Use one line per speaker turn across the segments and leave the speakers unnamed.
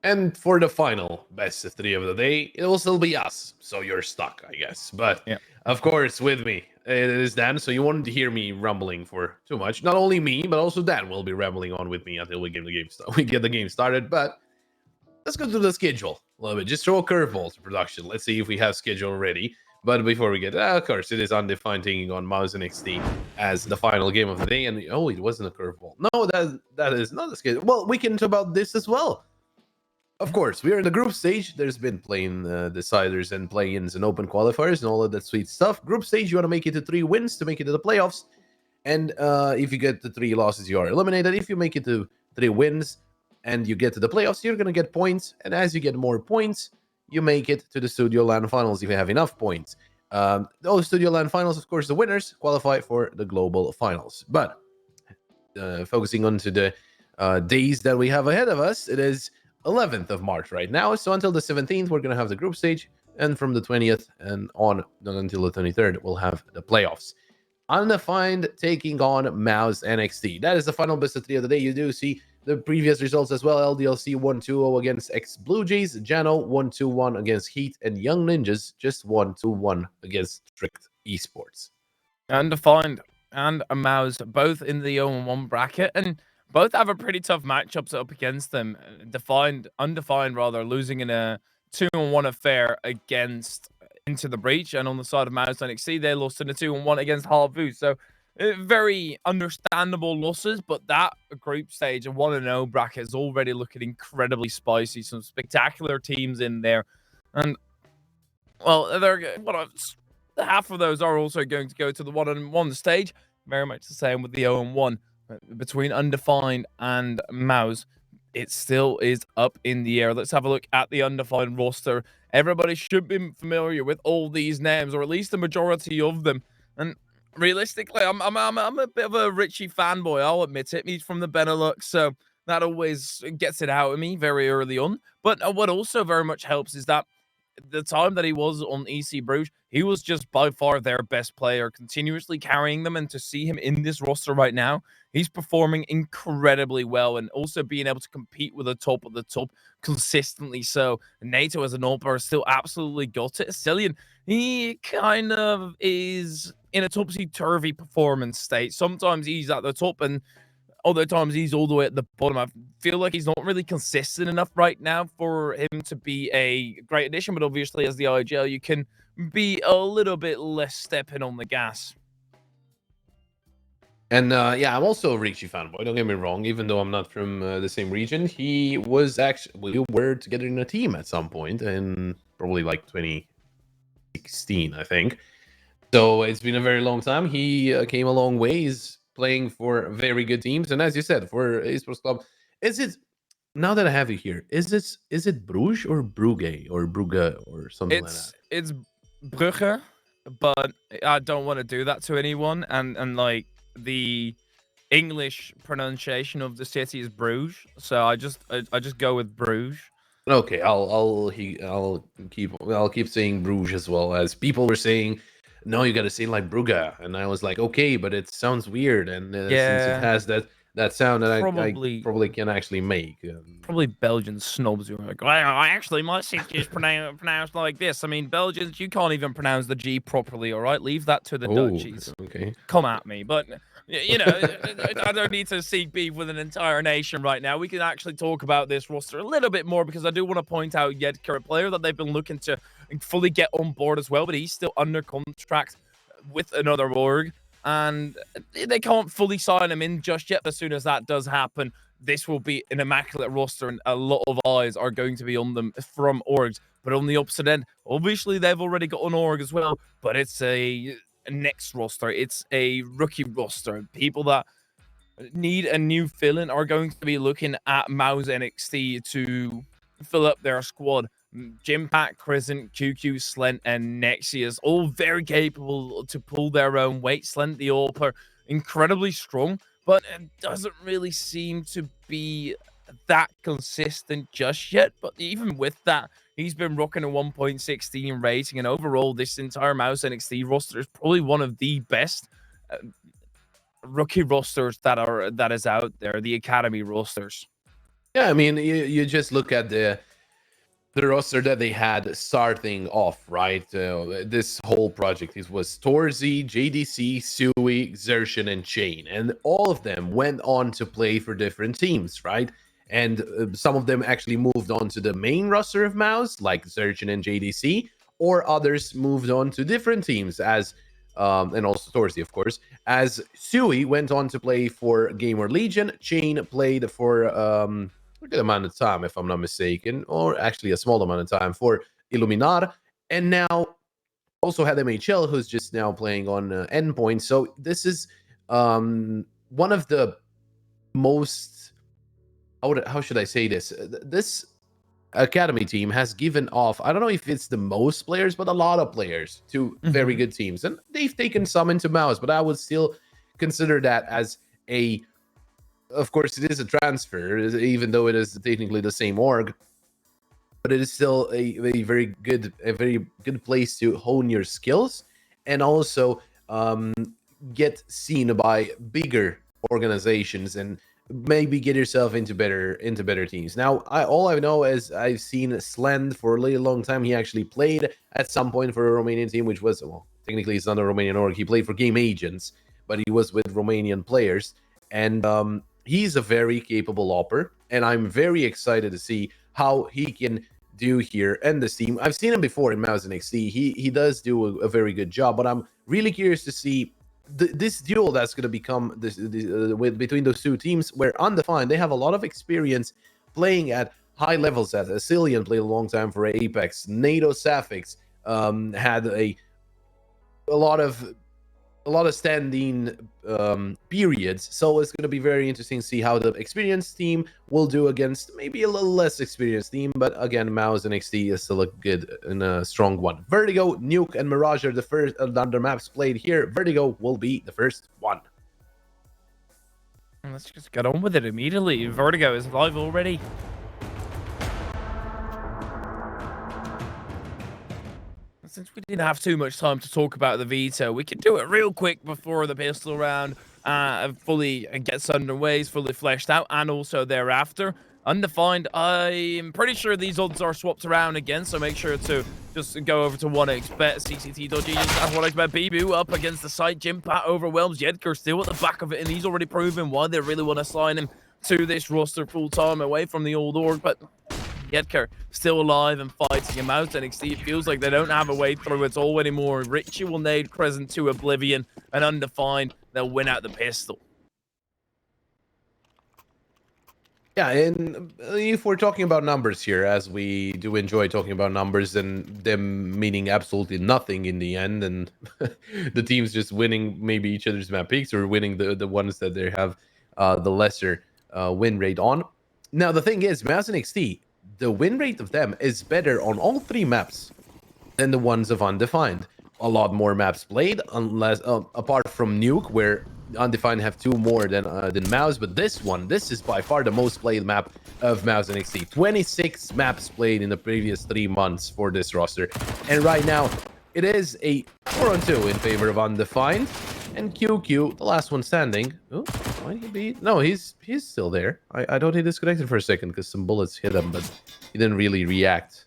And for the final best of three of the day, it will still be us. So you're stuck, I guess. But
Yeah.
of course, with me, it is Dan. So you won't hear me rumbling for too much. Not only me, but also Dan will be rambling on with me until we get the we get the game started. But let's go to the schedule a little bit. Just throw a curveball to production. Let's see if we have schedule ready. But before we get, of course, it is Undefined taking on Mouz NXT as the final game of the day. And oh, it wasn't a curveball. No, that is not a schedule. Well, we can talk about this as well. Of course, we are in the group stage. There's been playing deciders and play-ins and open qualifiers and all of that sweet stuff. Group stage, you want to make it to 3 wins to make it to the playoffs. And if you get to 3 losses, you are eliminated. If you make it to 3 wins and you get to the playoffs, you're going to get points. And as you get more points, you make it to the Studio Land Finals if you have enough points. Those Studio Land Finals, of course, the winners qualify for the Global Finals. But focusing on to the days that we have ahead of us, it is 11th of March right now. So until the 17th, we're going to have the group stage. And from the 20th and on until the 23rd, we'll have the playoffs. Undefined taking on Mouz NXT. That is the final best of three of the day. You do see the previous results as well. LDLC 1-2-0 against X Blue Jays. Jano 1-2-1 against Heat. And Young Ninjas just 1-2-1 against Strict Esports.
Undefined and a Mouse, both in the 0-1 bracket, and both have a pretty tough matchups up against them. Undefined rather, losing in a 2-1 affair against Into the Breach, and on the side of Mouse NXT, they lost in a 2-1 against Harvu. So very understandable losses, but that group stage, a 1-0 bracket, is already looking incredibly spicy. Some spectacular teams in there, and well, they're half of those are also going to go to the 1-1 stage. Very much the same with the 0-1 between Undefined and Mouse. It still is up in the air. Let's have a look at the Undefined roster. Everybody should be familiar with all these names, or at least the majority of them. And realistically, I'm a bit of a Richie fanboy. I'll admit it. He's from the Benelux, so that always gets it out of me very early on. But what also very much helps is that the time that he was on EC Bruges, he was just by far their best player, continuously carrying them. And to see him in this roster right now, he's performing incredibly well and also being able to compete with the top of the top consistently. So NATO as an all-bar still absolutely got it. Cillian, he kind of is in a topsy-turvy performance state. Sometimes he's at the top and other times he's all the way at the bottom. I feel like he's not really consistent enough right now for him to be a great addition, but obviously as the IGL, you can be a little bit less stepping on the gas.
And yeah, I'm also a Richie fanboy. Don't get me wrong. Even though I'm not from the same region, we were together in a team at some point, in probably like 2016, I think. So it's been a very long time. He came a long ways playing for very good teams, and as you said, for esports club, is it? Now that I have you here, is it Bruges or Brugge or something like that?
It's Brugge, but I don't want to do that to anyone. And like the English pronunciation of the city is Bruges, so I just go with Bruges.
Okay, I'll keep saying Bruges as well, as people were saying. No, you got to say like Brugge, and I was like, okay, but it sounds weird, and since it
Yeah,
has that sound that I
probably
probably can actually make.
probably Belgian snobs who are like, well, actually, my city is pronounced like this. I mean, Belgians, you can't even pronounce the G properly, all right? Leave that to the
Oh,
Dutchies.
okay.
Come at me. But, you know, I don't need to seek beef with an entire nation right now. We can actually talk about this roster a little bit more because I do want to point out yet current player that they've been looking to fully get on board as well, but he's still under contract with another org. And they can't fully sign him in just yet. As soon as that does happen, this will be an immaculate roster, and a lot of eyes are going to be on them from orgs. But on the opposite end, obviously they've already got an org as well, but it's a next roster. It's a rookie roster. People that need a new fill-in are going to be looking at Mouz NXT to fill up their squad. Jimpact, Crescent, QQ, Slent, and Nexius, all very capable to pull their own weight. Slent, the AWPer, incredibly strong, but it doesn't really seem to be that consistent just yet. But even with that, he's been rocking a 1.16 rating, and overall, this entire Mouse NXT roster is probably one of the best rookie rosters that is out there, the academy rosters.
Yeah, I mean, you just look at the roster that they had starting off, right? This whole project it was Torzy, JDC, Sui, Xertion, and Chain, and all of them went on to play for different teams, right? And some of them actually moved on to the main roster of Mouse, like Xertion and JDC, or others moved on to different teams, as and also Torzy, of course. As Sui went on to play for Gamer Legion, Chain played for a good amount of time, if I'm not mistaken, or actually a small amount of time for Illuminar, and now also had MHL, who's just now playing on Endpoint. So this is one of the most how should I say this? This academy team has given off. I don't know if it's the most players, but a lot of players to very
Hmm.
good teams, and they've taken some into Mouse. But I would still consider that as a of course, it is a transfer, even though it is technically the same org. But it is still a very good place to hone your skills and also get seen by bigger organizations and maybe get yourself into better teams. Now, all I know is I've seen Slend for a really long time. He actually played at some point for a Romanian team, which was, well, technically it's not a Romanian org. He played for Game Agents, but he was with Romanian players, and he's a very capable opper, and I'm very excited to see how he can do here and this team. I've seen him before in Mouse NXT. He does do a very good job, but I'm really curious to see this duel that's going to become between those two teams. Where Undefined, they have a lot of experience playing at high levels. As Cillian played a long time for Apex. NATO Sapphics had a lot of standing periods. So it's going to be very interesting to see how the experienced team will do against maybe a little less experienced team. But again, Mouse NXT is still a good and a strong one. Vertigo, Nuke, and Mirage are the first under maps played here. Vertigo will be the first one.
Let's just get on with it immediately. Vertigo is live already. Since we didn't have too much time to talk about the veto, we can do it real quick before the pistol round fully gets underway, is fully fleshed out, and also thereafter. Undefined, I'm pretty sure these odds are swapped around again, so make sure to just go over to 1xbet, CCT.gg, that's 1xbet. BBU up against the site. Jimpat overwhelms Yedgar, still at the back of it, and he's already proven why they really want to sign him to this roster full-time away from the old org, but Yedker still alive and fighting him out. NXT, it feels like they don't have a way through at all anymore. Richie will nade Crescent to Oblivion, and Undefined, they'll win out the pistol.
Yeah, and if we're talking about numbers here, as we do enjoy talking about numbers and them meaning absolutely nothing in the end, and the teams just winning maybe each other's map picks or winning the ones that they have the lesser win rate on. Now, the thing is, Mouse NXT, the win rate of them is better on all three maps than the ones of Undefined. A lot more maps played, unless apart from Nuke, where Undefined have two more than Mouse. But this is by far the most played map of Mouse NXT. 26 maps played in the previous 3 months for this roster, and right now it is a 4-on-2 in favor of Undefined. And QQ, the last one standing. Oh, might he be? No, he's still there. I thought he disconnected for a second because some bullets hit him, but he didn't really react.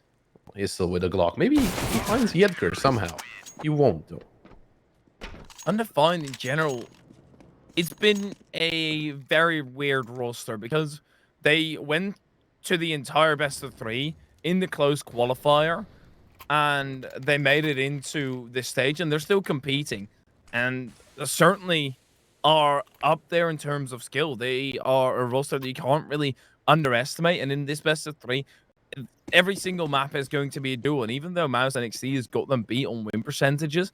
He's still with a Glock. Maybe he finds Yedgar somehow. He won't, though.
Undefined in general, it's been a very weird roster because they went to the entire best of 3 in the close qualifier, and they made it into this stage, and they're still competing, and certainly are up there in terms of skill. They are a roster that you can't really underestimate, and in this best of 3, every single map is going to be a duel, and even though Mouse NXT has got them beat on win percentages,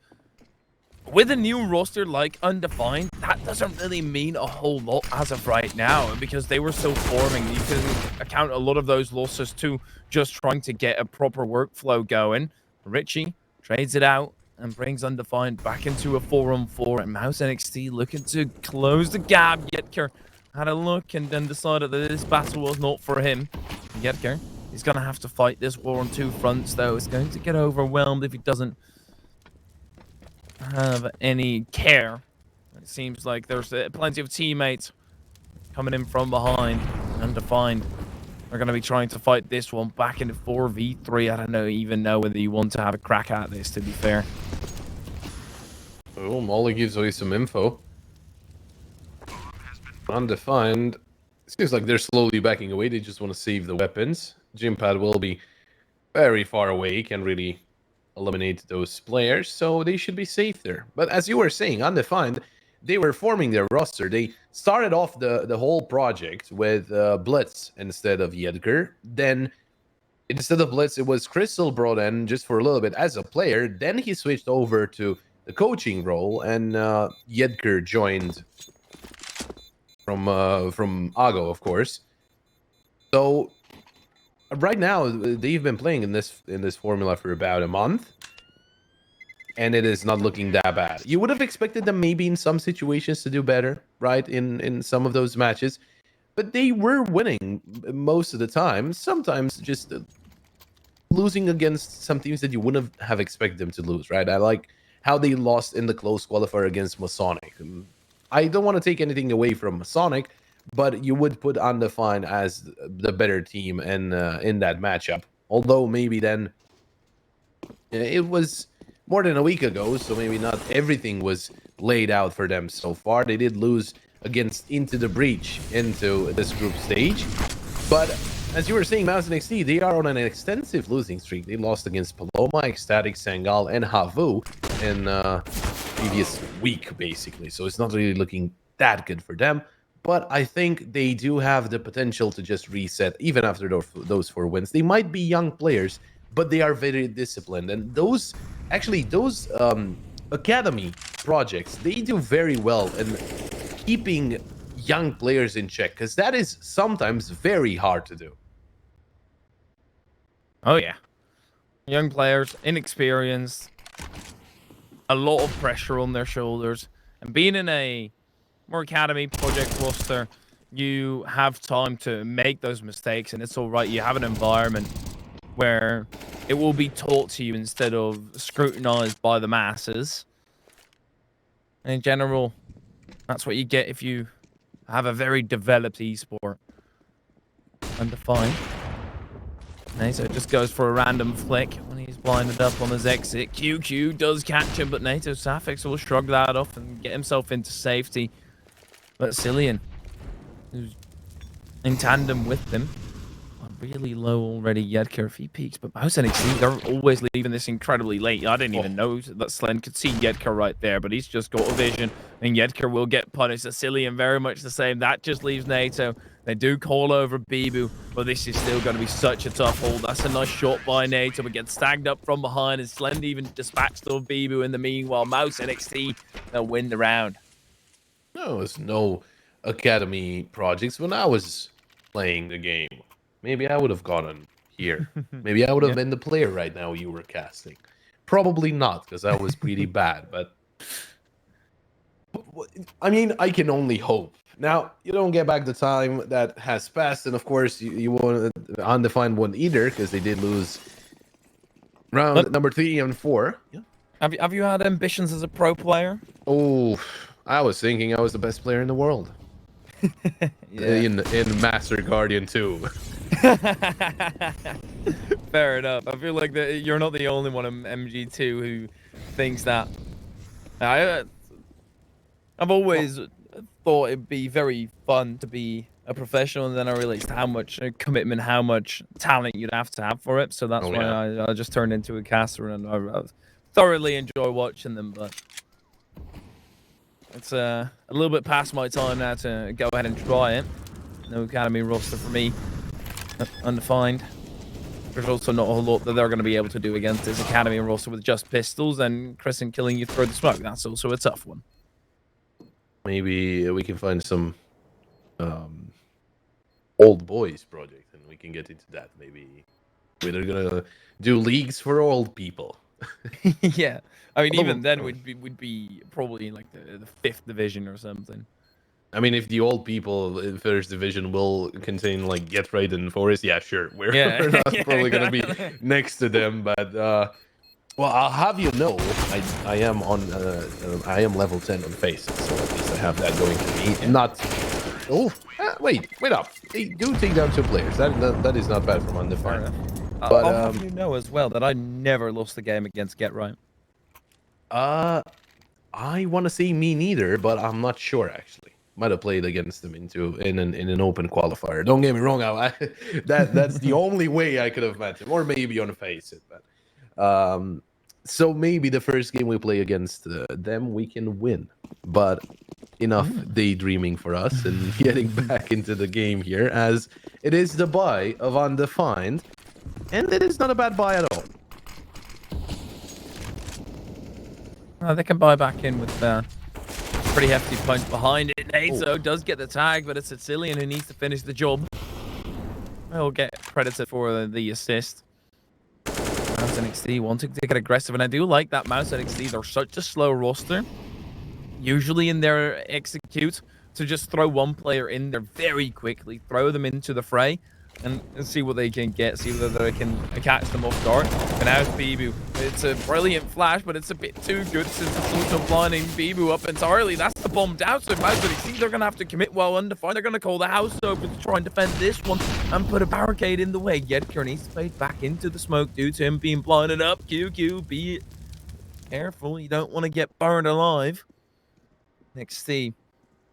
with a new roster like Undefined, that doesn't really mean a whole lot as of right now, because they were still forming. You can account a lot of those losses to just trying to get a proper workflow going. Richie trades it out and brings Undefined back into a 4-on-4, and Mouse NXT looking to close the gap. Yetker had a look and then decided that this battle was not for him. Yetker, he's going to have to fight this war on 2 fronts, though. He's going to get overwhelmed if he doesn't have any care. It seems like there's plenty of teammates coming in from behind. Undefined are going to be trying to fight this one back into 4v3. I don't even know whether you want to have a crack at this, to be fair.
Oh, Molly gives away some info. Undefined. Seems like they're slowly backing away. They just want to save the weapons. Gympad will be very far away, can really eliminate those players, so they should be safe there. But as you were saying, Undefined, they were forming their roster. They started off the whole project with Blitz instead of Yedgar. Then instead of Blitz, it was Crystal brought in just for a little bit as a player. Then he switched over to the coaching role, and Yedgar joined from Ago, of course. So right now they've been playing in this formula for about a month, and it is not looking that bad. You would have expected them maybe in some situations to do better, right? In some of those matches, but they were winning most of the time. Sometimes just losing against some teams that you wouldn't have expected them to lose, right? I like how they lost in the close qualifier against Masonic. I don't want to take anything away from Masonic, but you would put Undefined as the better team in that matchup. Although maybe then it was more than a week ago, so maybe not everything was laid out for them so far. They did lose against Into the Breach into this group stage, but as you were saying, Mouz NXT, they are on an extensive losing streak. They lost against Paloma, Ecstatic, Sangal, and Havu in previous week, basically. So it's not really looking that good for them. But I think they do have the potential to just reset even after those 4 wins. They might be young players, but they are very disciplined. And those academy projects, they do very well in keeping young players in check, because that is sometimes very hard to do.
Oh yeah, young players, inexperienced, a lot of pressure on their shoulders, and being in a more academy project roster, you have time to make those mistakes, and it's all right. You have an environment where it will be taught to you instead of scrutinized by the masses. And in general, that's what you get if you have a very developed esport. Undefined. Nato just goes for a random flick when he's blinded up on his exit. QQ does catch him, but Nato Safix will shrug that off and get himself into safety. But Cillian, who's in tandem with them, really low already. Yedker, if he peaks, but Mouz NXT, they're always leaving this incredibly late. I didn't even know that Slen could see Yedker right there, but he's just got a vision, and Yedker will get punished. Cillian very much the same. That just leaves Nato. They do call over Bibu, but this is still going to be such a tough hold. That's a nice shot by Nato, but gets stagged up from behind, and Slend even dispatched the Bibu in the meanwhile. Mouz NXT, they'll win the round.
No, there's no academy projects when I was playing the game. Maybe I would have gotten here. Maybe I would have been the player right now you were casting. Probably not, because I was pretty bad. But I mean, I can only hope. Now, you don't get back the time that has passed, and of course, you won't Undefined one either, because they did lose round number 3 and 4. Yeah.
Have you had ambitions as a pro player?
Oh, I was thinking I was the best player in the world. in Master Guardian 2.
Fair enough. I feel like you're not the only one in MG2 who thinks that. I've always thought it'd be very fun to be a professional, and then I realized how much commitment, how much talent you'd have to have for it. So that's why I just turned into a caster, and I thoroughly enjoy watching them. But it's a little bit past my time now to go ahead and try it. No academy roster for me. Undefined. There's also not a whole lot that they're going to be able to do against this academy roster with just pistols, and Crescent killing you through the smoke. That's also a tough one.
Maybe we can find some old boys project, and we can get into that. Maybe we're gonna do leagues for old people.
Yeah, I mean, even then we'd be probably in like the 5th division or something.
I mean, if the old people in first division will contain like Get Right and Forest, yeah, sure. We're not probably gonna be next to them, but well, I'll have you know, I am on I am level 10 on Faces, so at least I have that going to me. Not Oh, wait up. They do take down 2 players. That is not bad from Undefined. But
I'll have you know as well that I never lost the game against Get Right.
I want to say me neither, but I'm not sure actually. Might have played against them in an open qualifier. Don't get me wrong, that's the only way I could have met him, or maybe on face it. But so maybe the first game we play against them we can win. But enough daydreaming for us and getting back into the game here, as it is the buy of Undefined, and it is not a bad buy at all.
They can buy back in with pretty hefty punch behind it. Nazo does get the tag, but it's Sicilian who needs to finish the job. He'll get credited for the assist. Mouz NXT wanting to get aggressive, and I do like that Mouz NXT. They're such a slow roster. Usually in their execute, to just throw one player in there very quickly, throw them into the fray, and see what they can get, see whether they can catch them off guard. And now it's Bibu. It's a brilliant flash, but it's a bit too good since it's also blinding Bibu up entirely. That's the bomb down, so Mouz NXT, they're going to have to commit well Undefined. They're going to call the house open to try and defend this one and put a barricade in the way. Yedker needs to fade back into the smoke due to him being blinded up. QQ, be careful. You don't want to get burned alive. NXT.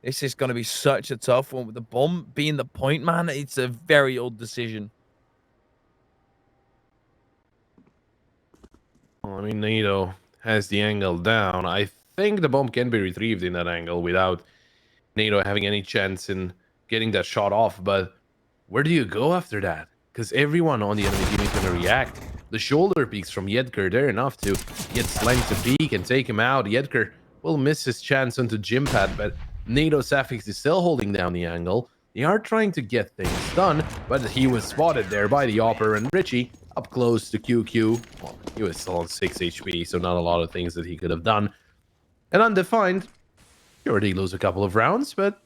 This is going to be such a tough one with the bomb being the point man. It's a very odd decision.
Well, I mean, NATO has the angle down. I think the bomb can be retrieved in that angle without NATO having any chance in getting that shot off. But where do you go after that? Because everyone on the enemy team is going to react. The shoulder peeks from Yedker, they're enough to get Slang to peek and take him out. Yedker will miss his chance onto Gympad, but NATO Safix is still holding down the angle. They are trying to get things done, but he was spotted there by the Opper, and Richie up close to QQ. Well, he was still on 6 HP, so not a lot of things that he could have done. And Undefined, sure, they lose a couple of rounds, but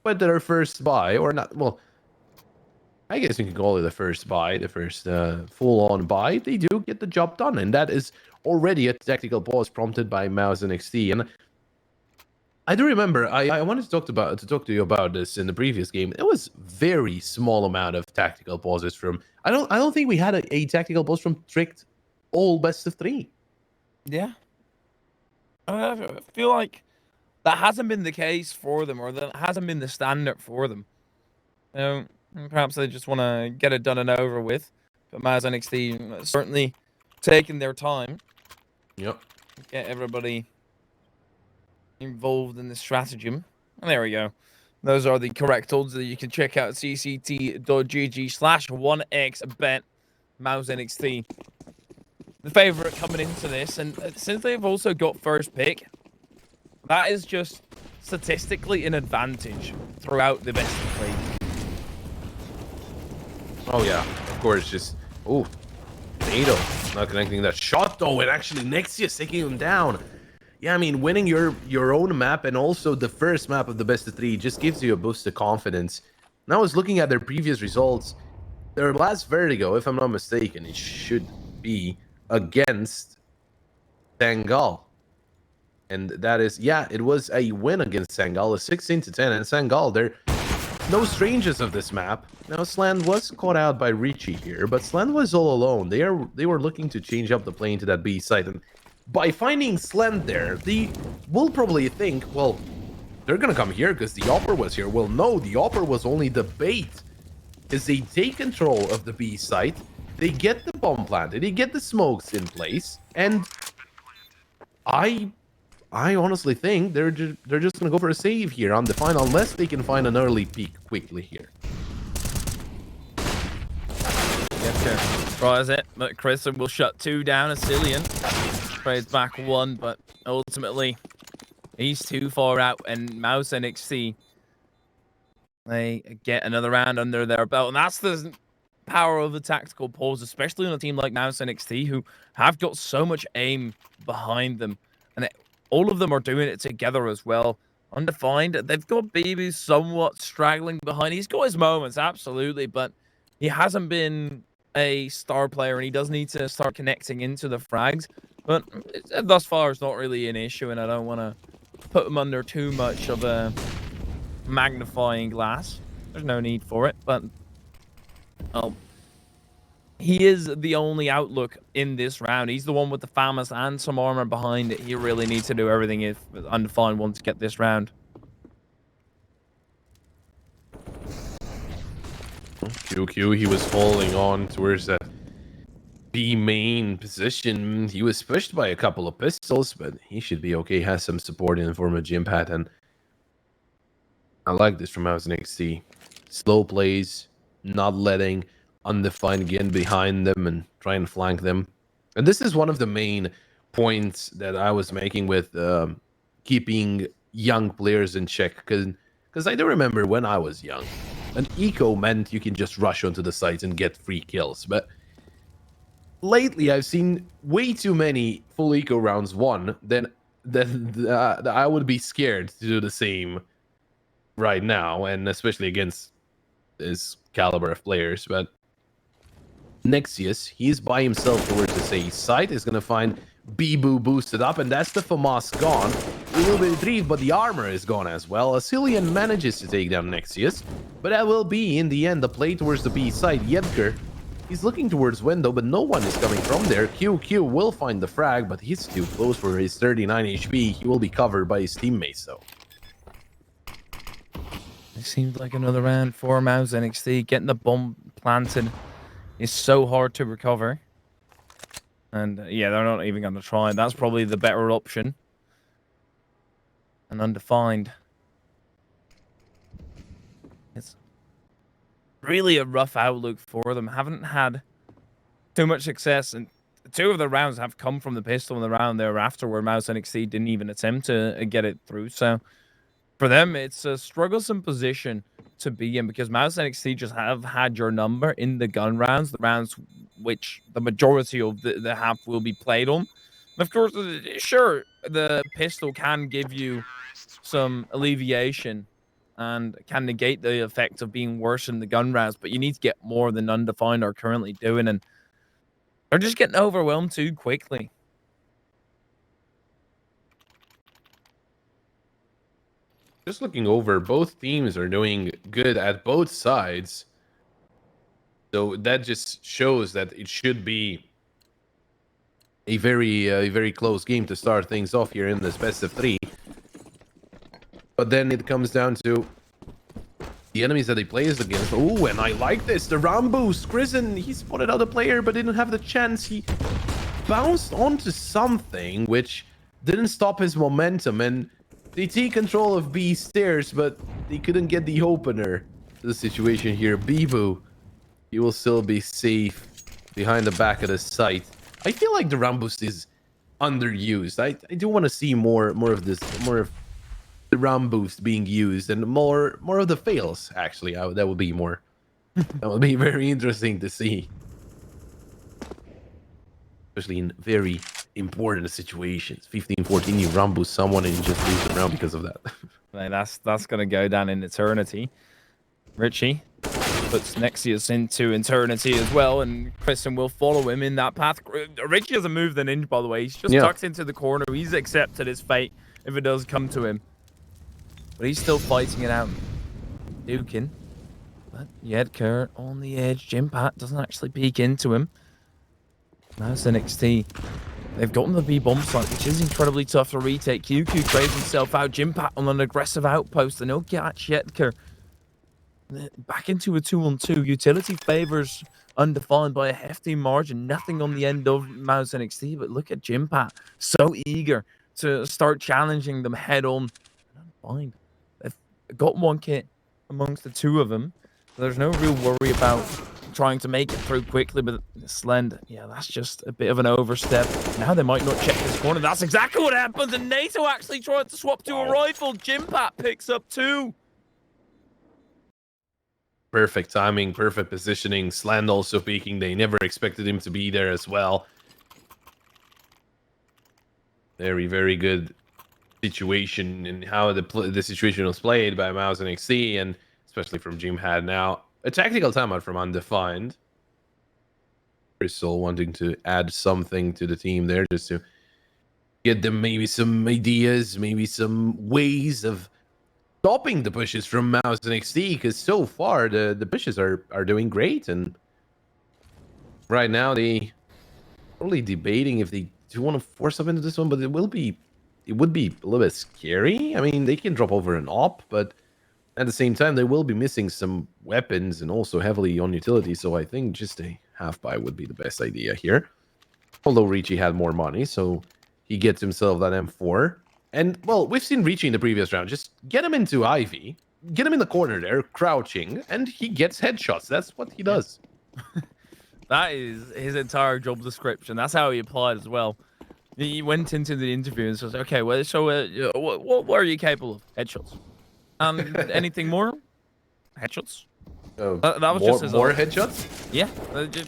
with their first buy, or not, well, I guess we can call it the first buy, the first full-on buy, they do get the job done, and that is already a tactical pause prompted by Mouz NXT. And I do remember I wanted to talk to you about this in the previous game. It was very small amount of tactical pauses from. I don't think we had a tactical pause from Tricked all best of 3.
Yeah, I feel like that hasn't been the case for them, or that hasn't been the standard for them. Perhaps they just want to get it done and over with. But Mouz NXT certainly taking their time.
Yep.
Get everybody involved in the stratagem. And there we go. Those are the correct odds that you can check out at cct.gg/1xbet. Mouz NXT, the favorite coming into this, and since they've also got first pick, that is just statistically an advantage throughout the best of 3.
Oh yeah, of course. Just NATO not connecting that shot though, and actually Nexius taking him down. Yeah, I mean, winning your own map and also the first map of the best of 3 just gives you a boost of confidence. And I was looking at their previous results. Their last Vertigo, if I'm not mistaken, it should be against Sangal. And that is, yeah, it was a win against Sangal, a 16-10. And Sangal, they're no strangers of this map. Now, Slan was caught out by Richie here, but Slan was all alone. They were looking to change up the plane to that B site, and by finding Slen there, they will probably think, well, they're gonna come here because the Opper was here. Well, no, the Opper was only the bait. Is they take control of the B site, they get the bomb planted, they get the smokes in place, and I honestly think they're just gonna go for a save here on the final, unless they can find an early peak quickly here.
Tries it, but Chris will shut 2 down. A Cillian trades back 1, but ultimately he's too far out, and Mouz NXT, they get another round under their belt, and that's the power of the tactical pause, especially on a team like Mouz NXT, who have got so much aim behind them, and all of them are doing it together as well. Undefined, they've got BB somewhat straggling behind. He's got his moments, absolutely, but he hasn't been a star player, and he does need to start connecting into the frags. But thus far, it's not really an issue, and I don't want to put him under too much of a magnifying glass. There's no need for it, but he is the only outlook in this round. He's the one with the FAMAS and some armor behind it. He really needs to do everything if Undefined wants to get this round.
QQ, he was holding on towards that B main position. He was pushed by a couple of pistols, but he should be okay. Has some support in the form of Gym Pat, and I like this from Mouz NXT. Slow plays, not letting Undefined get behind them and try and flank them. And this is one of the main points that I was making with keeping young players in check. Because I do remember when I was young, an eco meant you can just rush onto the sites and get free kills. But lately, I've seen way too many full eco rounds won. Then I would be scared to do the same right now, and especially against this caliber of players. But Nexius, he's by himself towards the C site, is going to find Bibu boosted up, and that's the FAMAS gone. It will be retrieved, but the armor is gone as well. Asilian manages to take down Nexius, but that will be, in the end, the play towards the B site. Yedker, he's looking towards window, but no one is coming from there. QQ will find the frag, but he's too close for his 39 HP. He will be covered by his teammates, though.
It seemed like another round for Mouz NXT. Getting the bomb planted is so hard to recover. And yeah, they're not even going to try. That's probably the better option. And Undefined. It's really a rough outlook for them. Haven't had too much success. And two of the rounds have come from the pistol in the round thereafter, where Mouz NXT didn't even attempt to get it through. So for them, it's a strugglesome position to be in, because Mouz NXT just have had your number in the gun rounds, the rounds which the majority of the half will be played on. And of course, sure, the pistol can give you some alleviation and can negate the effect of being worse in the gun rounds, but you need to get more than Undefined are currently doing, and they're just getting overwhelmed too quickly.
Just looking over, both teams are doing good at both sides. So that just shows that it should be a very close game to start things off here in this best of 3. But then it comes down to the enemies that he plays against. Oh, and I like this. The Rambus. Grisen, he spotted out a player, but didn't have the chance. He bounced onto something, which didn't stop his momentum. And they take control of B stairs, but they couldn't get the opener to the situation here. Bibu, he will still be safe behind the back of the site. I feel like the Rambus is underused. I do want to see more of this, more of the RAM boost being used, and more of the fails. Actually, that would be more. That would be very interesting to see, especially in very important situations. 15-14, you RAM boost someone and you just lose the round because of that.
Like, that's gonna go down in eternity. Richie puts Nexius into eternity as well, and Kristen will follow him in that path. Richie doesn't move the ninja, by the way. He's just tucked into the corner. He's accepted his fate if it does come to him. But he's still fighting it out. Dukin. But Yedker on the edge. Jim Pat doesn't actually peek into him. Mouz NXT. They've gotten the B bomb site, which is incredibly tough to retake. QQ trades himself out. Jim Pat on an aggressive outpost, and he'll catch Yedker. Back into a 2-on-2. Utility favors Undefined by a hefty margin. Nothing on the end of Mouz NXT, but look at Jim Pat. So eager to start challenging them head on. Undefined. They've got one kit amongst the two of them. So there's no real worry about trying to make it through quickly, but Slend, yeah, that's just a bit of an overstep. Now they might not check this corner. That's exactly what happens, and NATO actually tried to swap to a rifle. Jim Pat picks up 2.
Perfect timing, perfect positioning. Sland also peeking. They never expected him to be there as well. Very good situation in how the situation was played by Mouz NXT, and especially from Jim Had. Now, a tactical timeout from Undefined. Crystal wanting to add something to the team there, just to get them maybe some ideas, maybe some ways of stopping the pushes from Mouse NXT, because so far the pushes are doing great, and right now they probably debating if they do want to force up into this one, but it would be a little bit scary. I mean, they can drop over an op, but at the same time they will be missing some weapons and also heavily on utility. So I think just a half buy would be the best idea here. Although Ricci had more money, so he gets himself that M4. And, well, we've seen Ricci in the previous round. Just get him into Ivy, get him in the corner there, crouching, and he gets headshots. That's what he does.
That is his entire job description. That's how he applied as well. He went into the interview and says, okay, well, so what are you capable of? Headshots. Anything more? Headshots. That was
more,
just his
more headshots?
Yeah,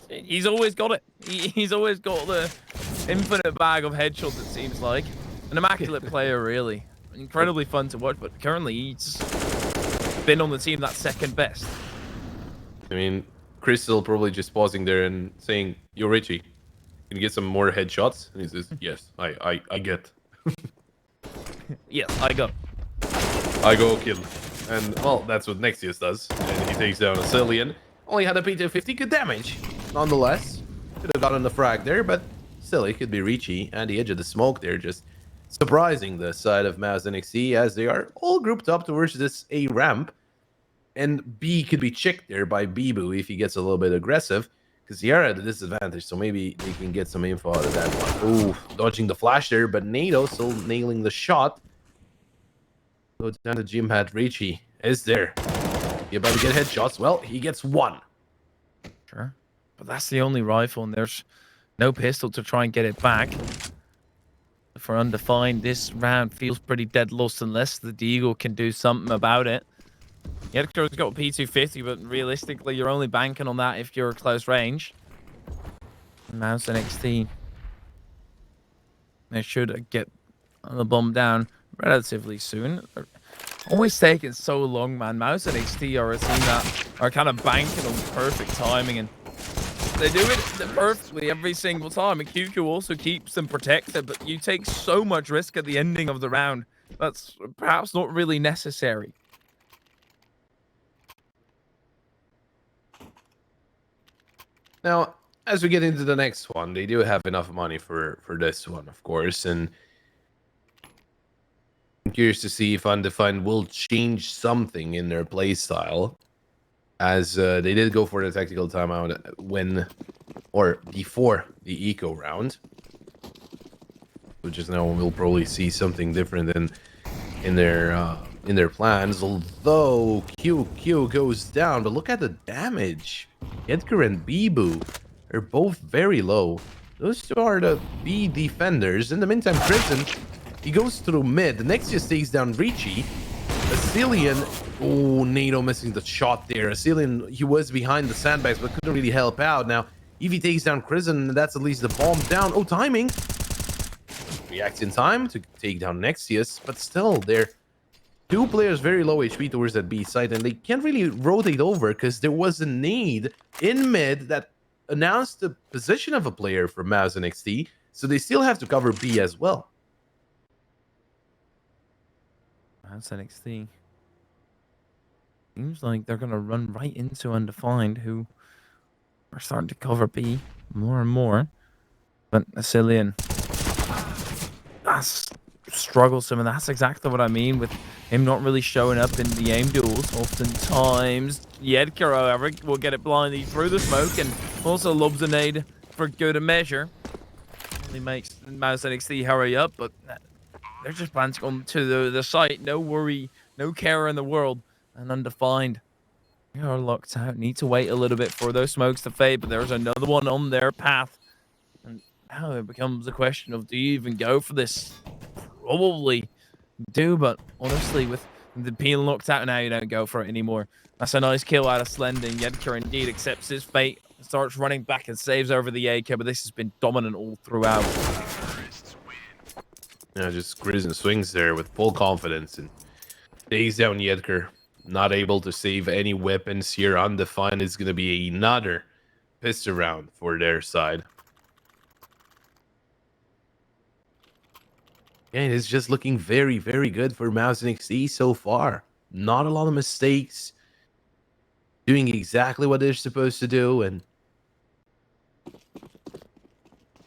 he's always got it. He's always got the infinite bag of headshots, it seems like. An immaculate player, really. Incredibly fun to watch, but currently he's been on the team that's second best.
I mean, Crystal probably just pausing there and saying, "Yo, Richie, can you get some more headshots?" And he says, "Yes, I get."
Yes, I go.
I go kill. And, well, that's what Nexius does. And he takes down a Cillian. Only had a P250, good damage. Nonetheless, could have gotten the frag there, but still, it could be Ricci and the edge of the smoke there, just surprising the side of Mouz NXT as they are all grouped up towards this A ramp. And B could be checked there by Bibu if he gets a little bit aggressive, because they are at a disadvantage, so maybe they can get some info out of that one. Ooh, dodging the flash there, but NATO still nailing the shot. Go down to gym hat. Ricci is there. You about to get headshots? Well, he gets one.
Sure. But that's the only rifle, and there's no pistol to try and get it back. For Undefined, this round feels pretty dead lost unless the Deagle can do something about it. Yedkar's got a P250, but realistically, you're only banking on that if you're close range. Mouz NXT. They should get the bomb down relatively soon. They're always taking so long, man. Mouz NXT are a team that are kind of banking on perfect timing, and they do it perfectly every single time. And QQ also keeps them protected, but you take so much risk at the ending of the round. That's perhaps not really necessary.
Now, as we get into the next one, they do have enough money for this one, of course, and I'm curious to see if Undefined will change something in their playstyle, as they did go for the tactical timeout when, or before the eco round, which is now we'll probably see something different in their plans. Although QQ goes down, but look at the damage. Edgar and Bibu are both very low. Those two are the B defenders. In the meantime, Crimson, he goes through mid. The Nexius takes down Ricci. Cillian, oh, NATO missing the shot there. Cillian, he was behind the sandbags, but couldn't really help out. Now, Evie takes down Crimson, and that's at least the bomb down. Oh, timing. Reacts in time to take down Nexius, but still, they're two players very low HP towards that B site, and they can't really rotate over because there was a nade in mid that announced the position of a player for Mouz NXT, so they still have to cover B as well.
Mouz NXT. Seems like they're going to run right into Undefined, who are starting to cover B more and more. But Cillian, that's strugglesome, and that's exactly what I mean with him not really showing up in the aim duels. Oftentimes, Yedka, however, will get it blindly through the smoke and also lobs a nade for good measure. He makes Mouz NXT hurry up, but they're just planting onto the site. No worry, no care in the world. And Undefined, they are locked out. Need to wait a little bit for those smokes to fade, but there's another one on their path. And now it becomes a question of, do you even go for this? Probably do, but honestly, with the being locked out now, you don't go for it anymore. That's a nice kill out of Slender, and Yedka indeed accepts his fate, starts running back and saves over the AK, but this has been dominant all throughout.
Yeah, just Grizz and swings there with full confidence and takes down Yedker. Not able to save any weapons here. Undefined is going to be another pistol round for their side. Yeah, it's just looking very, very good for Mouz NXT so far. not a lot of mistakes, doing exactly what they're supposed to do, and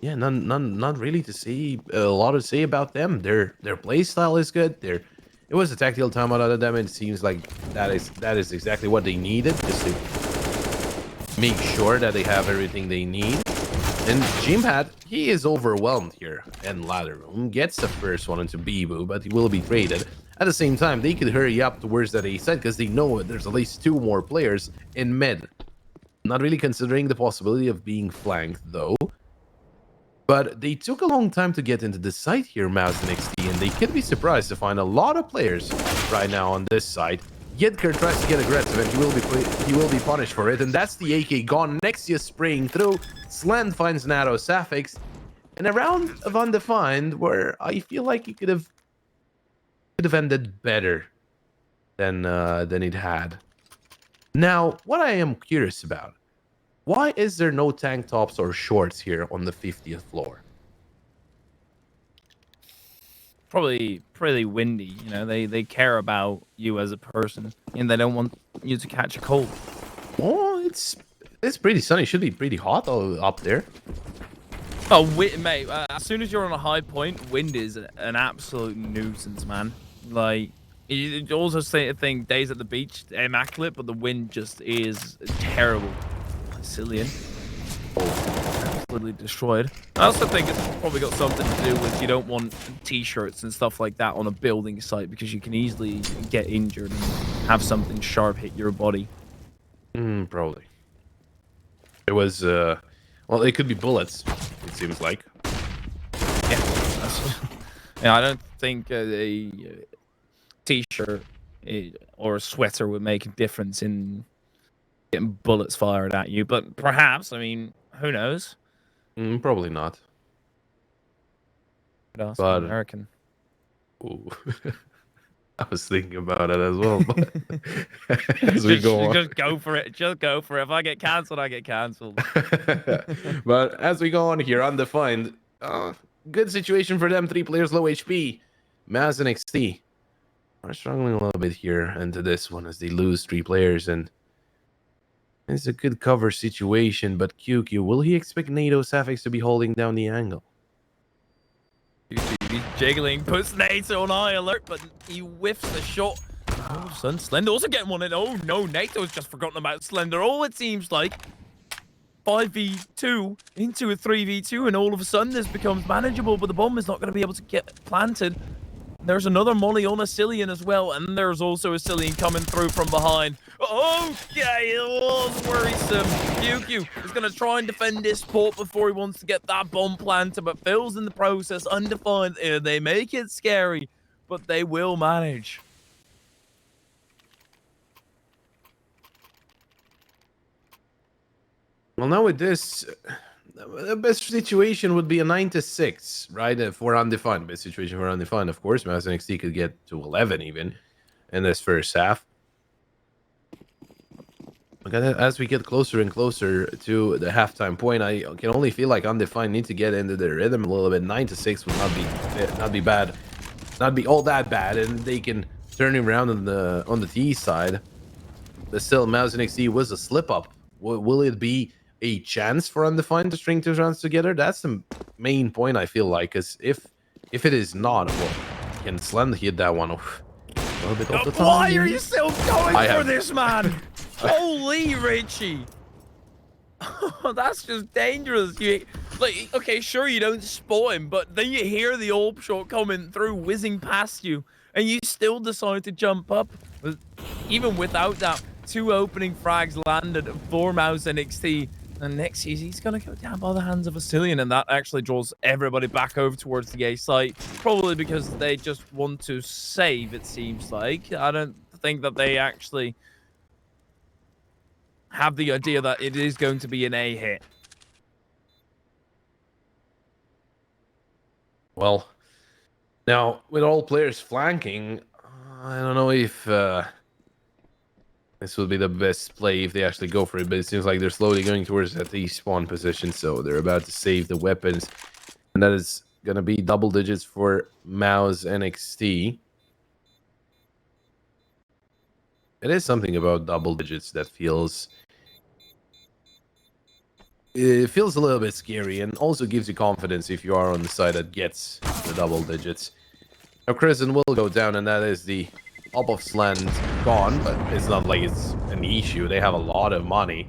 yeah, not really to see a lot to say about them. Their play style is good. It was a tactical timeout out of them, and it seems like that is exactly what they needed, just to make sure that they have everything they need. And Jimhat, he is overwhelmed here, and Ladder Room gets the first one into Bibu, but he will be traded. At the same time, they could hurry up towards that A side because they know there's at least 2 more players in mid. Not really considering the possibility of being flanked, though. But they took a long time to get into the site here, Mouz and NXT, and they could be surprised to find a lot of players right now on this side. Yedker tries to get aggressive, and he will be punished for it, and that's the AK gone. Nexia spraying through. Slen finds Nato Sapphics, and a round of Undefined where I feel like it could have ended better than it had. Now, what I am curious about, why is there no tank tops or shorts here on the 50th floor?
Probably pretty windy. You know, they care about you as a person, and they don't want you to catch a cold.
Oh, it's pretty sunny. Should be pretty hot up there.
Oh, mate! As soon as you're on a high point, wind is an absolute nuisance, man. Like, you also say a thing, days at the beach, immaculate, but the wind just is terrible. Cillian, absolutely destroyed. I also think it's probably got something to do with you don't want t-shirts and stuff like that on a building site because you can easily get injured and have something sharp hit your body.
Probably. It was well, it could be bullets. It seems like.
Yeah, yeah. I don't think a t-shirt or a sweater would make a difference in getting bullets fired at you, but perhaps, I mean, who knows?
Probably not.
But American.
Ooh. I was thinking about it as well, but as we go on.
Just go for it. Just go for it. If I get cancelled, I get cancelled.
But as we go on here, Undefined, good situation for them. 3 players, low HP. Mouz and NXT are struggling a little bit here into this one as they lose 3 players, and it's a good cover situation. But QQ, will he expect NATO Sapphics to be holding down the angle?
He's jiggling, puts NATO on high alert, but he whiffs the shot. Oh, son, Slender also getting one in. Oh no, NATO's just forgotten about Slender. All it seems like 5v2 into a 3v2, and all of a sudden this becomes manageable, but the bomb is not going to be able to get planted. There's another molly on a Cillian as well, and there's also a Cillian coming through from behind. Okay, it was worrisome. QQ is going to try and defend this port before he wants to get that bomb planted, but fails in the process. Undefined. They make it scary, but they will manage.
Well, now with this, the best situation would be a 9-6, right? For Undefined. Best situation for Undefined, of course. Mouz NXT could get to 11 even in this first half. As we get closer and closer to the halftime point, I can only feel like Undefined need to get into their rhythm a little bit. 9-6 would not be bad, not be all that bad, and they can turn him around on the T side. But still, Mouz NXT was a slip up. Will it be a chance for Undefined to string 2 rounds together? That's the main point, I feel like, because if it is not, well, can Slend hit that one off a little bit off the top?
Why are you still going for this, man? Holy Richie. That's just dangerous. You like, okay, sure, you don't spot him, but then you hear the AWP shot coming through, whizzing past you, and you still decide to jump up. Even without that, 2 opening frags landed for Mouz NXT. And next he's going to go down by the hands of a Cillian, and that actually draws everybody back over towards the A site. Probably because they just want to save, it seems like. I don't think that they actually have the idea that it is going to be an A hit.
Well, now with all players flanking, I don't know if this would be the best play if they actually go for it, but it seems like they're slowly going towards that the spawn position, so they're about to save the weapons, and that is going to be double digits for Mouz NXT. It is something about double digits that feels it feels a little bit scary and also gives you confidence if you are on the side that gets the double digits. Now Crescent will go down, and that is the up of slant gone, but it's not like it's an issue. They have a lot of money.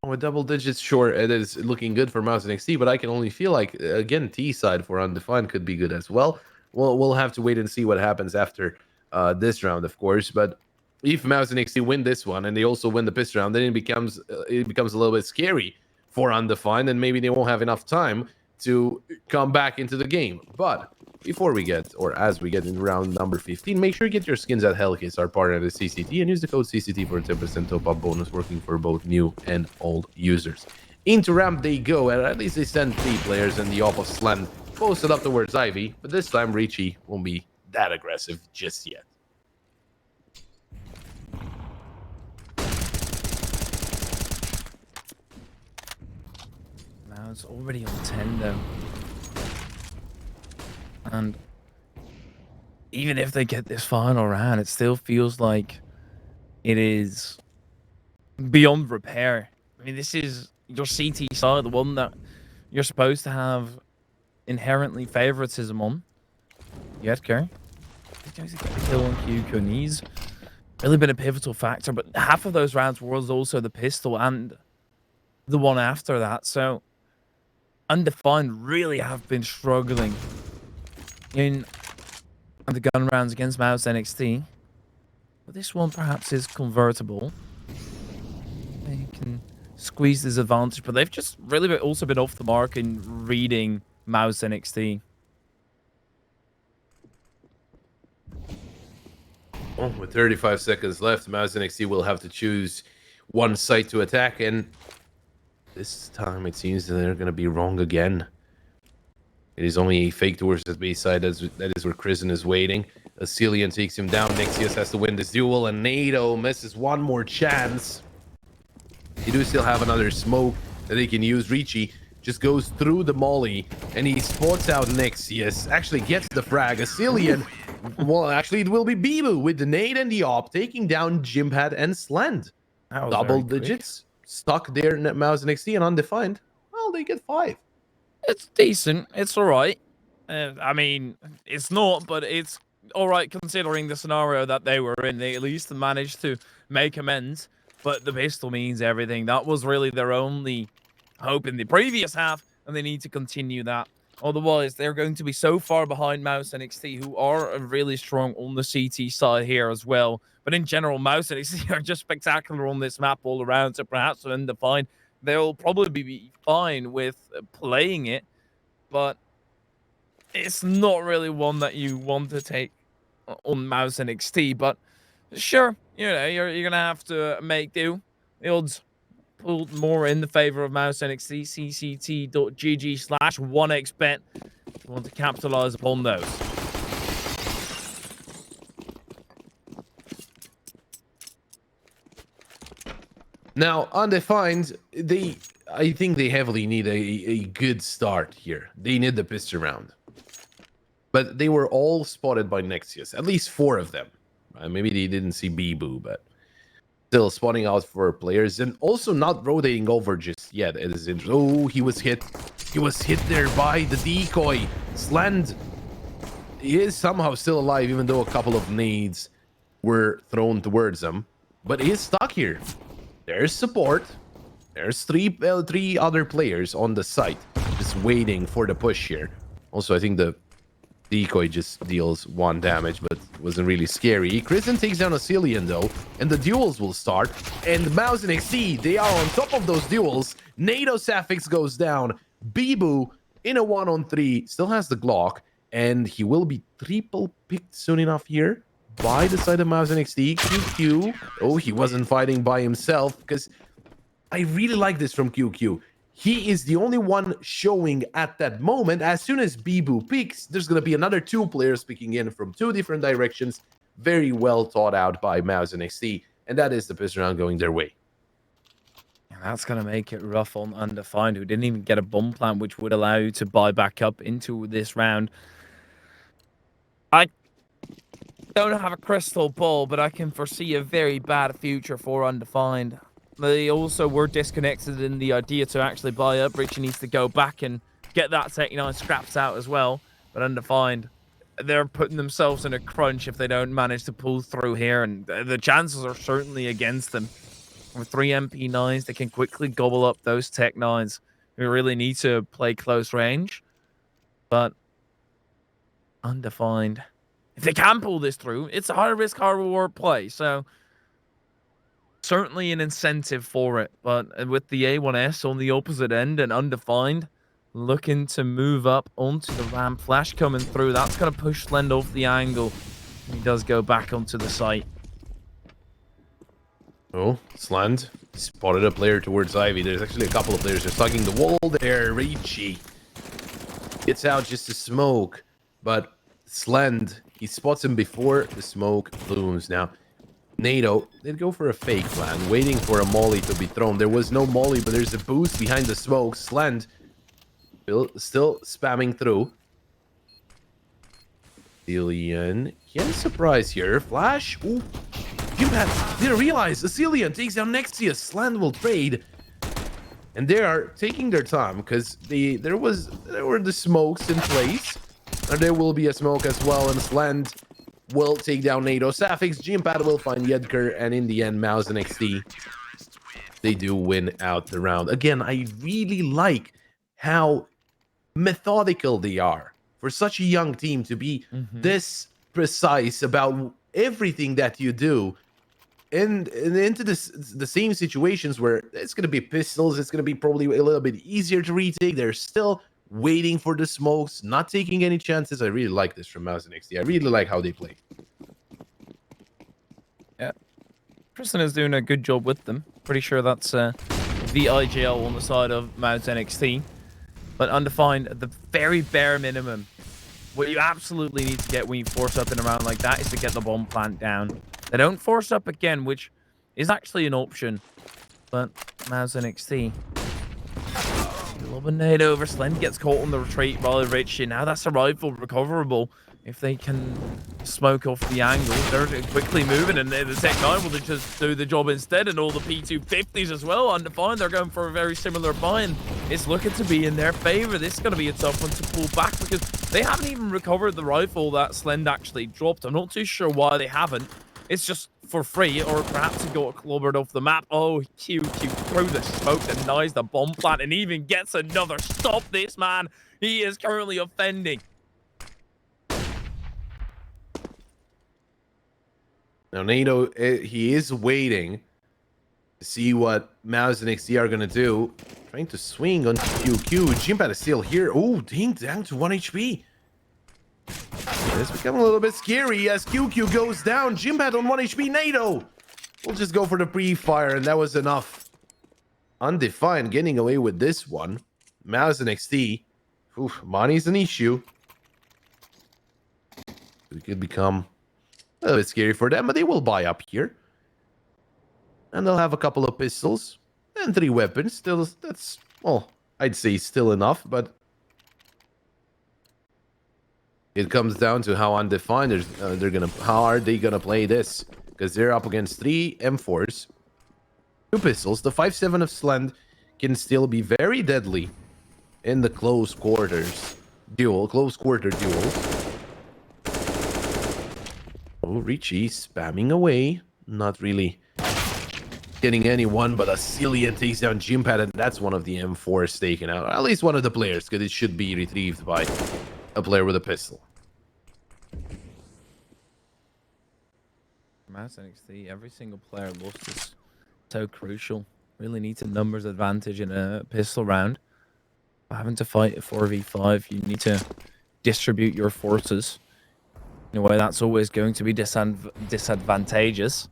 With double digits, sure, it is looking good for Mouse NXT, but I can only feel like, again, T side for Undefined could be good as well. We'll have to wait and see what happens after this round, of course. But if Mouse NXT win this one and they also win the piss round, then it becomes a little bit scary for Undefined, and maybe they won't have enough time to come back into the game. But before we get, or as we get in round number 15, make sure you get your skins at Hellcase, our partner at the CCT, and use the code CCT for a 10% top-up bonus working for both new and old users. Into ramp they go, and at least they send 3 players, and the off of Slan posted up towards Ivy, but this time Ricci won't be that aggressive just yet.
Now it's already on 10 though. And even if they get this final round, it still feels like it is beyond repair. I mean, this is your CT side, the one that you're supposed to have inherently favoritism on. Yetker. He's going to get a kill on QQ, and he's really been a pivotal factor. But half of those rounds was also the pistol and the one after that. So Undefined really have been struggling in the gun rounds against Mouz NXT. But this one perhaps is convertible. They can squeeze this advantage, but they've just really also been off the mark in reading Mouz NXT.
Oh, with 35 seconds left, Mouz NXT will have to choose one site to attack, and this time it seems that they're going to be wrong again. It is only a fake towards the base side. That is where Crescent is waiting. Asilian takes him down. Nexius has to win this duel, and NATO misses one more chance. They do still have another smoke that they can use. Ricci just goes through the molly, and he spots out Nexius. Actually gets the frag. Asilian, well, actually it will be Bibu with the nade and the op, taking down Jimpad and Slend. Double digits. Stuck there in Mouz NXT and Undefined. Well, they get 5.
It's decent. It's all right. I mean, it's not, but it's all right considering the scenario that they were in. They at least managed to make amends, but the pistol means everything. That was really their only hope in the previous half, and they need to continue that. Otherwise, they're going to be so far behind Mouz NXT, who are really strong on the CT side here as well. But in general, Mouz NXT are just spectacular on this map all around, so perhaps Undefined, they'll probably be fine with playing it, but it's not really one that you want to take on Mouz NXT. But sure, you know, you're gonna have to make do. The odds pulled more in the favor of Mouz NXT. cct.gg/1xbet if you want to capitalize upon those.
Now, Undefined, I think they heavily need a good start here. They need the pistol round. But they were all spotted by Nexius, at least 4 of them. Maybe they didn't see Bibu, but still spotting out for players and also not rotating over just yet. It is interesting. Oh, he was hit. He was hit there by the decoy. Sland, he is somehow still alive, even though a couple of nades were thrown towards him. But he is stuck here. There's support. There's three other players on the site just waiting for the push here. Also, I think the decoy just deals 1 damage, but wasn't really scary. Crescent takes down Asilian though, and the duels will start. And Mouz NXT, they are on top of those duels. NATO Sapphics goes down. Bibu in a 1-on-3 still has the Glock, and he will be triple picked soon enough here by the side of Mouz NXT. QQ. Oh, he wasn't fighting by himself, because I really like this from QQ. He is the only one showing at that moment. As soon as Bibu peaks, there's going to be another 2 players picking in from 2 different directions. Very well thought out by Mouz NXT, and that is the pistol round going their way.
And that's going to make it rough on Undefined, who didn't even get a bomb plant, which would allow you to buy back up into this round. Don't have a crystal ball, but I can foresee a very bad future for Undefined. They also were disconnected in the idea to actually buy up. Richie needs to go back and get that 39 scraps out as well. But Undefined, they're putting themselves in a crunch if they don't manage to pull through here. And the chances are certainly against them. With 3 MP9s, they can quickly gobble up those Tech 9s. We really need to play close range. But Undefined, if they can pull this through, it's a high risk, high reward play. So certainly an incentive for it. But with the A1S on the opposite end and Undefined looking to move up onto the ramp, flash coming through, that's going to push Slend off the angle. He does go back onto the site.
Oh, Slend spotted a player towards Ivy. There's actually a couple of players just hugging the wall there. Richie gets out just to smoke, but Slend, he spots him before the smoke blooms. Now, NATO, they'd go for a fake plan, waiting for a molly to be thrown. There was no molly, but there's a boost behind the smoke. Slend still spamming through. Cillian, he had a surprise here. Flash, ooh. Jimpad didn't realize Cillian takes down Nexius. Slend will trade. And they are taking their time because there were the smokes in place. And there will be a smoke as well. And Slend will take down NATO. Safix, Jimpad will find Yedker. And in the end, Mouz and NXT, they do win out the round. Again, I really like how methodical they are. For such a young team to be this precise about everything that you do. And into the same situations where it's going to be pistols, it's going to be probably a little bit easier to retake. They're still waiting for the smokes, not taking any chances. I really like this from Mouz and NXT. I really like how they play.
Yeah. Tristan is doing a good job with them. Pretty sure that's the IGL on the side of Mouz NXT. But Undefined, the very bare minimum, what you absolutely need to get when you force up in a round like that is to get the bomb plant down. They don't force up again, which is actually an option. But Mouz NXT, a little bit nade over. Slend gets caught on the retreat rather Richie. Now that's a rifle recoverable. If they can smoke off the angle, they're quickly moving, and the Tech 9 will just do the job instead, and all the P250s as well. Undefined, they're going for a very similar buy-in. It's looking to be in their favor. This is going to be a tough one to pull back because they haven't even recovered the rifle that Slend actually dropped. I'm not too sure why they haven't. It's just for free, or perhaps it got clobbered off the map. Oh, QQ through the smoke, denies the bomb plant, and even gets another. Stop this, man. He is currently offending.
Now, NATO, he is waiting to see what Mouz and NXT are going to do. Trying to swing on QQ. Jimpad is still here. Oh, ding, down to 1 HP. It's becoming a little bit scary as QQ goes down. Jimpad on 1 HP. NATO will just go for the pre-fire, and that was enough. Undefined getting away with this one. Mouz and NXT. Money's an issue. It could become a little bit scary for them, but they will buy up here. And they'll have a couple of pistols and 3 weapons. Still, that's, well, I'd say still enough, but it comes down to how Undefined how are they gonna play this? Because they're up against 3 M4s, 2 pistols. The 5.7 of Slend can still be very deadly in the close quarter duels. Oh, Richie spamming away. Not really getting anyone, but a Cillian takes down Jimpad, and that's one of the M4s taken out. Or at least one of the players, because it should be retrieved by a player with a pistol.
Mouz NXT, every single player lost is so crucial. Really needs a numbers advantage in a pistol round. Having to fight a 4v5, you need to distribute your forces. In a way, that's always going to be disadvantageous.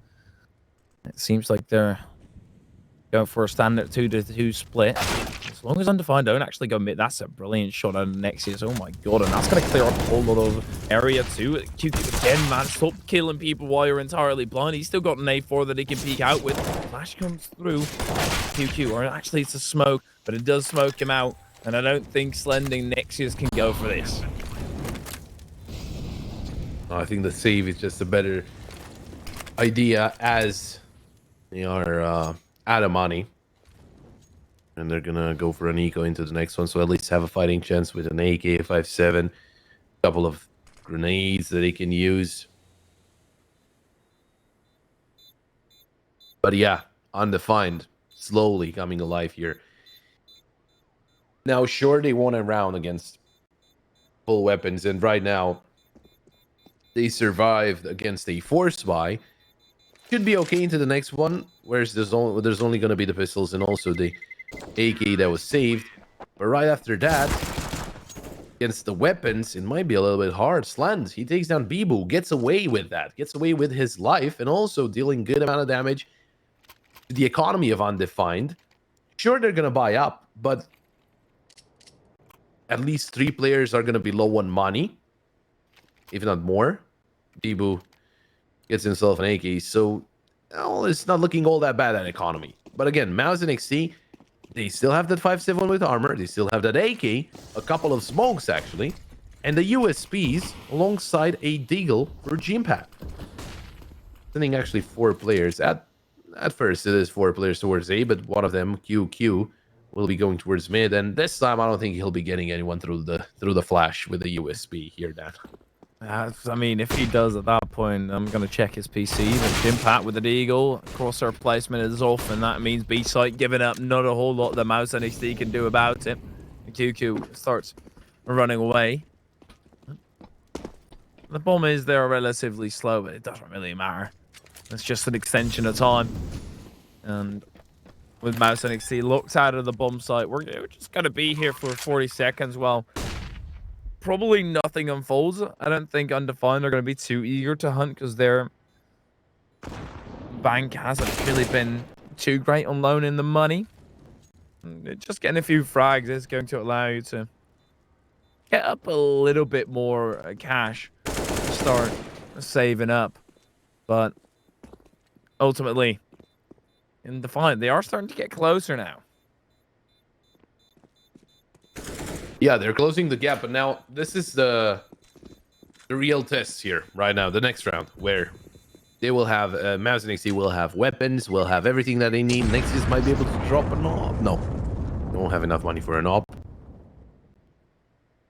It seems like they're going for a standard 2-2 split. As long as Undefined don't actually go mid, that's a brilliant shot out of Nexius. Oh my god, and that's going to clear up a whole lot of area too. QQ again, man, stop killing people while you're entirely blind. He's still got an A4 that he can peek out with. Flash comes through. QQ, or actually it's a smoke, but it does smoke him out. And I don't think Slending Nexius can go for this.
I think the save is just a better idea as they are out of money. And they're gonna go for an eco into the next one, so at least have a fighting chance with an AK-57, a couple of grenades that they can use. But yeah, Undefined, slowly coming alive here. Now, sure, they won a round against full weapons, and right now they survived against a force buy. Should be okay into the next one, whereas there's only going to be the pistols and also the AK that was saved. But right after that, against the weapons, it might be a little bit hard. Slant, he takes down Bibu, gets away with that, gets away with his life, and also dealing good amount of damage to the economy of Undefined. Sure, they're going to buy up, but at least 3 players are going to be low on money, if not more. Bibu gets himself an AK, so well, it's not looking all that bad at economy. But again, Mouz and NXT, they still have that 5.7 with armor, they still have that AK, a couple of smokes actually, and the USPs alongside a Deagle for Gympat. Sending actually 4 players. At first it is 4 players towards A, but one of them, QQ, will be going towards mid, and this time I don't think he'll be getting anyone through the flash with the USB here, Dan.
I mean, if he does at that point, I'm going to check his PC. The Gympat with the Deagle, crosshair placement is off, and that means B-site giving up not a whole lot the Mouz NXT can do about it. QQ starts running away. The bomb is there relatively slow, but it doesn't really matter. It's just an extension of time. And with Mouz NXT locked out of the bomb site, we're just going to be here for 40 seconds while probably nothing unfolds. I don't think Undefined are going to be too eager to hunt because their bank hasn't really been too great on loaning the money. Just getting a few frags is going to allow you to get up a little bit more cash to start saving up. But ultimately, in Defiant, they are starting to get closer now.
Yeah, they're closing the gap, but now this is the real test here right now, the next round, where they will have Mouz and NXT will have weapons, will have everything that they need. Nexus might be able to drop an op. No, they won't have enough money for an op.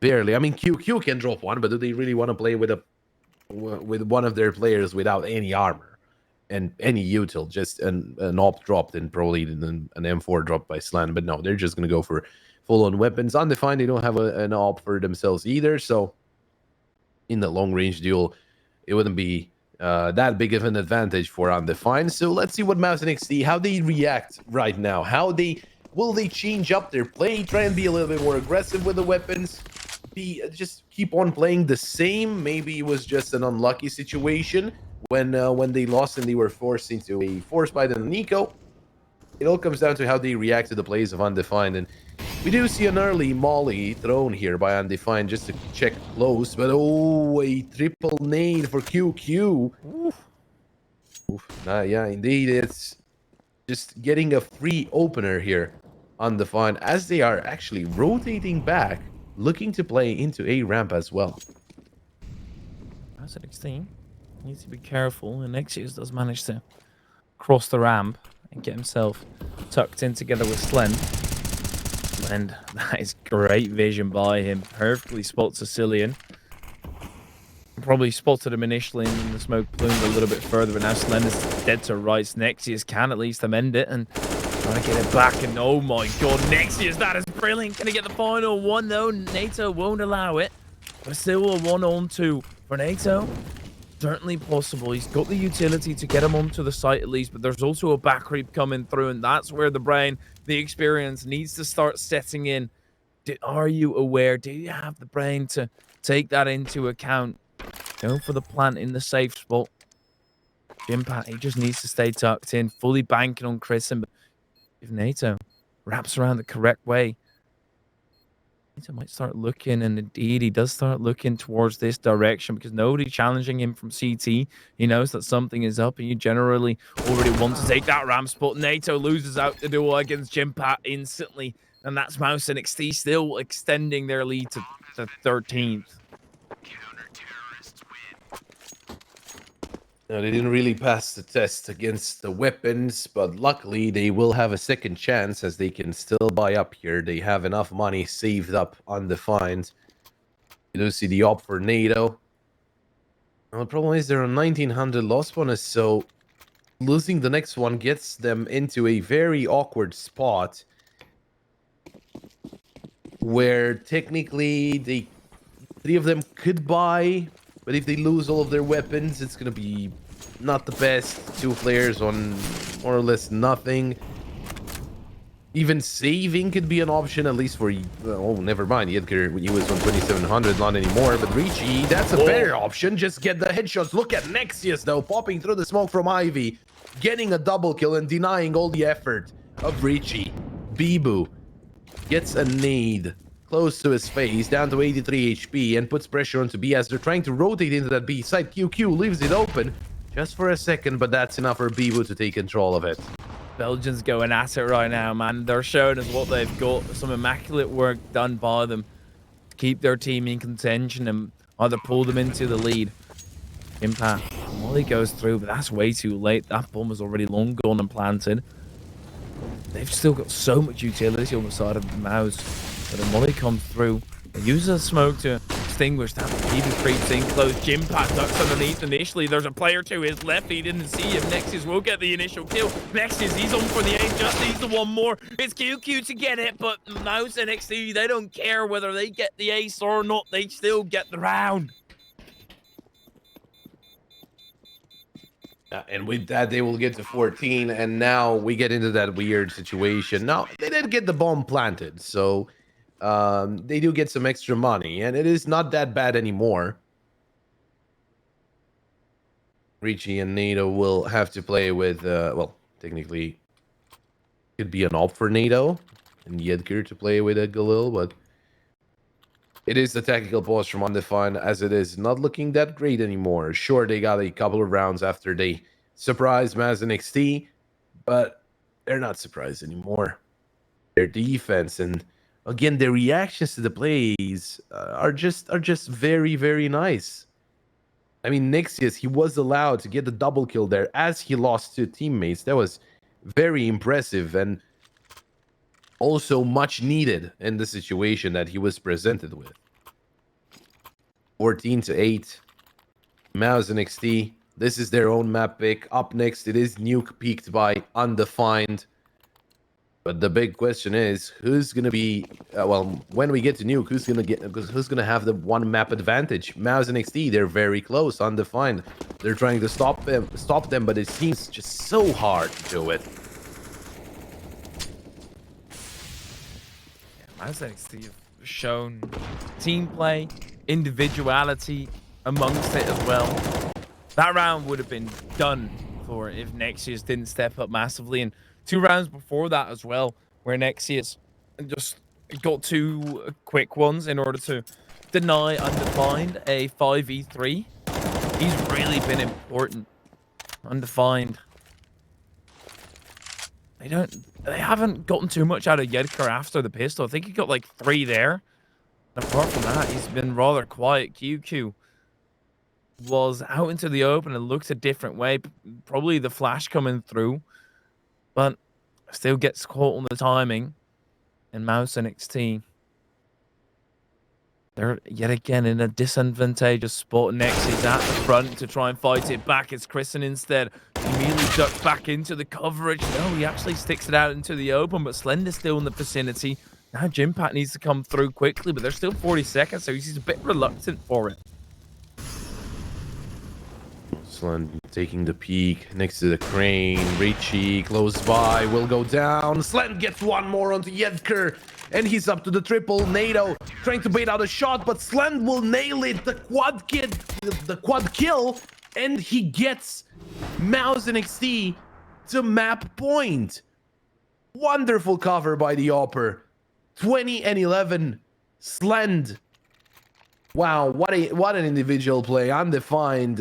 Barely. I mean, QQ can drop one, but do they really want to play with one of their players without any armor and any util? Just an op dropped and probably an M4 dropped by Slan. But no, they're just gonna go for full-on weapons. Undefined, they don't have an op for themselves either. So in the long-range duel, it wouldn't be that big of an advantage for Undefined. So let's see what Mouz and NXT, how they react right now. Will they change up their play, try and be a little bit more aggressive with the weapons? Just keep on playing the same? Maybe it was just an unlucky situation when they lost and they were forced into a force buy and an eco. It all comes down to how they react to the plays of Undefined, and we do see an early molly thrown here by Undefined just to check close, but oh, a triple nade for QQ. Oof. Yeah, indeed, it's just getting a free opener here, Undefined, as they are actually rotating back, looking to play into a ramp as well.
That's an NXT. Needs to be careful, and Nexus does manage to cross the ramp and get himself tucked in together with Slen. And that is great vision by him. Perfectly spots Sicilian. Probably spotted him initially and then the smoke plumed a little bit further, but now Slen is dead to rights. Nexius can at least amend it and try to get it back. And oh my god, Nexius, that is brilliant. Can he get the final one though? NATO won't allow it. But still a 1-on-2 for NATO. Certainly possible. He's got the utility to get him onto the site at least, but there's also a back creep coming through, and that's where the brain, the experience needs to start setting in. Are you aware? Do you have the brain to take that into account? Go for the plant in the safe spot. Gympat, he just needs to stay tucked in, fully banking on Chris. And if NATO wraps around the correct way, NATO might start looking, and indeed he does start looking towards this direction because nobody challenging him from CT. He knows that something is up, and you generally already want to take that ramp spot. NATO loses out the duel against Gympat instantly, and that's Mouz and NXT still extending their lead to 13th.
No, they didn't really pass the test against the weapons, but luckily they will have a second chance as they can still buy up here. They have enough money saved up undefined. You do see the op for NATO. Well, the problem is they're on 1900 loss bonus, so losing the next one gets them into a very awkward spot where technically three of them could buy, but if they lose all of their weapons, it's gonna be not the best. Two players on more or less nothing. Even saving could be an option, at least for... Oh, never mind. Edgar, he was on 2700, not anymore. But Ricci, that's a better option. Just get the headshots. Look at Nexius, though, popping through the smoke from Ivy, getting a double kill and denying all the effort of Ricci. Bibu gets a nade close to his face, down to 83 HP, and puts pressure onto B as they're trying to rotate into that B side. QQ leaves it open just for a second, but that's enough for Bibu to take control of it.
Belgians going at it right now, man. They're showing us what they've got. Some immaculate work done by them to keep their team in contention and either pull them into the lead. Impact. Molly goes through, but that's way too late. That bomb is already long gone and planted. They've still got so much utility on the side of Mouz. But the Molly comes through. They use a smoke to extinguish that. Even creeps in close. Jimpat ducks underneath initially. There's a player to his left. He didn't see him. Nexus will get the initial kill. Nexus, he's on for the aim. Just needs the one more. It's QQ to get it, but Mouz and NXT, they don't care whether they get the ace or not. They still get the round.
And with that, they will get to 14, and now we get into that weird situation. Now, they did get the bomb planted, so they do get some extra money, and it is not that bad anymore. Ricci and NATO will have to play with, well, technically, could be an op for NATO, and Yedgar to play with a Galil, but it is the tactical pause from Undefined, as it is not looking that great anymore. Sure, they got a couple of rounds after they surprised Maz NXT, but they're not surprised anymore. Their defense and again their reactions to the plays are just very, very nice. I mean, Nixius, he was allowed to get the double kill there as he lost to teammates. That was very impressive and also much needed in the situation that he was presented with. 14-8. Mouz NXT. This is their own map pick. Up next, it is Nuke peaked by Undefined. But the big question is, who's gonna be? Well, when we get to Nuke, who's gonna have the one map advantage? Mouz NXT. They're very close. Undefined. They're trying to stop them, but it seems just so hard to do it.
Mouz NXT have shown team play, individuality amongst it as well. That round would have been done for if Nexius didn't step up massively. And 2 rounds before that as well, where Nexius just got 2 quick ones in order to deny Undefined a 5v3. He's really been important. Undefined. They haven't gotten too much out of Yedker after the pistol. I think he got like 3 there. And apart from that, he's been rather quiet. QQ was out into the open and looked a different way. Probably the flash coming through, but still gets caught on the timing. And Mouz NXT, they're yet again in a disadvantageous spot. Next is at the front to try and fight it back. It's Kristen instead. He immediately ducks back into the coverage. No, he actually sticks it out into the open, but Slender's still in the vicinity. Now Jimpat needs to come through quickly, but there's still 40 seconds, so he's a bit reluctant for it.
Slend taking the peek next to the crane. Ricci close by, will go down. Slend gets one more onto Yedker, and he's up to the triple. NATO trying to bait out a shot, but Slend will nail it. The quad kill, and he gets Mouz NXT to map point. Wonderful cover by the Opper. 20 and 11. Slend. Wow, what an individual play. Undefined.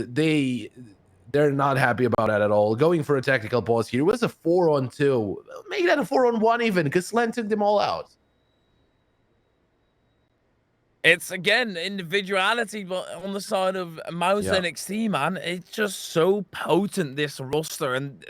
They're not happy about that at all. Going for a tactical pause here. It was a 4-on-2. Make that a 4-on-1 even, because Slend took them all out.
It's again individuality, but on the side of Mouse
Yeah.
NXT, man, it's just so potent, this roster, and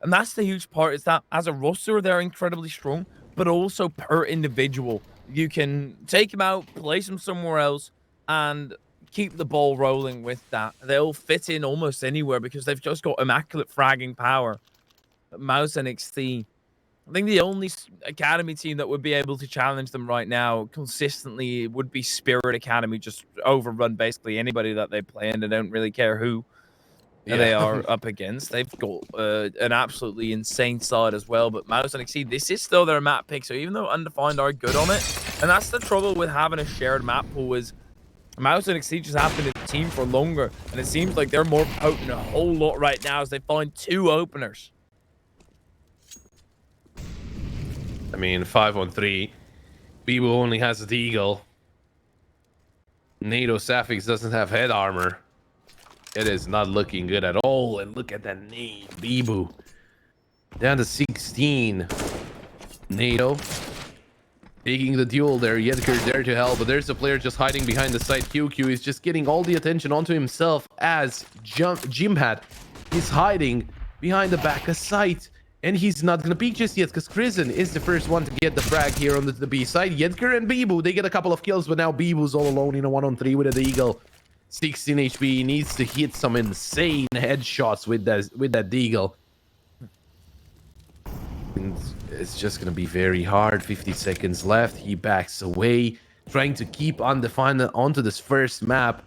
that's the huge part, is that as a roster they're incredibly strong, but also per individual. You can take them out, place them somewhere else, and keep the ball rolling with that. They'll fit in almost anywhere because they've just got immaculate fragging power. Mouse NXT, I think the only academy team that would be able to challenge them right now consistently would be Spirit Academy. Just overrun basically anybody that they play, and they don't really care who they
Yeah.
are up against. They've got an absolutely insane side as well. But Mouse and XC, this is still their map pick. So even though Undefined are good on it, and that's the trouble with having a shared map pool, is Mouse and XC just have been a team for longer, and it seems like they're more potent a whole lot right now as they find 2 openers.
I mean, 5-on-3. Bibu only has the Eagle. NATO Sapphics doesn't have head armor. It is not looking good at all. And look at that nade. Bibu. Down to 16. NATO. Taking the duel there. Yedker there to help. But there's a player just hiding behind the side. QQ is just getting all the attention onto himself as Jimhat is hiding behind the back of site. And he's not going to peek just yet because Krisen is the first one to get the frag here on the B side. Yedker and Bibu, they get a couple of kills, but now Bibu's all alone in a 1-on-3 with the Eagle. 16 HP, needs to hit some insane headshots with that Deagle. And it's just going to be very hard. 50 seconds left. He backs away, trying to keep Undefined onto this first map.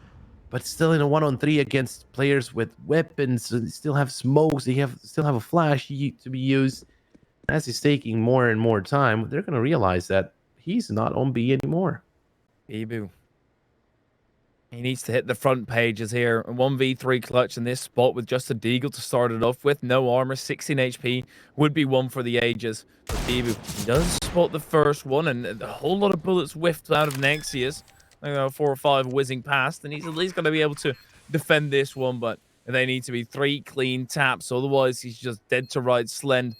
But still in a 1-on-3 against players with weapons, so they still have smokes, they still have a flash to be used. As he's taking more and more time, they're going to realize that he's not on B anymore.
Bibu. He needs to hit the front pages here. A 1v3 clutch in this spot with just a Deagle to start it off with. No armor, 16 HP. Would be one for the ages. But Bibu does spot the first one, and a whole lot of bullets whiffed out of Nexius. 4 or 5 whizzing past, and he's at least going to be able to defend this one, but they need to be 3 clean taps, otherwise he's just dead to right. Slend,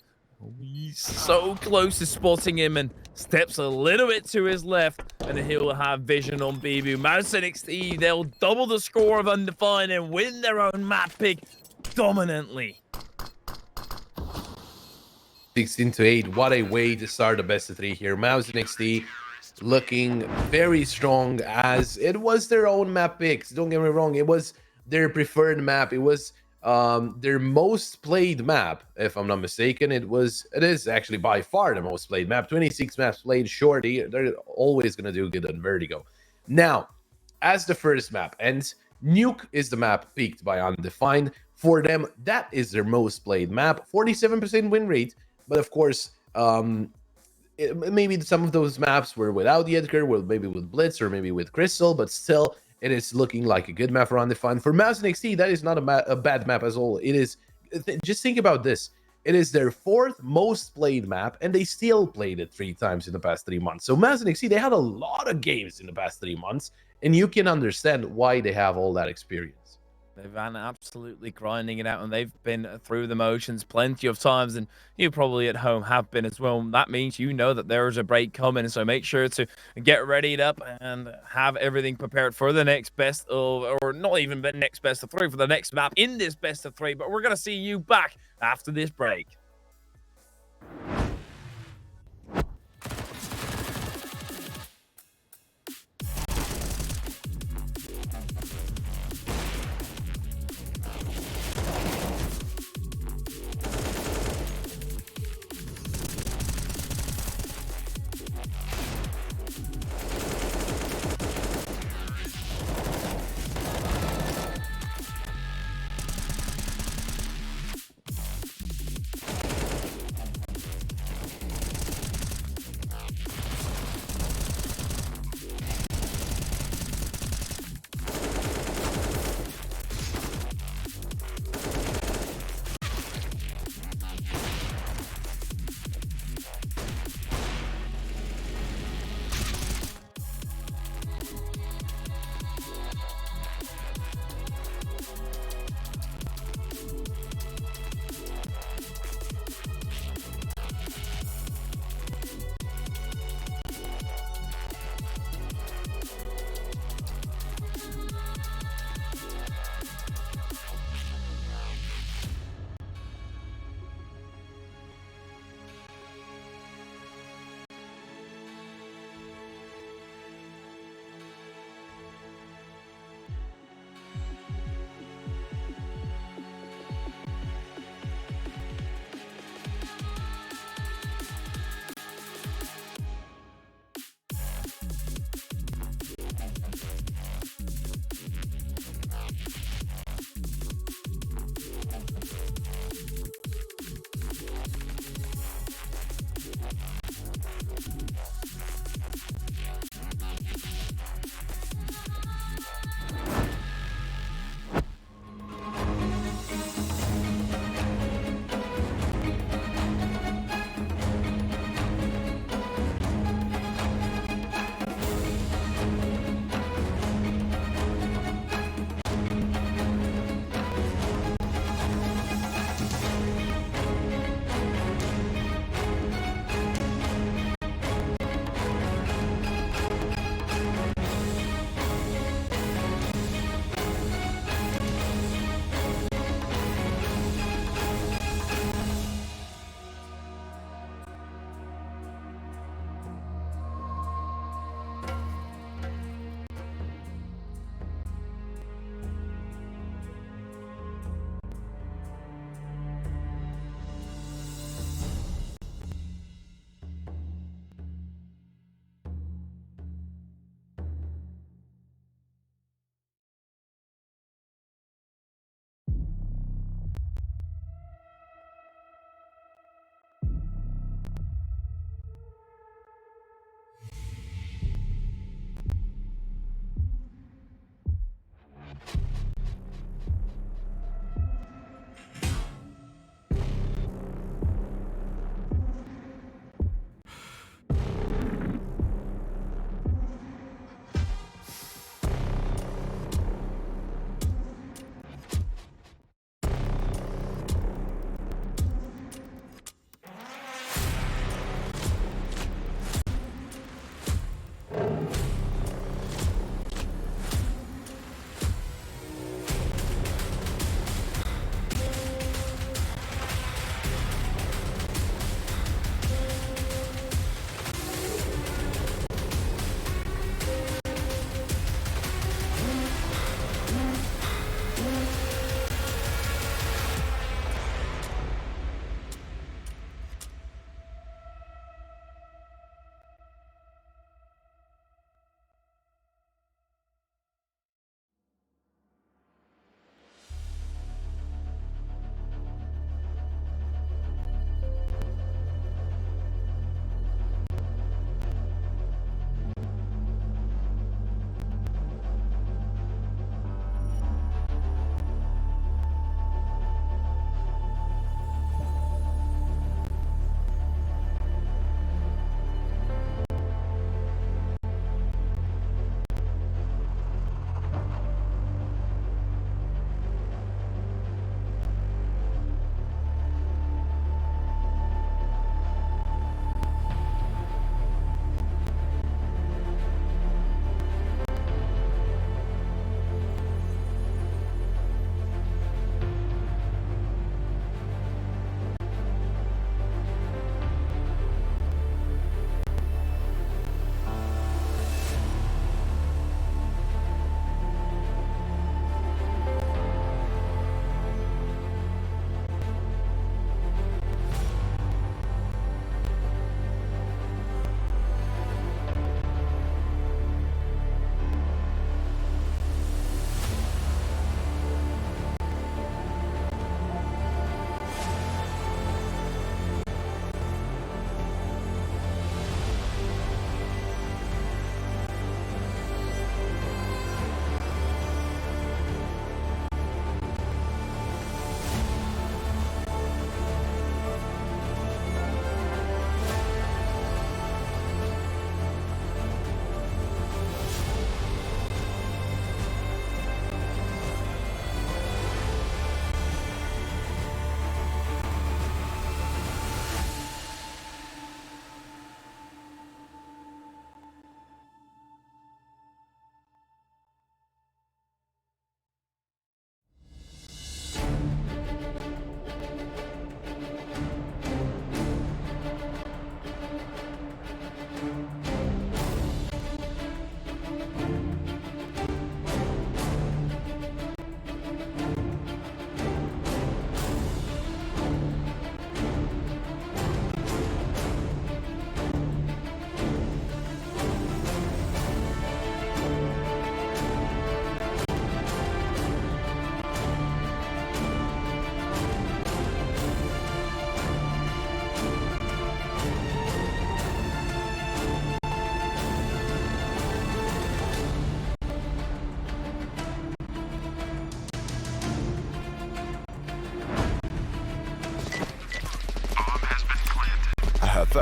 he's so close to spotting him, and steps a little bit to his left, and he'll have vision on Bibu. Mouse NXT, they'll double the score of Undefined and win their own map pick dominantly.
16-8, what a way to start the best of 3 here. Mouse NXT looking very strong, as it was their own map picks. Don't get me wrong, it was their preferred map. It was their most played map, if I'm not mistaken. It is actually by far the most played map. 26 maps played. Shorty, they're always gonna do good on Vertigo. Now, as the first map, and Nuke is the map picked by Undefined. For them, that is their most played map. 47% win rate, but of course, maybe some of those maps were without the Edgar, maybe with Blitz or maybe with Crystal, but still, it is looking like a good map for Undefined. For Mouse NXT, that is not a bad map as all. It is, just think about this. It is their 4th most played map, and they still played it 3 times in the past 3 months. So Mouse NXT, they had a lot of games in the past 3 months, and you can understand why they have all that experience.
They've been absolutely grinding it out, and they've been through the motions plenty of times, and you probably at home have been as well. That means you know that there is a break coming, so make sure to get readied up and have everything prepared for the next best of, or not even the next best of 3, for the next map in this best of 3. But we're going to see you back after this break.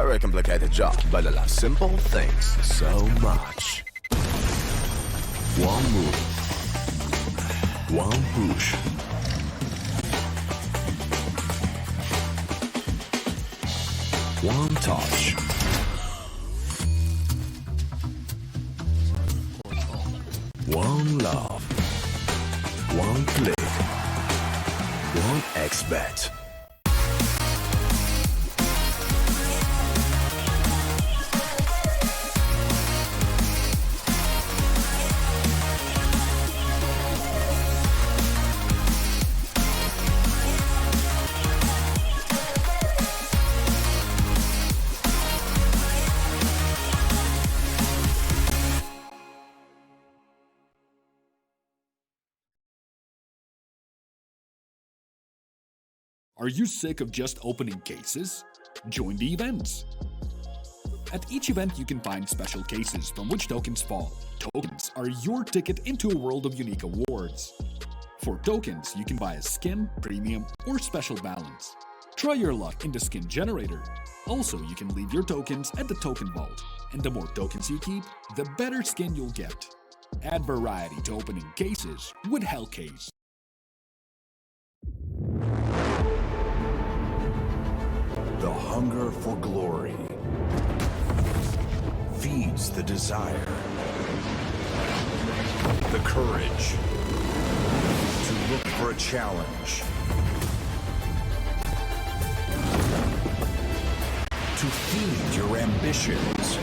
very complicated job, but I love simple things so much. One move, one push. One touch. One love. One click. One X-Bet.
Are you sick of just opening cases? Join the events! At each event, you can find special cases from which tokens fall. Tokens are your ticket into a world of unique awards. For tokens, you can buy a skin, premium, or special balance. Try your luck in the skin generator. Also, you can leave your tokens at the token vault, and the more tokens you keep, the better skin you'll get. Add variety to opening cases with Hellcase.
The hunger for glory feeds the desire, the courage to look for a challenge, to feed your ambitions.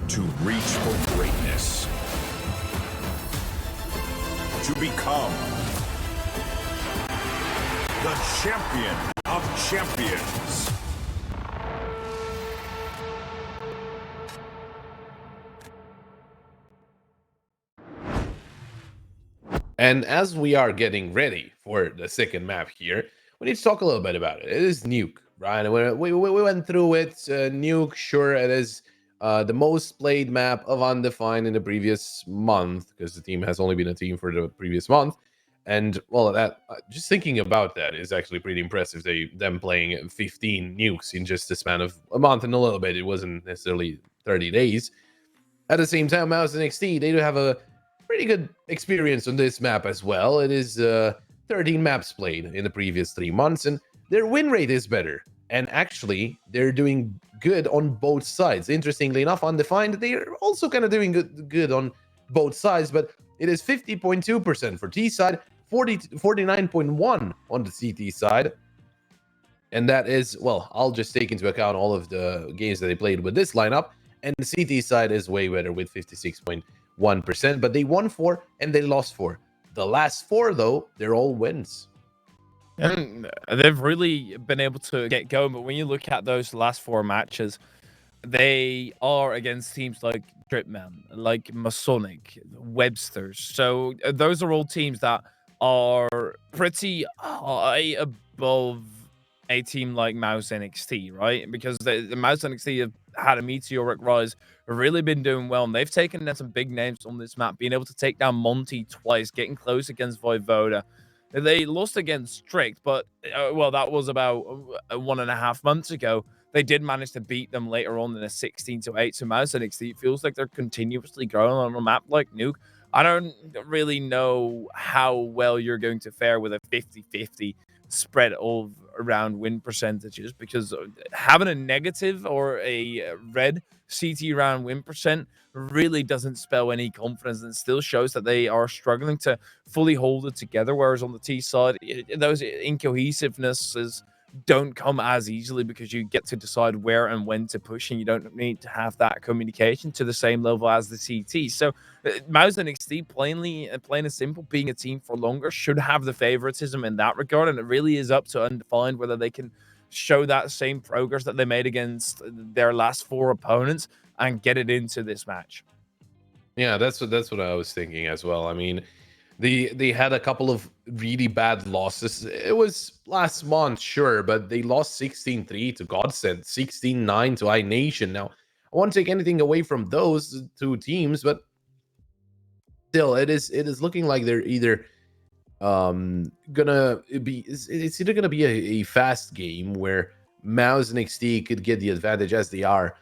To reach for greatness. To become the champion of champions.
And as we are getting ready for the second map here, we need to talk a little bit about it. It is Nuke, right? We went through it. Nuke, sure, it is the most played map of Undefined in the previous month, because the team has only been a team for the previous month. And well, that just thinking about that is actually pretty impressive. Them playing 15 nukes in just the span of a month and a little bit. It wasn't necessarily 30 days. At the same time, Mouz NXT, they do have a pretty good experience on this map as well. It is 13 maps played in the previous 3 months, and their win rate is better. And actually, they're doing good on both sides. Interestingly enough, Undefined, they're also kind of doing good on both sides, but it is 50.2% for T side, 49.1 on the CT side. And that is, well, I'll just take into account all of the games that they played with this lineup. And the CT side is way better with 56.1%. But they won 4 and they lost 4. The last 4, though, they're all wins.
And they've really been able to get going. But when you look at those last 4 matches, they are against teams like Dripman, like Masonic, Webster's. So those are all teams that are pretty high above a team like Mouz NXT, right? Because the Mouz NXT have had a meteoric rise, really been doing well, and they've taken down some big names on this map, being able to take down Monty twice, getting close against Voivoda. They lost against Strict, but well, that was about 1.5 months ago. They did manage to beat them later on in a 16-8. So Mouz NXT, it feels like they're continuously growing on a map like Nuke. I don't really know how well you're going to fare with a 50-50 spread of around win percentages, because having a negative or a red CT round win percent really doesn't spell any confidence, and still shows that they are struggling to fully hold it together. Whereas on the T side, those incohesivenesses don't come as easily, because you get to decide where and when to push, and you don't need to have that communication to the same level as the CT. So Mouz NXT, plain and simple, being a team for longer, should have the favoritism in that regard, and it really is up to Undefined whether they can show that same progress that they made against their last 4 opponents and get it into this match.
Yeah, that's what I was thinking as well. I mean, they had a couple of really bad losses. It was last month, sure, but they lost 16-3 to Godsend, 16-9 to iNation. Now, I won't take anything away from those two teams, but still, it is looking like they're either gonna be it's either gonna be a fast game where Mouse and NXT could get the advantage as they are,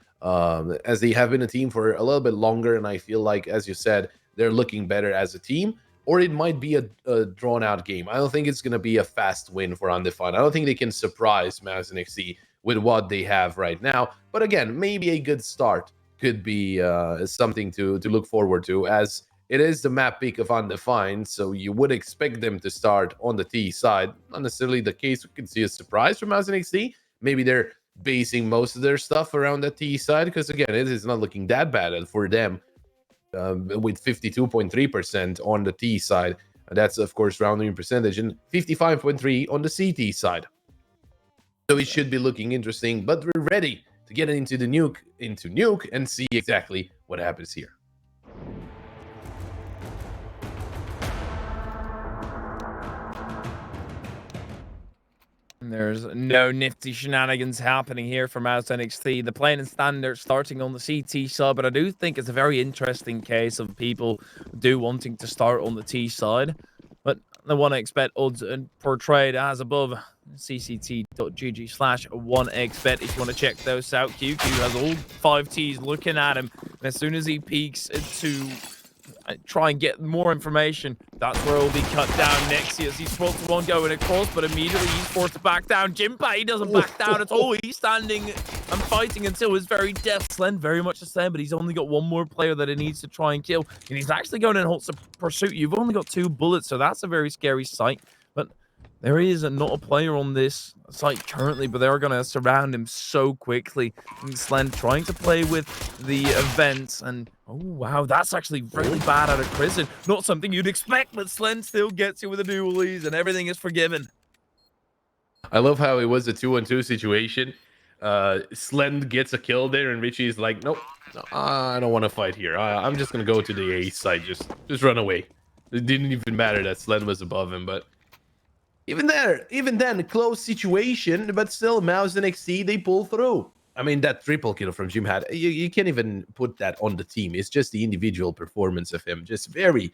as they have been a team for a little bit longer, and I feel like, as you said, they're looking better as a team. Or it might be a drawn out game. I don't think it's gonna be a fast win for Undefined. I don't think they can surprise Mouse and NXT with what they have right now. But again, maybe a good start could be something to look forward to, as it is the map pick of Undefined, so you would expect them to start on the T side. Not necessarily the case. We could see a surprise from Mouse and NXT. Maybe they're basing most of their stuff around the T side, because again, it is not looking that bad for them, with 52.3% on the T side. That's of course rounding percentage, and 55.3 on the CT side. So it should be looking interesting, but we're ready to get into the nuke and see exactly what happens here.
There's no nifty shenanigans happening here for Mouse NXT. The plain and standard starting on the CT side, but I do think it's a very interesting case of people wanting to start on the T side. But I want to expect odds and portrayed as above. cct.gg/1xbet if you want to check those out. QQ has all 5 Ts looking at him. And as soon as he peeks to try and get more information, that's where he'll be cut down next year. He spots one going across, but immediately he's forced to back down. Jimpa, he doesn't back down at all. He's standing and fighting until his very death. Slen, very much the same, but he's only got one more player that he needs to try and kill. And he's actually going in hot pursuit. You've only got 2 bullets, so that's a very scary sight. But there is not a player on this site currently, but they're going to surround him so quickly. And Slen trying to play with the events, and oh wow, that's actually really bad out of prison. Not something you'd expect, but Slen still gets you with the dualies, and everything is forgiven.
I love how it was a 2-on-2 situation. Slend gets a kill there, and Richie's like, nope, no, I don't want to fight here. I'm just going to go to the A side, just run away. It didn't even matter that Slend was above him, but even then, close situation, but still, Mouse and NXT, they pull through. I mean, that triple kill from Jim had, you can't even put that on the team. It's just the individual performance of him. Just very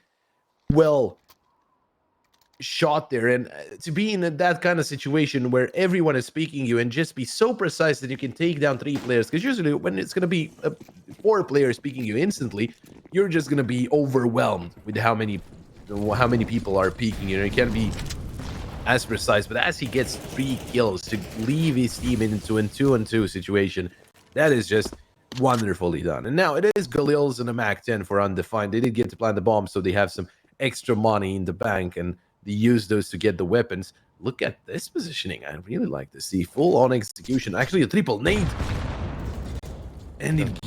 well shot there. And to be in that kind of situation where everyone is speaking you and just be so precise that you can take down 3 players. Because usually when it's going to be 4 players speaking you instantly, you're just going to be overwhelmed with how many people are peeking you. And it can't be as precise, but as he gets 3 kills to leave his team into a 2-on-2 situation, that is just wonderfully done. And now it is Galil's and a Mac-10 for Undefined. They did get to plant the bomb, so they have some extra money in the bank, and they use those to get the weapons. Look at this positioning. I really like to see full-on execution. Actually, a triple nade. And it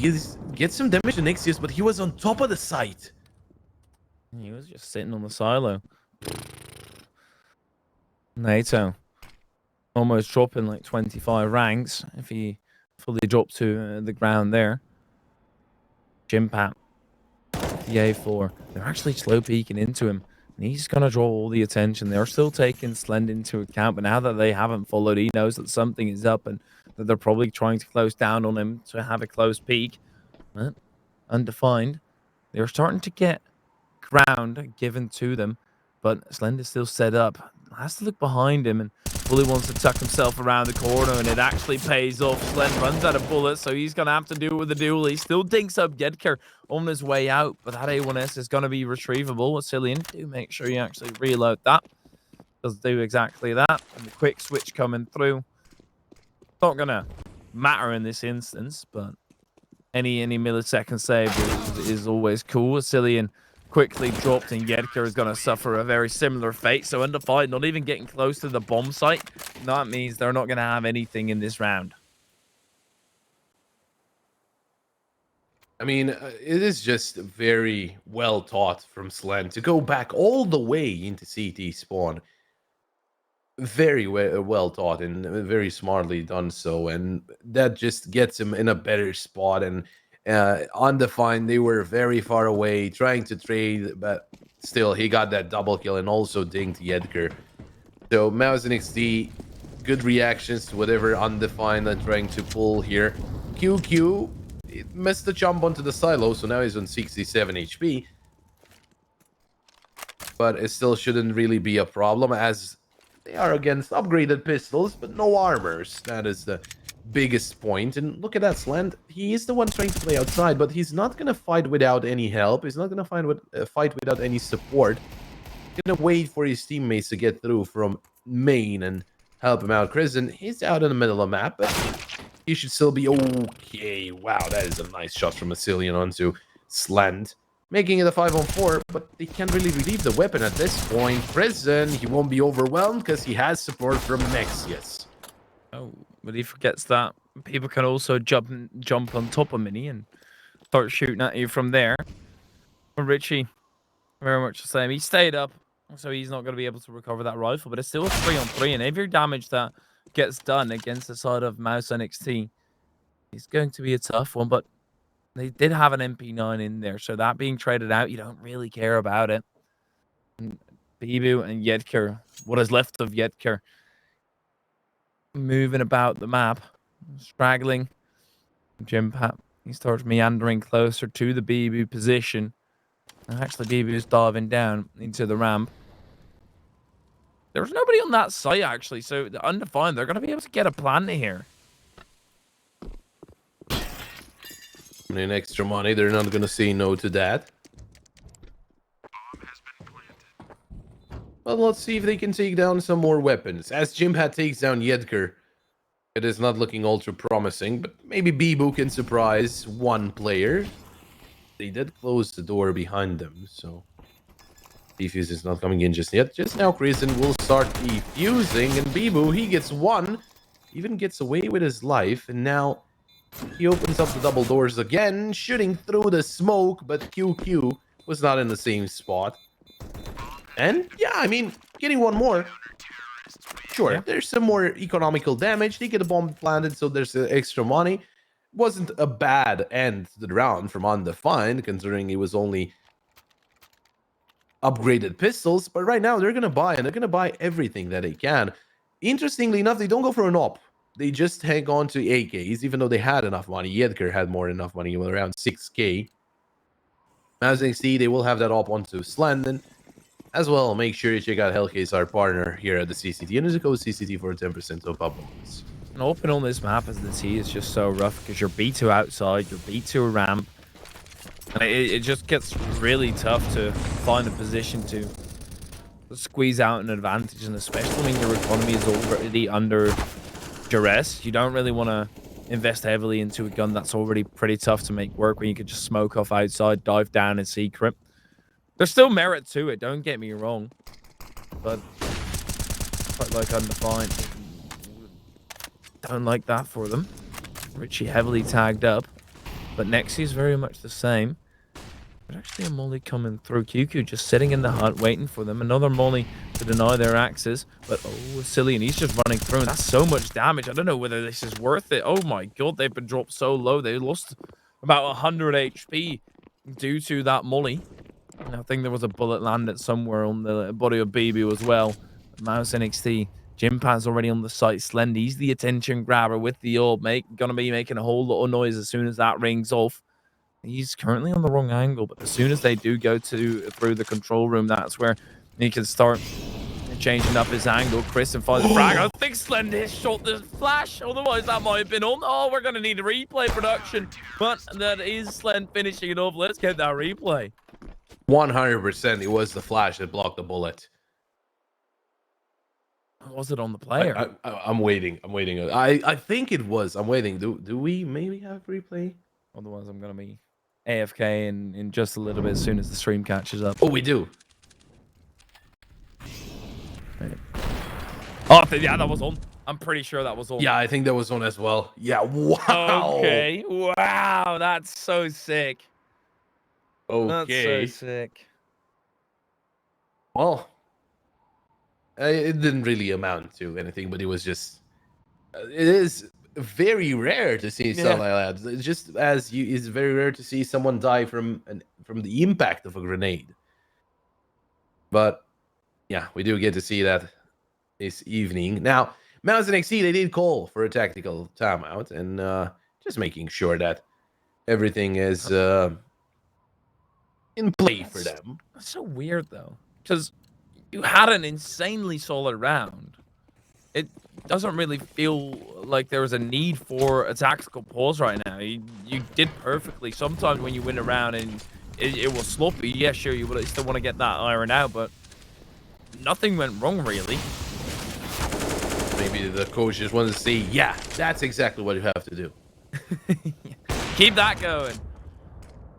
gets some damage to Nexius, but he was on top of the site.
He was just sitting on the silo. NATO almost dropping like 25 ranks if he fully dropped to the ground there. Jimpat, the A4, they're actually slow peeking into him, and he's going to draw all the attention. They're still taking Slend into account, but now that they haven't followed, he knows that something is up and that they're probably trying to close down on him to have a close peek. But Undefined, they're starting to get ground given to them, but Slend is still set up. Has to look behind him and fully wants to tuck himself around the corner, and it actually pays off. Slend runs out of bullets, so he's going to have to do it with the duel. He still dinks up Gedker on his way out, but that A1S is going to be retrievable. Cillian, do make sure you actually reload that. Does do exactly that. And the quick switch coming through. Not going to matter in this instance, but any millisecond save is always cool. Cillian quickly dropped, and Gedker is going to suffer a very similar fate. So Undefined not even getting close to the bomb site. That means they're not going to have anything in this round.
I mean, it is just very well taught from Slen to go back all the way into CT spawn. Very well taught and very smartly done so. And that just gets him in a better spot. And Undefined, they were very far away, trying to trade, but still, he got that double kill and also dinged Gedker. So, Mouse and NXT, good reactions to whatever Undefined are trying to pull here. QQ, He missed the jump onto the silo, so now he's on 67 HP. But it still shouldn't really be a problem, as they are against upgraded pistols, but no armors. That is the biggest point. And look at that, Slant. He is the one trying to play outside, but he's not going to fight without any help. He's not going to fight without any support. He's going to wait for his teammates to get through from main and help him out. Kristen, he's out in the middle of the map, but he should still be okay. Wow, that is a nice shot from Massilian onto Slant, making it a 5-on-4, but they can't really relieve the weapon at this point. Prison, he won't be overwhelmed because he has support from Nexius.
Oh, but he forgets that people can also jump on top of Mini and start shooting at you from there. But Richie, very much the same. He stayed up, so he's not going to be able to recover that rifle, but it's still a 3-on-3, and every damage that gets done against the side of Mouz NXT is going to be a tough one, but they did have an MP9 in there, so that being traded out, you don't really care about it. And Bibu and Yedker, what is left of Yedker, moving about the map, straggling. Jimpat, he starts meandering closer to the Bibu position. And actually, Bibu is diving down into the ramp. There's nobody on that site, actually, so the Undefined, they're going to be able to get a plan here.
I mean, extra money, they're not going to say no to that. Well, let's see if they can take down some more weapons. As Jimpat takes down Yedker, it is not looking ultra promising, but maybe Bibu can surprise one player. They did close the door behind them, so defuse is not coming in just yet. Just now, Kristen will start defusing, and Bibu, he gets one, even gets away with his life, and now he opens up the double doors again, shooting through the smoke, but QQ was not in the same spot. And yeah, I mean, getting one more. Sure, yeah. There's some more economical damage. They get a bomb planted, so there's extra money. Wasn't a bad end to the round from Undefined, considering it was only upgraded pistols. But right now, they're going to buy, and they're going to buy everything that they can. Interestingly enough, they don't go for an op. They just hang on to AKs, even though they had enough money. Yedker had more than enough money, around 6k. As you can see, they will have that op onto Slanden. As well, make sure you check out Hellcase, our partner here at the CCT. And there's a code CCT for 10% off bonus.
And open on this map as the T is just so rough because you're B2 outside, you're B2 a ramp. And it just gets really tough to find a position to squeeze out an advantage, and especially when your economy is already under duress. You don't really want to invest heavily into a gun that's already pretty tough to make work when you could just smoke off outside, dive down in secret. There's still merit to it, don't get me wrong. But quite like Undefined. Don't like that for them. Richie heavily tagged up. But Nexi is very much the same. There's actually a molly coming through. QQ just sitting in the hut waiting for them. Another molly to deny their axes. But oh, silly, and he's just running through. And that's so much damage. I don't know whether this is worth it. Oh my god, they've been dropped so low. They lost about 100 HP due to that molly. And I think there was a bullet landed somewhere on the body of BB as well. Mouz NXT. Jimpat's already on the site. Slendy's the attention grabber with the orb. Gonna be making a whole lot of noise as soon as that rings off. He's currently on the wrong angle, but as soon as they do go through the control room, that's where he can start changing up his angle. Chris and finds the frag. I think Slendy shot the flash, otherwise that might have been on. Oh, we're gonna need a replay production, but that is Slend finishing it off. Let's get that replay.
100%, it was the flash that blocked the bullet.
Was it on the player?
I'm waiting. I think it was. I'm waiting. Do we maybe have replay?
Otherwise, I'm gonna be AFK in just a little bit as soon as the stream catches up.
Oh, we do.
Right. Oh, yeah, that was on. I'm pretty sure that was on.
Yeah, I think that was on as well. Yeah, wow.
Okay, wow, that's so sick.
Okay.
That's so sick.
Well, it didn't really amount to anything, but it was just... it is very rare to see something like that. Just as it's very rare to see someone die from the impact of a grenade. But yeah, we do get to see that this evening. Now, Mouz NXT, they did call for a tactical timeout, and just making sure that everything is in play for them.
That's so weird though, because you had an insanely solid round. It doesn't really feel like there was a need for a tactical pause right now. You did perfectly. Sometimes when you win a round and it was sloppy, yeah, sure, you will still want to get that iron out, but nothing went wrong really.
Maybe the coach just wanted to say, yeah, that's exactly what you have to do.
Keep that going.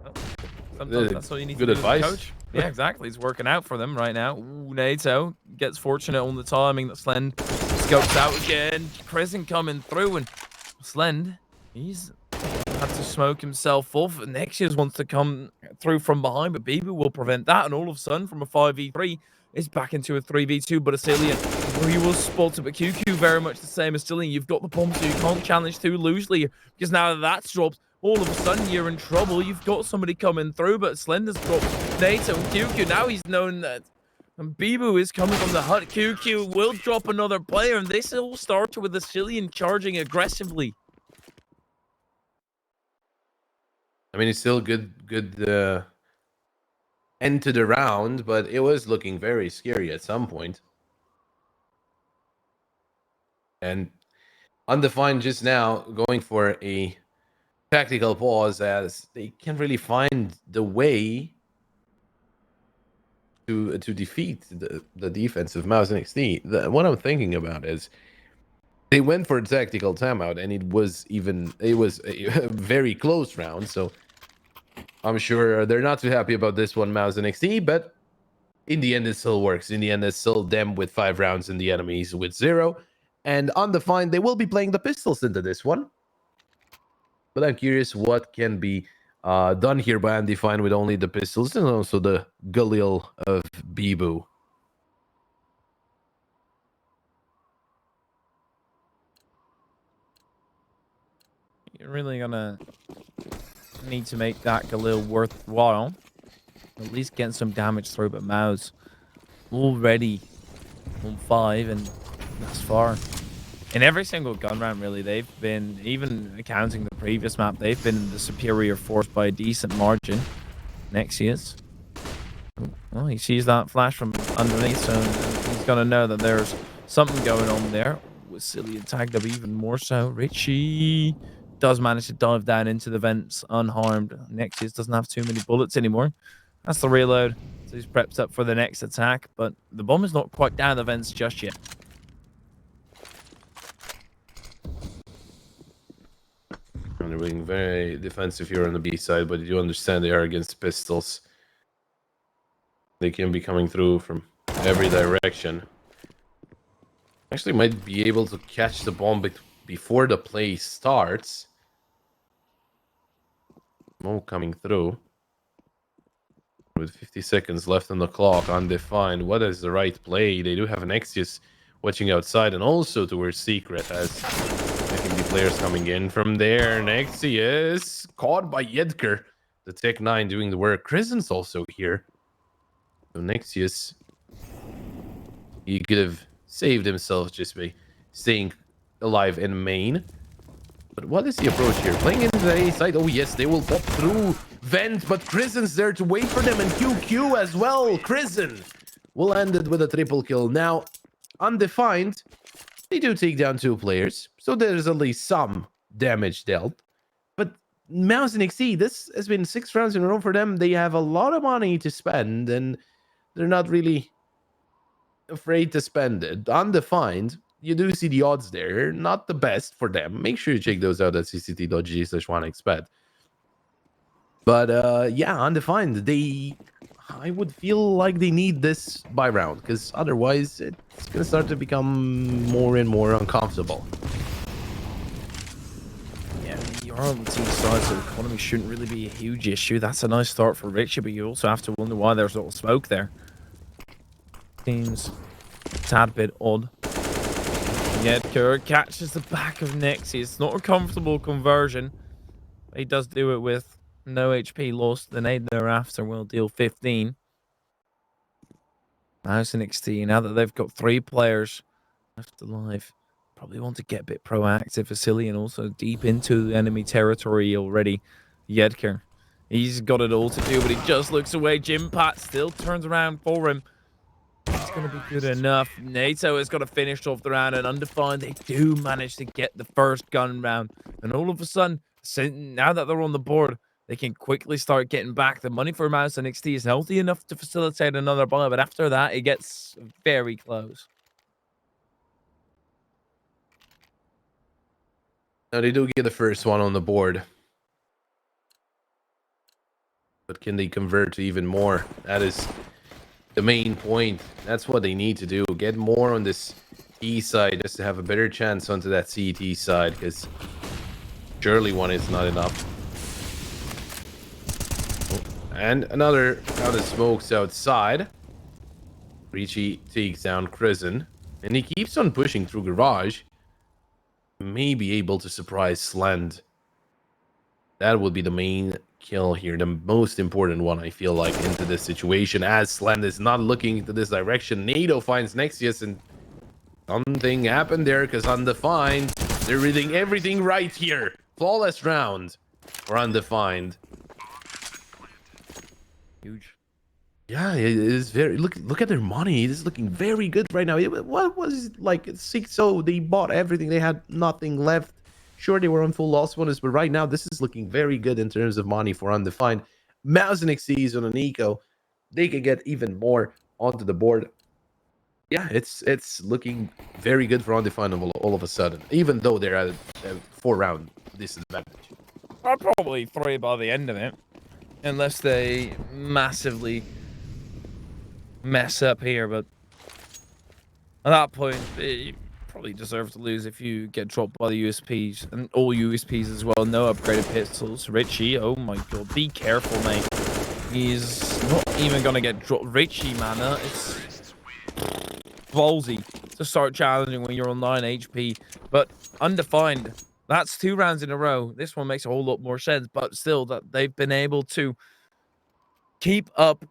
Oh, sometimes that's all you need
Good
to do
advice.
as a coach. Yeah, exactly. It's working out for them right now. Ooh, NATO gets fortunate on the timing that Slend scopes out again. Prison coming through, and Slend, he's had to smoke himself off. Nexius wants to come through from behind, but Bibu will prevent that. And all of a sudden, from a 5v3, it's back into a 3v2. But Asilian, where he was spotted, but QQ very much the same as Asilian. You've got the bomb, so you can't challenge too loosely, because now that that's dropped, all of a sudden you're in trouble. You've got somebody coming through, but Slender's dropped NATO and QQ. Now he's known that Bibu is coming from the hut. QQ will drop another player, and this all started with Asilian charging aggressively.
I mean, it's still good end to the round, but it was looking very scary at some point. And Undefined just now going for a tactical pause, as they can't really find the way to defeat the defense of Mouz NXT. What I'm thinking about is they went for a tactical timeout, and it was a very close round. So I'm sure they're not too happy about this one, Mouz NXT, but in the end, it still works. In the end, it's still them with 5 rounds and the enemies with 0. And Undefined, they will be playing the pistols into this one. But I'm curious what can be done here by Undefined with only the pistols and also the Galil of Bibu.
You're really gonna need to make that Galil worthwhile. At least get some damage through, but Mouz already on 5, and that's far. In every single gun round, really, they've been, even accounting the previous map, they've been the superior force by a decent margin. Nexius. Oh, he sees that flash from underneath, so he's gonna know that there's something going on there. With Cillian tagged up even more so. Richie does manage to dive down into the vents unharmed. Nexius doesn't have too many bullets anymore. That's the reload. So he's prepped up for the next attack, but the bomb is not quite down the vents just yet.
And they're being very defensive here on the B side, but you understand they are against pistols. They can be coming through from every direction. Actually might be able to catch the bomb before the play starts. Mo coming through. With 50 seconds left on the clock, Undefined. What is the right play? They do have an Nexius watching outside and also towards Secret, as I think the players coming in from there. Nexius caught by Yedker. The Tech 9 doing the work. Krisen's also here. So Nexius, he could have saved himself just by staying alive in main. But what is the approach here? Playing into the A side. Oh yes, they will pop through vent, but Krisen's there to wait for them, and QQ as well. Krisen will end it with a triple kill. Now, Undefined, they do take down 2 players, so there's at least some damage dealt. But Mouz NXT, this has been 6 rounds in a row for them. They have a lot of money to spend, and they're not really afraid to spend it. Undefined, you do see the odds there. Not the best for them. Make sure you check those out at cct.gg/1xbet. But yeah, Undefined, I would feel like they need this buy round, because otherwise it's going to start to become more and more uncomfortable.
Yeah, you're on the team side, so economy shouldn't really be a huge issue. That's a nice start for Richie, but you also have to wonder why there's a little smoke there. Seems a tad bit odd. Yet Kerr catches the back of Nexi. It's not a comfortable conversion. He does do it with no HP lost. The nade thereafter will deal 15. Mouz NXT, now that they've got 3 players left alive, probably want to get a bit proactive. Vasilian also deep into the enemy territory already. Yedker. He's got it all to do, but he just looks away. Jim Pat still turns around for him. It's going to be good enough. NATO has got to finish off the round, and Undefined, they do manage to get the first gun round. And all of a sudden, now that they're on the board, they can quickly start getting back. The money for Mouz NXT is healthy enough to facilitate another buy, but after that, it gets very close.
Now, they do get the first one on the board. But can they convert to even more? That is the main point. That's what they need to do. Get more on this E side just to have a better chance onto that CT side, because surely one is not enough. Oh, and another round of smokes outside. Richie takes down Crescent, and he keeps on pushing through Garage. May be able to surprise Slend. That would be the main kill here, the most important one, I feel like, into this situation, as Slend is not looking into this direction. NATO finds Nexius, and something happened there, because Undefined, they're reading everything right here. Flawless round for Undefined.
Huge.
Yeah, it is very... Look at their money. It is looking very good right now. What was it, like 6-0? They bought everything. They had nothing left. Sure, they were on full loss bonus, but right now, this is looking very good in terms of money for Undefined. Mouz NXT is on an eco. They can get even more onto the board. Yeah, it's looking very good for Undefined all of a sudden, even though they're at a 4-round disadvantage.
I'll probably 3 by the end of it, unless they massively mess up here, but at that point, you probably deserve to lose if you get dropped by the USPs, and all USPs as well. No upgraded pistols. Richie, oh my god, be careful, mate. He's not even gonna get dropped. Richie, man, it's ballsy to start challenging when you're on 9 HP, but Undefined, that's 2 rounds in a row. This one makes a whole lot more sense, but still, that they've been able to keep up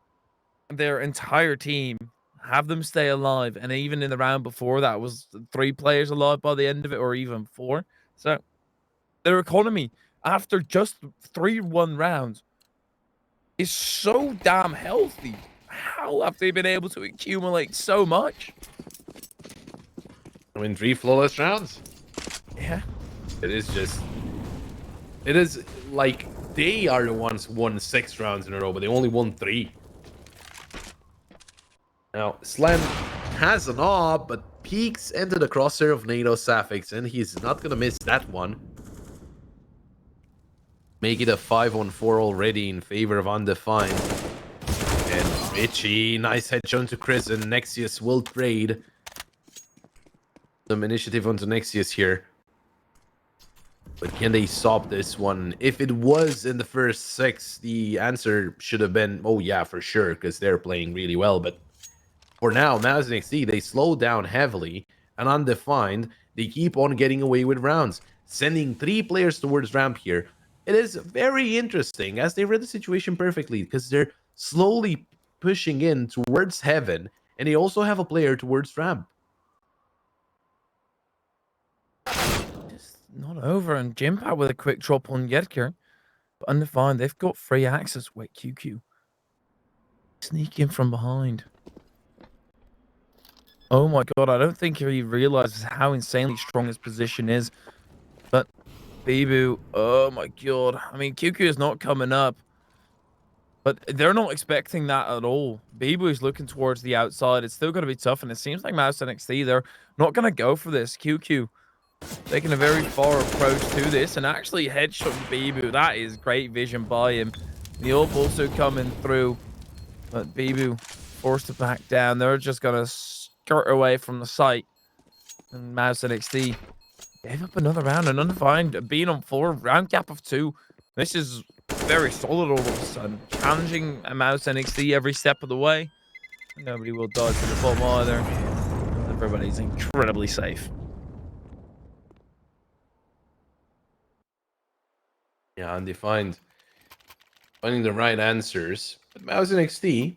their entire team, have them stay alive, and even in the round before that was 3 players alive by the end of it, or even 4. So their economy after just 3-1 rounds is so damn healthy. How have they been able to accumulate so much?
I mean, 3 flawless rounds.
Yeah,
It is like they are the ones who won 6 rounds in a row, but they only won 3. Now, Slam has an AWP, but peeks into the crosshair of NATO Sapphics, and he's not going to miss that one. Make it a 5-on-4 already in favor of Undefined. And Richie, nice headshot into Chris, and Nexius will trade. Some initiative onto Nexius here. But can they stop this one? If it was in the first 6, the answer should have been, oh yeah, for sure, because they're playing really well. But for now, Mouz NXT, they slow down heavily, and Undefined, they keep on getting away with rounds, sending 3 players towards ramp here. It is very interesting, as they read the situation perfectly, because they're slowly pushing in towards heaven, and they also have a player towards ramp.
it's not over, and Jimpat with a quick drop on Yedker. But Undefined, they've got free access. Wait, QQ. Sneak in from behind. Oh my god, I don't think he realizes how insanely strong his position is. But Bibu, oh my god. I mean, QQ is not coming up. But they're not expecting that at all. Bibu is looking towards the outside. It's still going to be tough, and it seems like Mouz NXT, they're not going to go for this. QQ taking a very far approach to this, and actually headshot Bibu. That is great vision by him. The AWP also coming through, but Bibu forced to back down. They're just going to skirt away from the site, and Mouz NXT gave up another round, and Undefined being on 4, round gap of 2. This is very solid all of a sudden. Challenging a Mouz NXT every step of the way. Nobody will die to the bottom either. Everybody's incredibly safe.
Yeah, Undefined finding the right answers. But Mouz NXT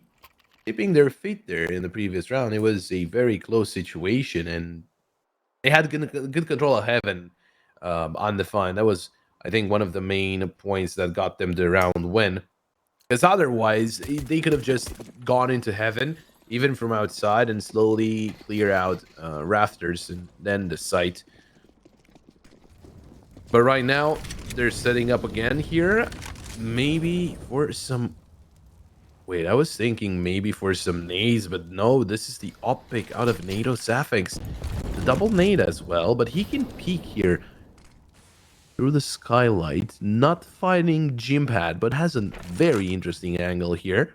keeping their feet there in the previous round. It was a very close situation, and they had good control of heaven. Undefined. That was I think one of the main points that got them the round win. Because otherwise, they could have just gone into heaven, even from outside, and slowly clear out rafters and then the site. But right now, they're setting up again here. Maybe for some... Wait, I was thinking maybe for some nades, but no, this is the op pick out of NATO Saphinx. The double nade as well, but he can peek here through the skylight, not finding Jimpad, but has a very interesting angle here.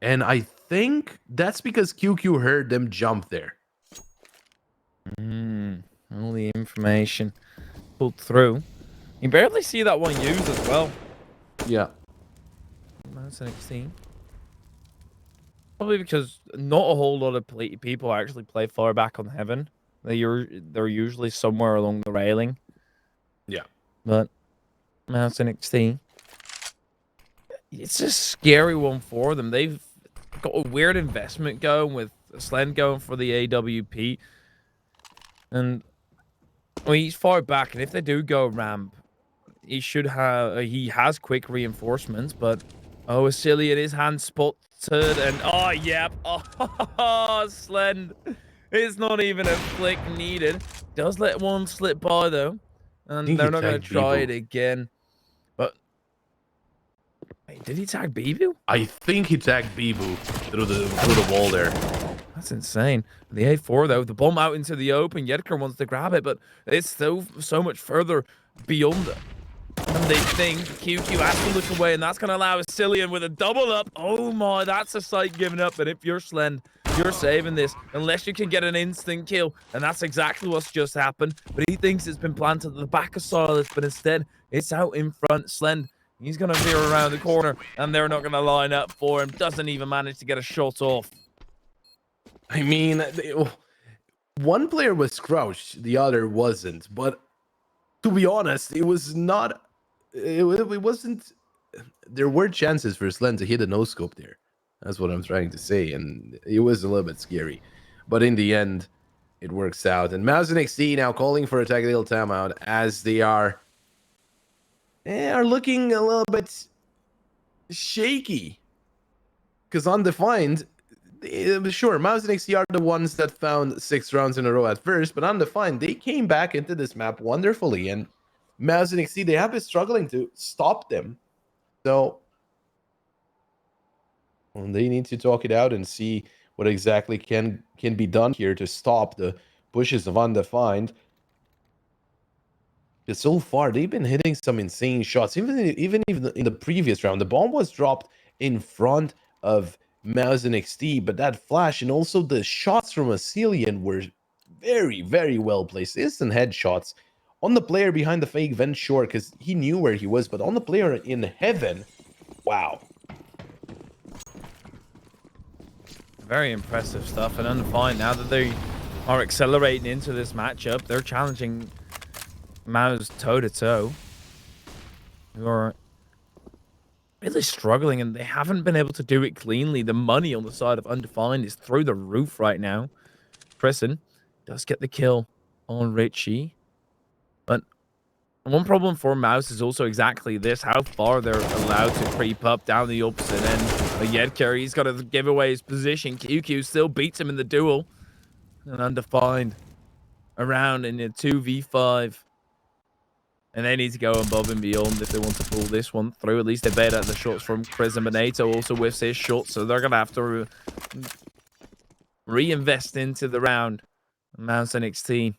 And I think that's because QQ heard them jump there.
All the information pulled through. You barely see that one used as well.
Yeah.
That's NXT. Probably because not a whole lot of people actually play far back on heaven. They're usually somewhere along the railing.
Yeah.
But Mouse NXT, it's a scary one for them. They've got a weird investment going with Slend going for the AWP. And well, he's far back, and if they do go ramp, he should have he has quick reinforcements, but oh, Asilian is hand spotted, and oh yep. Oh Slend. It's not even a flick needed. Does let one slip by though. And they're not going to try it again. But wait, did he tag Bibu?
I think he tagged Bibu through the wall there.
That's insane. The A4 though, the bomb out into the open. Yedker wants to grab it, but it's so much further beyond it. And they think QQ has to look away, and that's going to allow Asilian with a double up. Oh my, that's a sight given up. And if you're Slend, you're saving this unless you can get an instant kill, and that's exactly what's just happened. But he thinks it's been planted at the back of Silas, but instead it's out in front. Slend, he's going to veer around the corner, and they're not going to line up for him. Doesn't even manage to get a shot off.
I mean, one player was crouched, the other wasn't. But to be honest, it was not. It wasn't. There were chances for Slend to hit a no scope there. That's what I'm trying to say, and it was a little bit scary. But in the end, it works out. And Mouz NXT now calling for a tactical timeout as they are looking a little bit shaky. Because Undefined, sure, Mouz NXT are the ones that found 6 rounds in a row at first, but Undefined, they came back into this map wonderfully. And Mouz NXT, they have been struggling to stop them. So they need to talk it out and see what exactly can be done here to stop the pushes of Undefined. Because so far, they've been hitting some insane shots. Even in the previous round, the bomb was dropped in front of Mouz NXT, but that flash and also the shots from Asilian were very, very well placed. Instant headshots on the player behind the fake vent, sure, because he knew where he was, but on the player in heaven, wow.
Very impressive stuff. And Undefined, now that they are accelerating into this matchup, they're challenging Mouz toe-to-toe, who are really struggling, and they haven't been able to do it cleanly. The money on the side of Undefined is through the roof right now. Prison does get the kill on Richie. But one problem for Mouz is also exactly this, how far they're allowed to creep up down the opposite end. Yedker, he's got to give away his position. QQ still beats him in the duel. And Undefined around in a 2v5. And they need to go above and beyond if they want to pull this one through. At least they bet out the shots from Prism, and NATO also whiffs his shot, so they're going to have to reinvest into the round. Mouz NXT.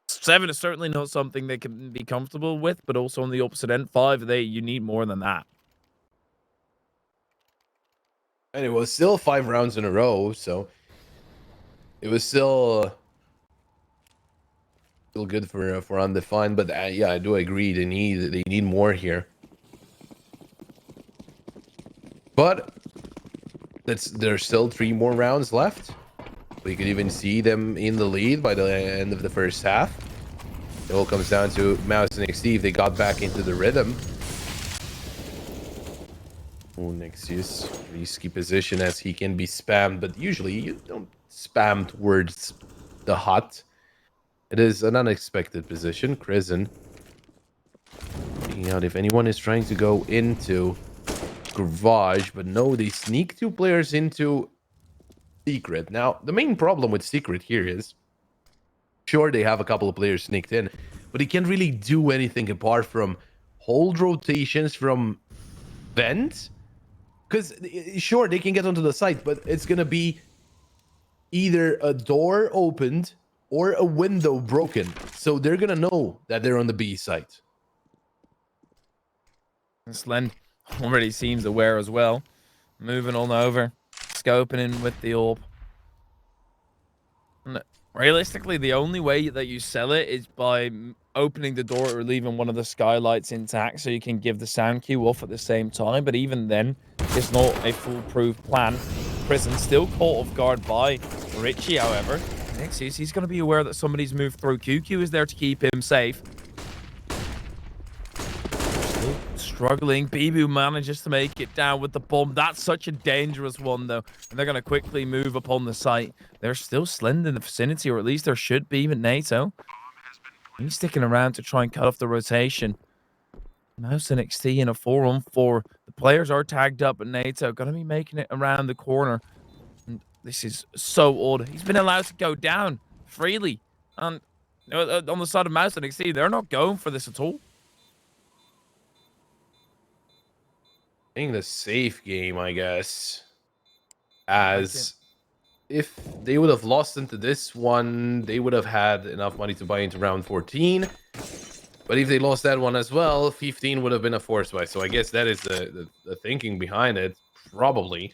7 is certainly not something they can be comfortable with, but also on the opposite end, 5, you need more than that.
And it was still 5 rounds in a row, so it was still good for Undefined. But yeah, I do agree they need more here. But there's still 3 more rounds left. We could even see them in the lead by the end of the first half. It all comes down to Mouz NXT if they got back into the rhythm. Oh, Nexius, risky position as he can be spammed, but usually you don't spam towards the hut. It is an unexpected position. Crimson Checking out if anyone is trying to go into garage, but no, they sneak 2 players into secret. Now, the main problem with secret here is, sure, they have a couple of players sneaked in, but he can't really do anything apart from hold rotations from vent. Because, sure, they can get onto the site, but it's going to be either a door opened or a window broken. So they're going to know that they're on the B site.
Slen already seems aware as well. Moving on over. Scoping in with the orb. And realistically, the only way that you sell it is by opening the door or leaving one of the skylights intact so you can give the sound cue off at the same time. But even then, it's not a foolproof plan. Prison still caught off guard by Richie, however. Next is he's going to be aware that somebody's moved through. QQ is there to keep him safe. Still struggling. Bibu manages to make it down with the bomb. That's such a dangerous one, though. And they're going to quickly move upon the site. There's still Slend in the vicinity, or at least there should be, but NATO, he's sticking around to try and cut off the rotation. Mouz NXT in a 4-on-4. The players are tagged up, but NATO going to be making it around the corner. And this is so odd. He's been allowed to go down freely. And on the side of Mouz NXT, they're not going for this at all.
Playing the safe game, I guess. As if they would have lost into this one, they would have had enough money to buy into round 14. But if they lost that one as well, 15 would have been a force buy. So I guess that is the thinking behind it, probably.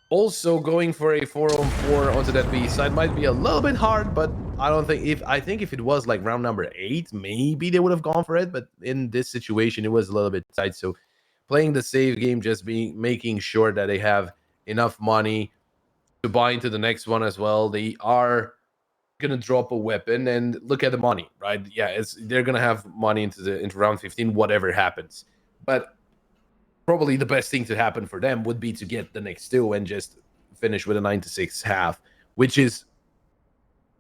Also, going for a 4-on-4 onto that B side might be a little bit hard, but I think if it was like round number 8, maybe they would have gone for it. But in this situation, it was a little bit tight. So playing the save game, just making sure that they have enough money to buy into the next one as well. They are gonna drop a weapon, and look at the money, right? Yeah, they're gonna have money into round 15, whatever happens. But probably the best thing to happen for them would be to get the next 2 and just finish with a 9-6 half, which is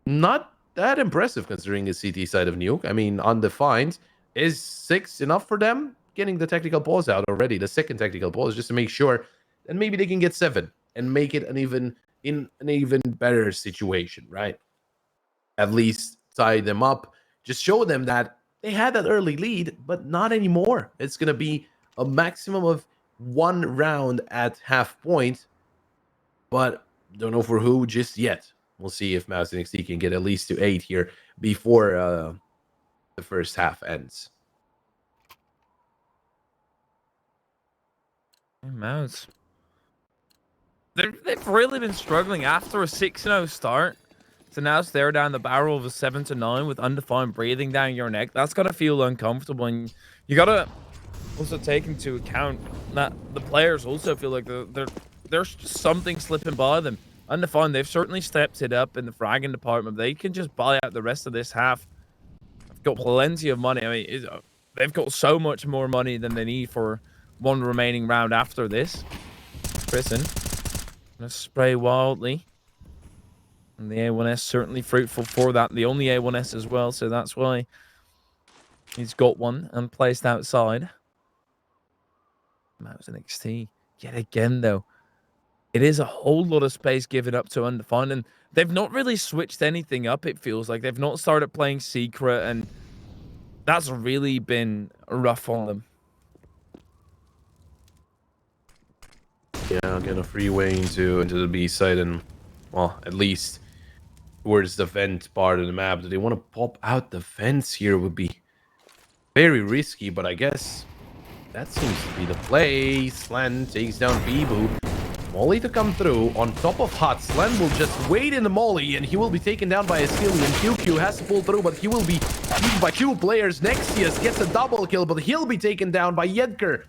not that impressive considering the CT side of Nuke. I mean, Undefined, is 6 enough for them? Getting the tactical pause out already, the second tactical pause, just to make sure that maybe they can get 7 and make it an even better situation, right? At least tie them up, just show them that they had that early lead, but not anymore. It's going to be a maximum of 1 round at half point, but don't know for who just yet. We'll see if Mouz NXT can get at least to 8 here before the first half ends.
Mouz. They've really been struggling after a 6-0 start to now stare down the barrel of a 7-9 with Undefined breathing down your neck. That's got to feel uncomfortable, and you got to also take into account that the players also feel like there's something slipping by them. Undefined, they've certainly stepped it up in the fragging department. They can just buy out the rest of this half. They've got plenty of money. I mean, they've got so much more money than they need for one remaining round after this. Prison gonna spray wildly. And the A1S certainly fruitful for that. The only A1S as well, so that's why he's got one and placed outside. That was NXT. Yet again, though, it is a whole lot of space given up to Undefined, and they've not really switched anything up, it feels like. They've not started playing Secret, and that's really been rough on them.
Yeah, get a freeway into the B side, and, well, at least towards the vent part of the map. Do they want to pop out the vents here? Would be very risky, but I guess that seems to be the play. Slen takes down Bibu. Molly to come through on top of Hot. Slen will just wait in the Molly, and he will be taken down by Ascilian. QQ has to pull through, but he will be beaten by 2 players. Nexius gets a double kill, but he'll be taken down by Yedgar.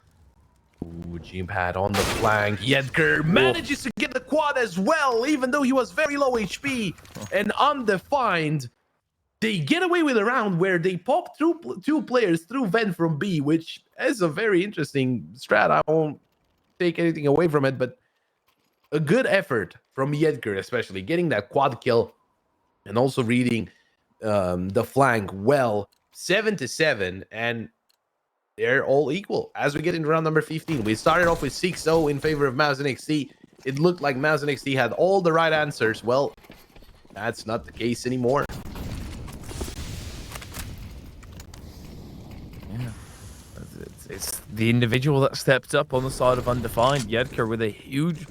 Ooh, G-Pad on the flank. Yedgar manages to get the quad as well, even though he was very low HP. And Undefined, they get away with a round where they pop 2 players through vent from B, which is a very interesting strat. I won't take anything away from it, but a good effort from Yedgar, especially getting that quad kill and also reading the flank well. 7-7, and they're all equal. As we get into round number 15, we started off with 6-0 in favor of Mouz NXT. It looked like Mouz NXT had all the right answers. Well, that's not the case anymore.
Yeah. It's the individual that stepped up on the side of Undefined. Yedker with a huge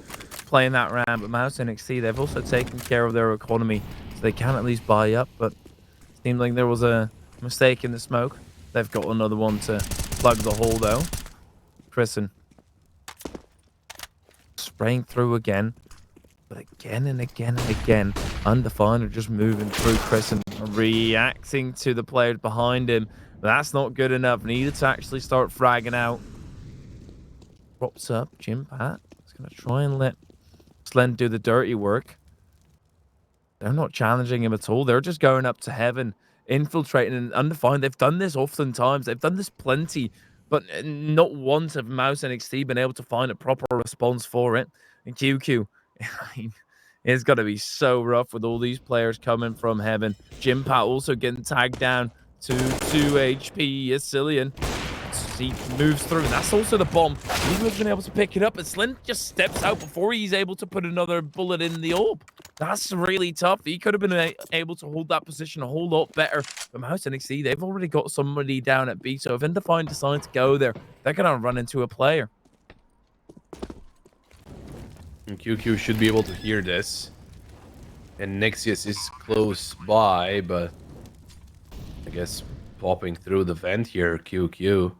play in that round, but Mouz NXT, they've also taken care of their economy, so they can at least buy up, but it seemed like there was a mistake in the smoke. They've got another one to plug the hole, though. Chrisen spraying through again, but again and again and again, Undefined are just moving through Chrisen, reacting to the players behind him. But that's not good enough. Needed to actually start fragging out. Drops up, Jim Pat. He's going to try and let Slend do the dirty work. They're not challenging him at all. They're just going up to heaven, infiltrating and Undefined. They've done this oftentimes. They've done this plenty, but not once have Mouz NXT been able to find a proper response for it. And QQ, I mean, it's got to be so rough with all these players coming from heaven. Jim Pat also getting tagged down to 2 HP. Yasilian. He moves through, and that's also the bomb. He was been able to pick it up, and Slint just steps out before he's able to put another bullet in the orb. That's really tough. He could have been able to hold that position a whole lot better. But Mouz NXT, they've already got somebody down at B, so if Undefined decides to go there, they're going to run into a player.
And QQ should be able to hear this. And Nexius is close by, but I guess popping through the vent here, QQ.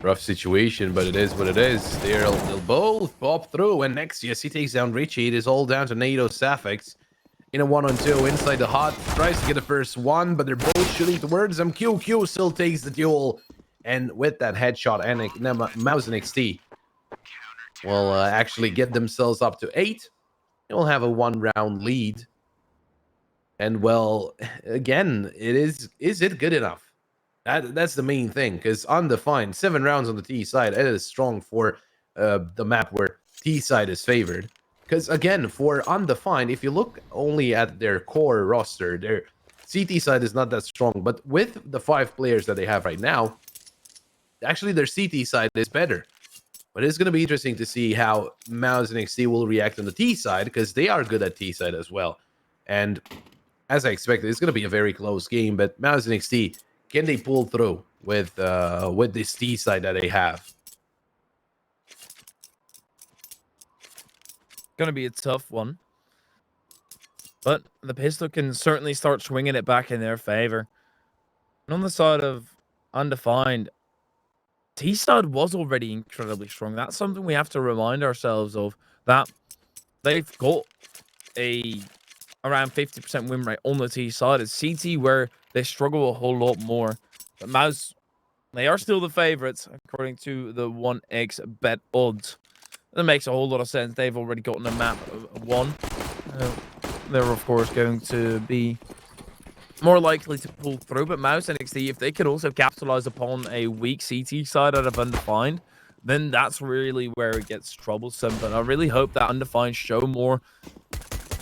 Rough situation, but it is what it is. They'll both pop through, and Nexius, he takes down Richie. It is all down to NATO Safix. In a 1-on-2 inside the hut, tries to get the first one, but they're both shooting towards him. QQ still takes the duel, and with that headshot, Mouz NXT will actually get themselves up to 8. They will have a 1-round lead. And well, again, is it good enough? That's the main thing, because Undefined, 7 rounds on the T side, it is strong for the map where T side is favored. Because again, for Undefined, if you look only at their core roster, their CT side is not that strong. But with the 5 players that they have right now, actually their CT side is better. But it's going to be interesting to see how Mouz and NXT will react on the T side, because they are good at T side as well. And as I expected, it's going to be a very close game. But Mouz and NXT, can they pull through with this T side that they have?
Going to be a tough one. But the pistol can certainly start swinging it back in their favor. And on the side of Undefined, T-side was already incredibly strong. That's something we have to remind ourselves of, that they've got around 50% win rate on the T side. It's CT where they struggle a whole lot more. But Mouz, they are still the favorites according to the 1x bet odds. That makes a whole lot of sense. They've already gotten a map 1. They're of course going to be more likely to pull through. But Mouz NXT, if they could also capitalize upon a weak CT side out of Undefined, then that's really where it gets troublesome. But I really hope that Undefined show more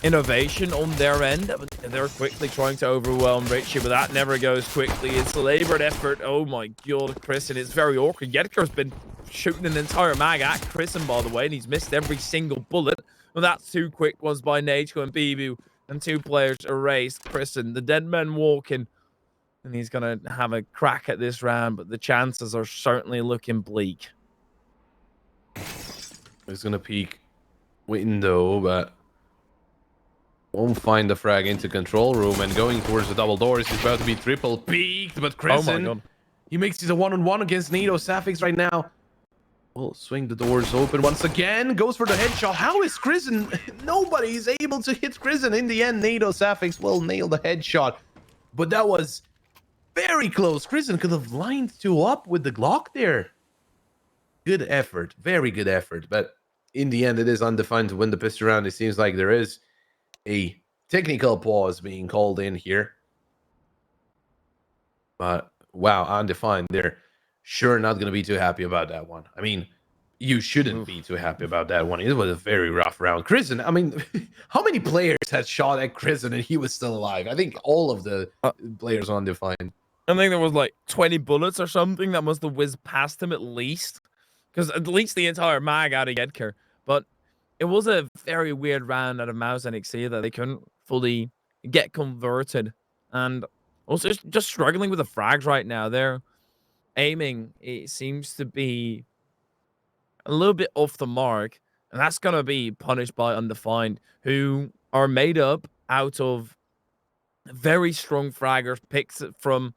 innovation on their end. They're quickly trying to overwhelm Richie, but that never goes quickly. It's a labored effort. Oh my god, Chrisen, it's very awkward. Yedker's been shooting an entire mag at Chrisen, by the way, and he's missed every single bullet. Well, that's 2 quick ones by Nacho and Bibu, and 2 players erased. Chrisen, the dead man walking, and he's gonna have a crack at this round, but the chances are certainly looking bleak.
He's gonna peek window, but won't find the frag into control room, and going towards the double doors. He's about to be triple peeked, but Chrisen,
oh my god,
he makes it a 1-on-1 against NATO Safix right now. Will swing the doors open once again, goes for the headshot. How is Chrisen? Nobody is able to hit Chrisen. In the end, NATO Safix will nail the headshot, but that was very close. Chrisen could have lined 2 up with the Glock there. Good effort, very good effort, but in the end, it is Undefined to win the pistol round. It seems like there is a technical pause being called in here. But wow, Undefined, they're sure not going to be too happy about that one. I mean, you shouldn't be too happy about that one. It was a very rough round. Chrisen, I mean, how many players had shot at Chrisen and he was still alive? I think all of the players on Undefined.
I think there was like 20 bullets or something that must have whizzed past him at least. Because at least the entire mag out of Yedker. But it was a very weird round out of Mouse NXT that they couldn't fully get converted. And also just struggling with the frags right now. Their aiming, it seems to be a little bit off the mark. And that's going to be punished by Undefined, who are made up out of very strong fraggers picked from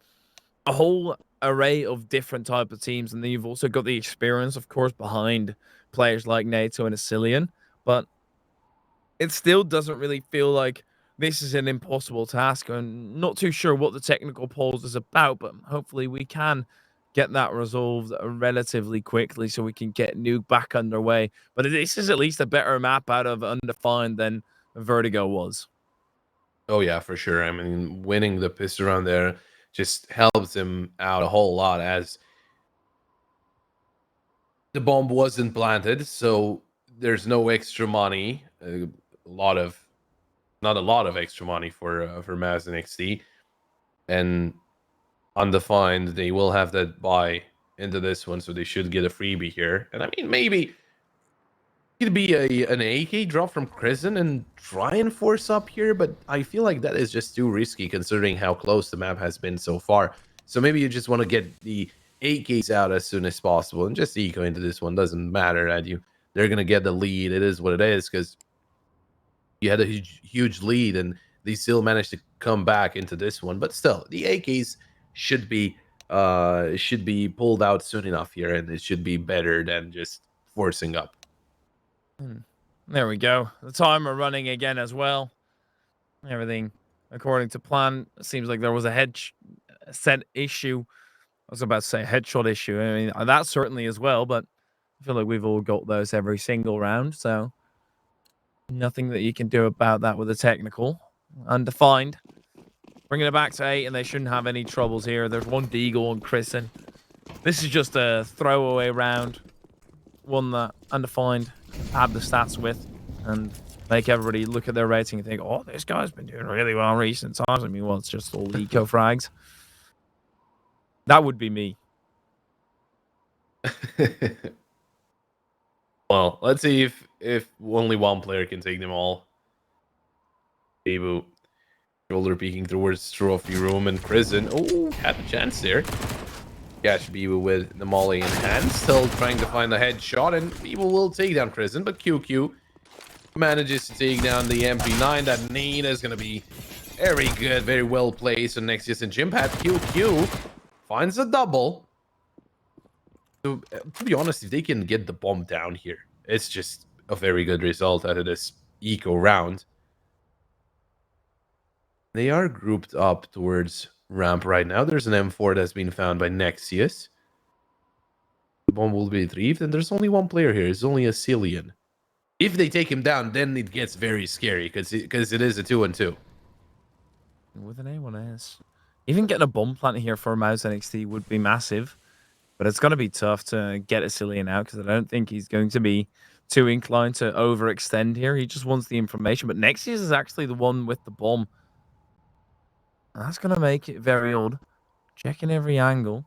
a whole array of different type of teams, and then you've also got the experience, of course, behind players like NATO and Asilian. But it still doesn't really feel like this is an impossible task. I'm not too sure what the technical polls is about, but hopefully we can get that resolved relatively quickly so we can get Nuke back underway. But this is at least a better map out of Undefined than Vertigo was.
Oh yeah, for sure. I mean, winning the pistol round there just helps him out a whole lot, as the bomb wasn't planted, so there's no extra money. A lot of, not a lot of extra money for Maz NXT, and Undefined, they will have that buy into this one, so they should get a freebie here. And I mean, maybe it could be an AK drop from Crescent and try and force up here, but I feel like that is just too risky considering how close the map has been so far. So maybe you just want to get the AKs out as soon as possible and just eco into this one. Doesn't matter at you. They're gonna get the lead. It is what it is, because you had a huge lead and they still managed to come back into this one. But still, the AKs should be pulled out soon enough here, and it should be better than just forcing up.
There we go. The timer running again as well. Everything according to plan. It seems like there was a set issue. I was about to say headshot issue. I mean, that certainly as well, but I feel like we've all got those every single round, so nothing that you can do about that with a technical. Undefined. Bringing it back to 8, and they shouldn't have any troubles here. There's one Deagle on Chrisen. This is just a throwaway round. One that Undefined have the stats with, and make everybody look at their rating and think, oh, this guy's been doing really well in recent times. I mean, well, it's just all eco frags. That would be me.
Well, let's see if only one player can take them all. Debu, shoulder peeking towards trophy room, and Prison. Oh, had a chance there. Catch Bibu with the molly in hand, still trying to find the headshot, and Bibu will take down Prison, but QQ manages to take down the MP9. That nade is going to be very good, very well placed. So Nexius and Jimpad, QQ finds a double. So, to be honest, if they can get the bomb down here, it's just a very good result out of this eco round. They are grouped up towards ramp right now. There's an M4 that's been found by Nexius. The bomb will be retrieved, and there's only one player here. It's only a Cillian. If they take him down, then it gets very scary, because it is a 2-on-2.
With an A1S. Even getting a bomb plant here for Mouse NXT would be massive. But it's going to be tough to get a Cillian out, because I don't think he's going to be too inclined to overextend here. He just wants the information. But Nexius is actually the one with the bomb. That's going to make it very odd. Checking every angle.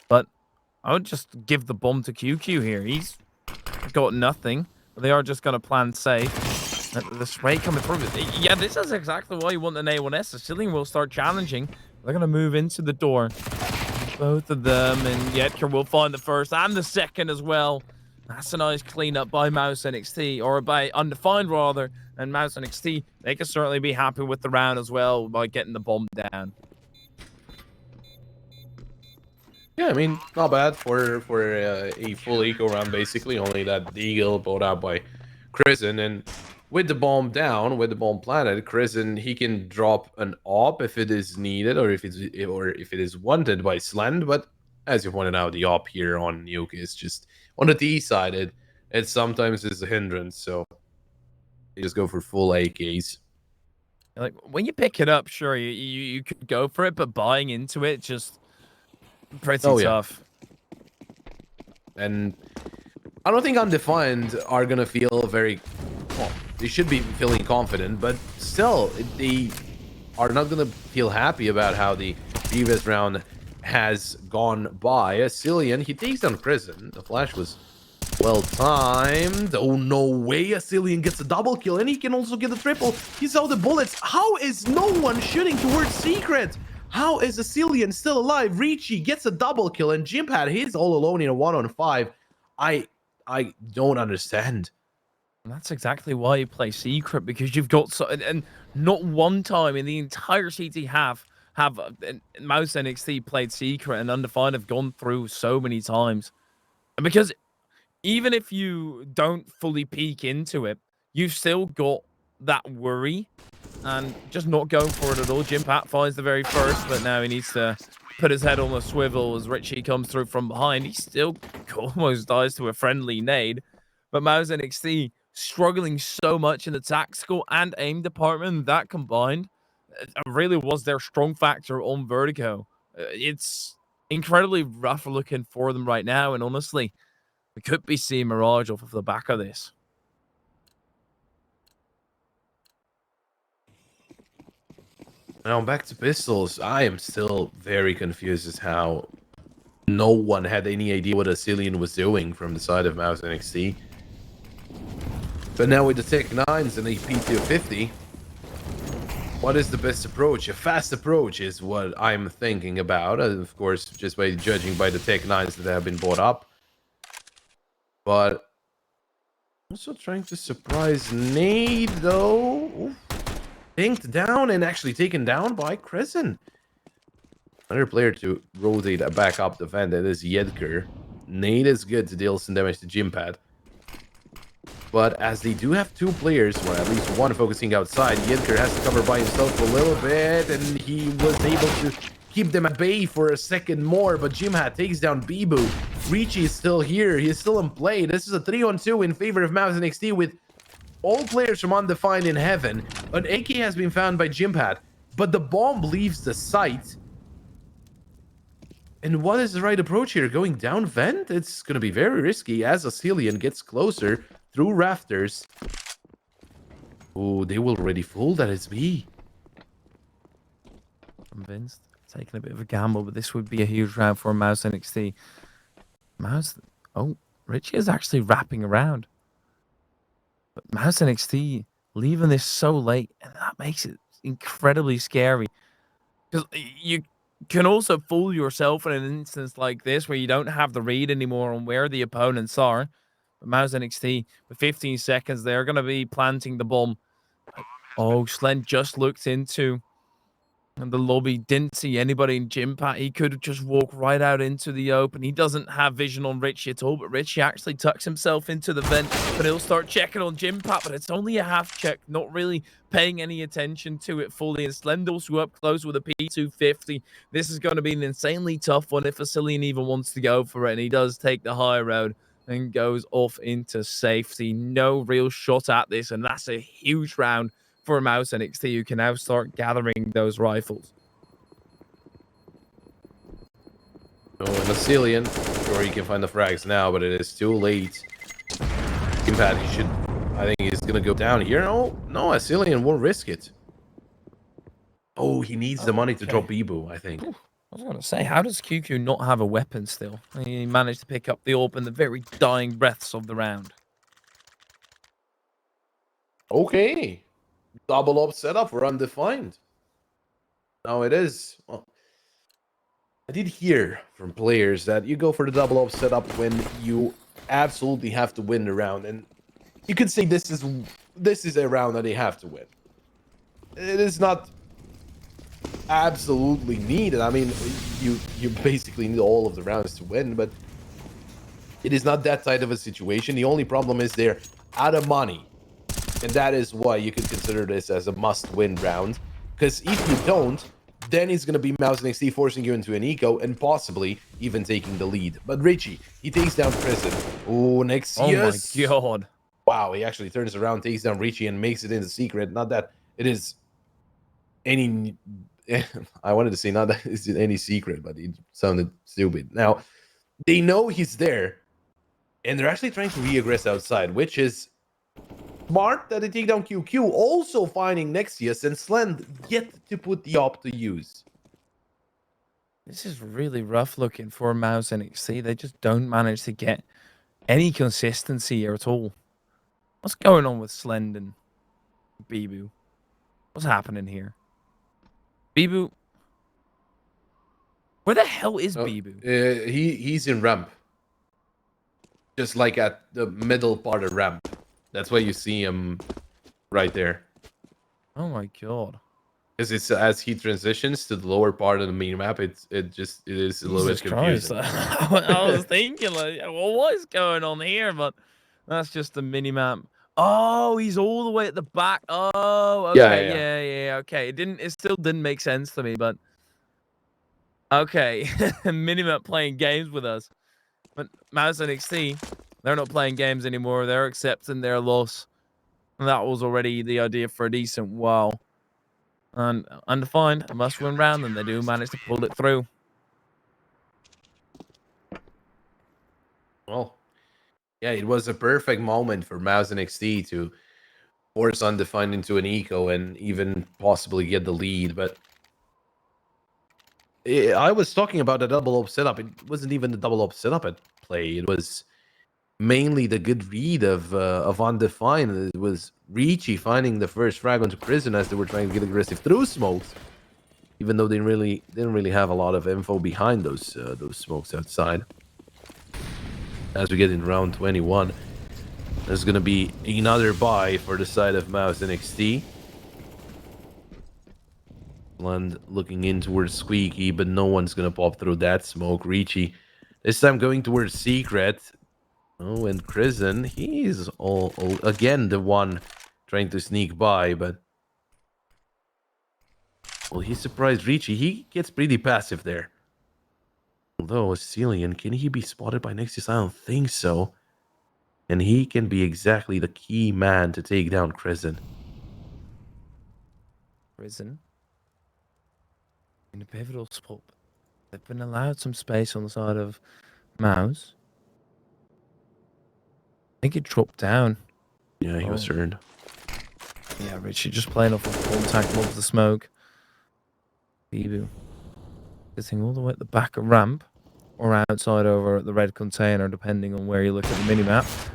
But I would just give the bomb to QQ here. He's got nothing. But they are just going to plan safe. The spray coming through. Yeah, this is exactly why you want an A1S. The Cillian will start challenging. They're going to move into the door. Both of them. And Yetker will find the first and the second as well. That's a nice cleanup by Mouse NXT, or by Undefined rather. And Mouse NXT, they can certainly be happy with the round as well by getting the bomb down.
Yeah, I mean, not bad for a full eco round, basically. Only that Deagle bought out by Crescent, and with the bomb down, with the bomb planted, Crescent, he can drop an op if it is needed, or if it is wanted by Slend. But as you pointed out, the op here on Nuke is just on the D side. It sometimes is a hindrance, so you just go for full AKs.
Like when you pick it up, sure you could go for it, but buying into it just pretty tough.
And I don't think Undefined are gonna feel very. Well, they should be feeling confident, but still, they are not gonna feel happy about how the previous round has gone by. Cillian, he takes down Prison. The flash was well timed. Oh, no way. Cillian gets a double kill, and he can also get a triple. He saw the bullets. How is no one shooting towards Secret? How is Cillian still alive? Ricci gets a double kill, and Jimpad, he's all alone in a 1-on-5. I don't understand.
And that's exactly why you play Secret, because you've got and not one time in the entire CT have Mouse NXT played Secret, and Undefined have gone through so many times. And because even if you don't fully peek into it, you've still got that worry and just not going for it at all. Jim Pat finds the very first, but now he needs to put his head on the swivel as Richie comes through from behind. He still almost dies to a friendly nade, but Mouse NXT struggling so much in the tactical and aim department. That combined really was their strong factor on Vertigo. It's incredibly rough looking for them right now, and honestly, we could be seeing Mirage off of the back of this.
Now back to pistols. I am still very confused as how no one had any idea what Cillian was doing from the side of Mouse NXT. But now with the Tech 9s and the P250, what is the best approach? A fast approach is what I'm thinking about. Of course, just by judging by the Tech 9s that have been bought up. But also trying to surprise Nade, though. Oof. Pinked down and actually taken down by Crescent. Another player to rotate back up the vent, that is Yedker. Nade is good to deal some damage to Jimpad. But as they do have two players, or at least one focusing outside, Yedker has to cover by himself for a little bit, and he was able to keep them at bay for a second more, but Jimpad takes down Bibu. Ricci is still here. He is still in play. This is a 3-on-2 in favor of Mouse NXT with all players from Undefined in heaven. An AK has been found by Jimpad, but the bomb leaves the site. And what is the right approach here? Going down vent? It's going to be very risky as Cillian gets closer through rafters. Oh, they will already fool that it's B.
Convinced. Taking a bit of a gamble, but this would be a huge round for Mouse NXT. Mouse... Oh, Richie is actually wrapping around. But Mouse NXT leaving this so late, and that makes it incredibly scary. Because you can also fool yourself in an instance like this where you don't have the read anymore on where the opponents are. But Mouse NXT, with 15 seconds, they're going to be planting the bomb. Oh, Slend just looked into the lobby, didn't see anybody in Jimpad. He could have just walked right out into the open. He doesn't have vision on Richie at all, but Richie actually tucks himself into the vent, but he'll start checking on Jimpad, but it's only a half check, not really paying any attention to it fully. And Slend also up close with a P250. This is going to be an insanely tough one if Cillian even wants to go for it, and he does take the high road and goes off into safety. No real shot at this, and that's a huge round for Mouse NXT, who can now start gathering those rifles.
Oh, and Cillian, sure he can find the frags now, but it is too late. Jimpad, he should, I think he's gonna go down here. No, Cillian won't risk it. Oh, he needs the money to drop Bibu, I think.
I was gonna say, how does QQ not have a weapon still? He managed to pick up the orb in the very dying breaths of the round.
Okay. Double up setup for Undefined. Now it is. Well, I did hear from players that you go for the double up setup when you absolutely have to win the round, and you could say this is a round that they have to win. It is not absolutely needed. I mean, you basically need all of the rounds to win, but it is not that tight of a situation. The only problem is they're out of money. And that is why you could consider this as a must-win round. Because if you don't, then it's going to be Mouse NXT forcing you into an eco and possibly even taking the lead. But Richie, he takes down Prison. Oh, Nexius.
Oh my god.
Wow, he actually turns around, takes down Richie, and makes it into secret. Not that it is any... I wanted to say not that it's any secret, but it sounded stupid. Now, they know he's there, and they're actually trying to re-aggress outside, which is smart that they take down QQ, also finding Nexius and Slend yet to put the op to use.
This is really rough looking for Mouse NXT. They just don't manage to get any consistency here at all. What's going on with Slend and Bibu? What's happening here? Bibu? Where the hell is Bibu?
He's in ramp. Just like at the middle part of ramp. That's why you see him right there.
Oh my god.
Because it's as he transitions to the lower part of the mini map, it is a little bit confusing.
I was thinking, like, well, what is going on here? But that's just the mini map. Oh, he's all the way at the back. Oh, okay, yeah, okay. It still didn't make sense to me, but okay. Minimap playing games with us. But Mouse NXT, they're not playing games anymore. They're accepting their loss. And that was already the idea for a decent while. And Undefined, a must-win round, and they do manage to pull it through.
Well, yeah, it was a perfect moment for Mouse NXT to force Undefined into an eco and even possibly get the lead. But I was talking about the double up setup. It wasn't even the double up setup at play. It was mainly the good read of Undefined. It was Ricci finding the first frag onto Prison as they were trying to get aggressive through smokes, even though they didn't really have a lot of info behind those smokes outside. As we get in round 21, there's gonna be another buy for the side of Mouse NXT. Land looking in towards Squeaky, but no one's gonna pop through that smoke. Ricci this time going towards Secret. Oh, and Prison, he's all again the one trying to sneak by, but well, he surprised Ricci. He gets pretty passive there. Although Cillian, can he be spotted by Nexus? I don't think so. And he can be exactly the key man to take down Prison.
Prison in a pivotal spot. They've been allowed some space on the side of Mouse. I think it dropped down.
Yeah, he was earned.
Yeah, Richie just playing off of contact of the smoke. Bibu sitting all the way at the back of ramp or outside over at the red container, depending on where you look at the minimap.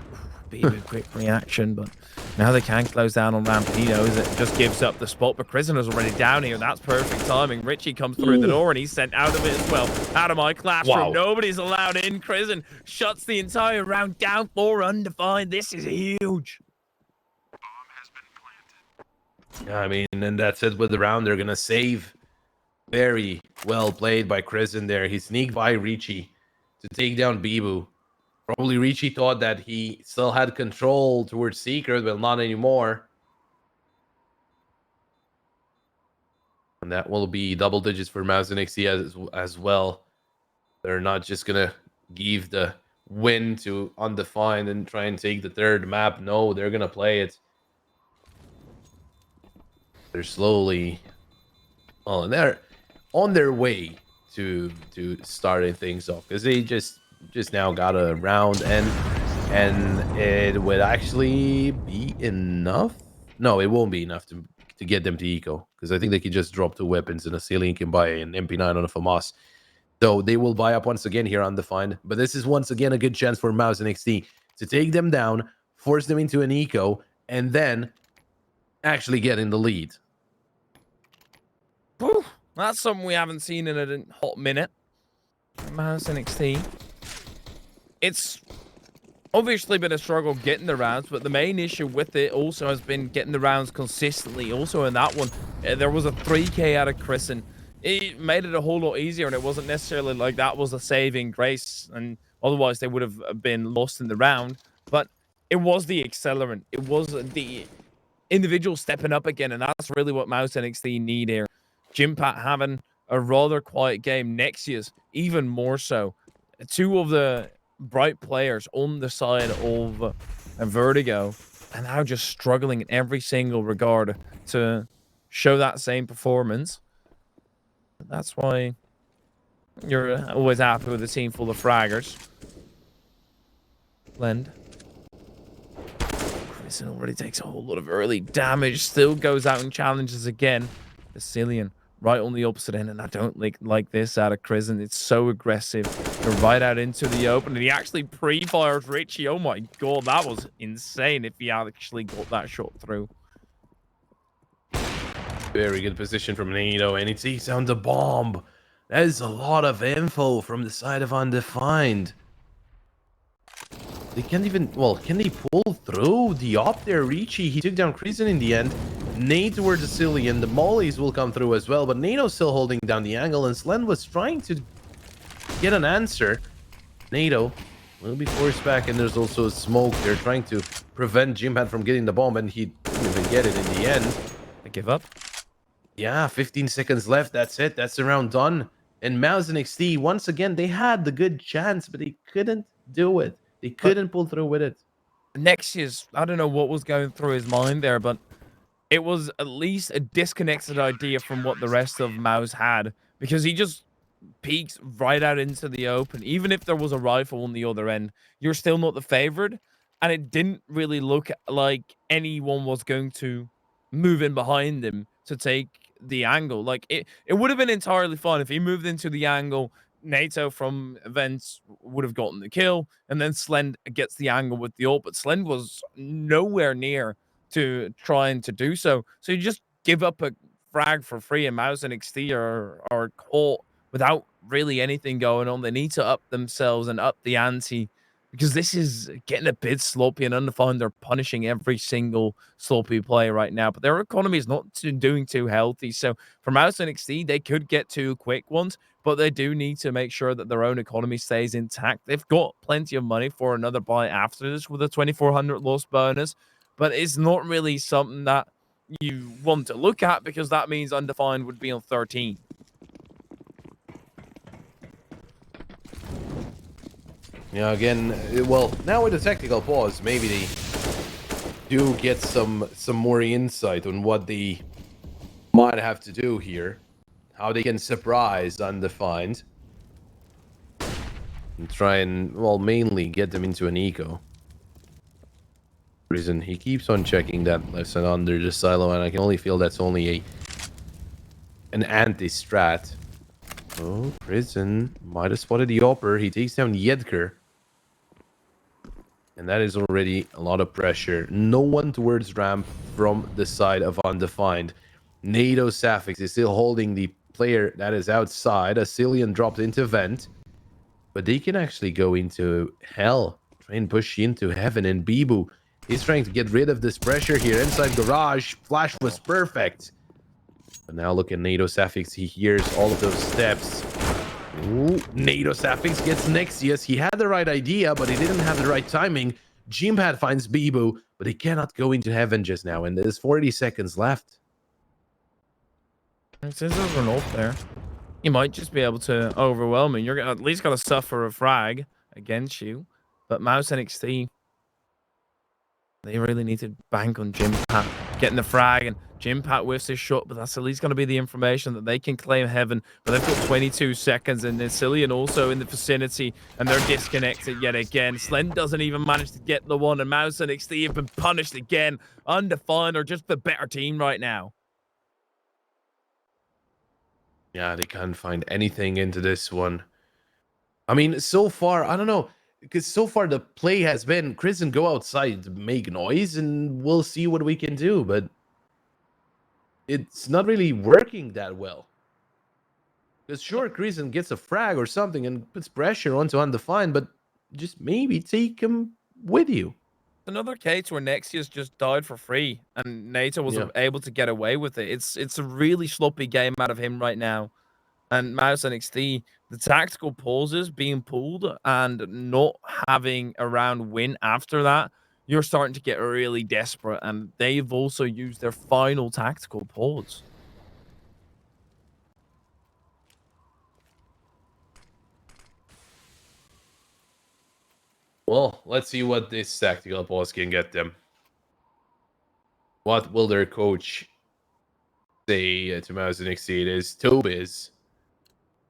Bibu, quick reaction, but now they can close down on ramp. He knows it, just gives up the spot, but Prisoner's already down here. That's perfect timing. Richie comes through the door and he's sent out of it as well. Out of my classroom.
Wow.
Nobody's allowed in. Prison shuts the entire round down for Undefined. This is huge.
Yeah, I mean, and that's it with the round. They're gonna save. Very well played by Prison there. He sneaked by Ricci to take down Bibu. Probably Ricci thought that he still had control towards Secret, but not anymore. And that will be double digits for Mouse NXT as well. They're not just gonna give the win to Undefined and try and take the third map. No, they're gonna play it. They're slowly, well, and they're on their way to starting things off because they just now got a round and it would actually be enough. No, it won't be enough to get them to eco because I think they can just drop 2 weapons and a Cillian can buy an MP9 on a FAMAS. So they will buy up once again here Undefined. But this is once again a good chance for Mouse NXT to take them down, force them into an eco, and then actually get in the lead.
Whew, that's something we haven't seen in a hot minute. Mouse NXT. It's obviously been a struggle getting the rounds, but the main issue with it also has been getting the rounds consistently. Also in that one, there was a 3K out of Chris, and it made it a whole lot easier, and it wasn't necessarily like that was a saving grace, and otherwise they would have been lost in the round. But it was the accelerant. It was the individual stepping up again, and that's really what Mouse NXT need here. Jimpat having a rather quiet game. Nexia's even more so. 2 of the bright players on the side of Vertigo and now just struggling in every single regard to show that same performance. That's why you're always happy with a team full of fraggers. Blend. Christian already takes a whole lot of early damage. Still goes out and challenges again. The Cillian right on the opposite end, and I don't like this out of Crizzen. It's so aggressive. They're right out into the open, and he actually pre-fires Richie. Oh my god, that was insane if he actually got that shot through.
Very good position from NATO, and he takes down the bomb. That is a lot of info from the side of Undefined. They can't even, well, can they pull through? The op there, Richie, he took down Crizzen in the end. Nade towards the Cillian. The mollies will come through as well, but NATO's still holding down the angle, and Slen was trying to get an answer. NATO will be forced back, and there's also a smoke. They're trying to prevent Jimpat from getting the bomb, and he didn't even get it in the end.
I give up.
Yeah, 15 seconds left. That's it. That's the round done. And Mouz and NXT, once again, they had the good chance, but they couldn't do it. They couldn't pull through with it.
Nexius, I don't know what was going through his mind there, but it was at least a disconnected idea from what the rest of Mouz had, because he just peeks right out into the open. Even if there was a rifle on the other end, you're still not the favored, and it didn't really look like anyone was going to move in behind him to take the angle. Like, it would have been entirely fine if he moved into the angle. NATO from events would have gotten the kill, and then Slend gets the angle with the ult, but Slend was nowhere near to trying to do so. So you just give up a frag for free, and Mouz and NXT are caught without really anything going on. They need to up themselves and up the ante, because this is getting a bit sloppy, and Undefined are punishing every single sloppy play right now. But their economy is not doing too healthy. So for Mouz and NXT, they could get 2 quick ones, but they do need to make sure that their own economy stays intact. They've got plenty of money for another buy after this with a 2,400 loss bonus, but it's not really something that you want to look at, because that means Undefined would be on 13.
Yeah, again, well, now with the tactical pause, maybe they do get some more insight on what they might have to do here. How they can surprise Undefined. And try and, well, mainly get them into an eco. Reason he keeps on checking that left side under the silo, and I can only feel that's only an anti-strat. Oh, Prison might have spotted the Opper. He takes down Yedker. And that is already a lot of pressure. No one towards ramp from the side of Undefined. NATO Safix is still holding the player that is outside. A Cillian dropped into vent. But they can actually go into hell. Try and push into heaven. And Bibu is trying to get rid of this pressure here inside garage. Flash was perfect. But now look at NATO Safix. He hears all of those steps. Ooh, NATO Safix gets Nexius. He had the right idea, but he didn't have the right timing. Jimpad finds Bibu, but he cannot go into heaven just now. And there's 40 seconds left.
Since there's an ult there, you might just be able to overwhelm him. You're at least going to suffer a frag against you. But Mouz and NXT, they really need to bank on Jimpat getting the frag, and Jimpat whiffs his shot, but that's at least going to be the information that they can claim heaven. But they've got 22 seconds, and there's Cillian also in the vicinity, and they're disconnected yet again. Slend doesn't even manage to get the one, and Mouz and NXT have been punished again. Undefined are just the better team right now.
Yeah, they can't find anything into this one. I mean, so far, I don't know. Because so far the play has been, Crizzen, go outside, make noise, and we'll see what we can do. But it's not really working that well. Because sure, Crizzen gets a frag or something and puts pressure onto Undefined, but just maybe take him with you.
Another case where Nexius just died for free, and NATO was able to get away with it. It's a really sloppy game out of him right now. And Mouz and NXT, the tactical pauses being pulled and not having a round win after that, you're starting to get really desperate. And they've also used their final tactical pause.
Well, let's see what this tactical pause can get them. What will their coach say to Mouz and NXT? It is Tobiz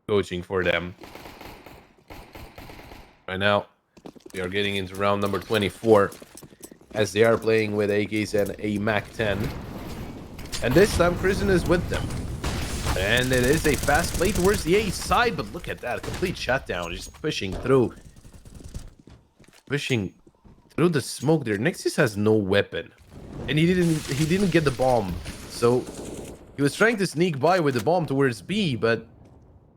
coaching for them. Right now, we are getting into round number 24 as they are playing with AKs and a MAC-10. And this time, Crizzen is with them. And it is a fast play towards the A side, but look at that. Complete shutdown. Just pushing through. Pushing through the smoke there. Nexus has no weapon. And he didn't get the bomb. So he was trying to sneak by with the bomb towards B, but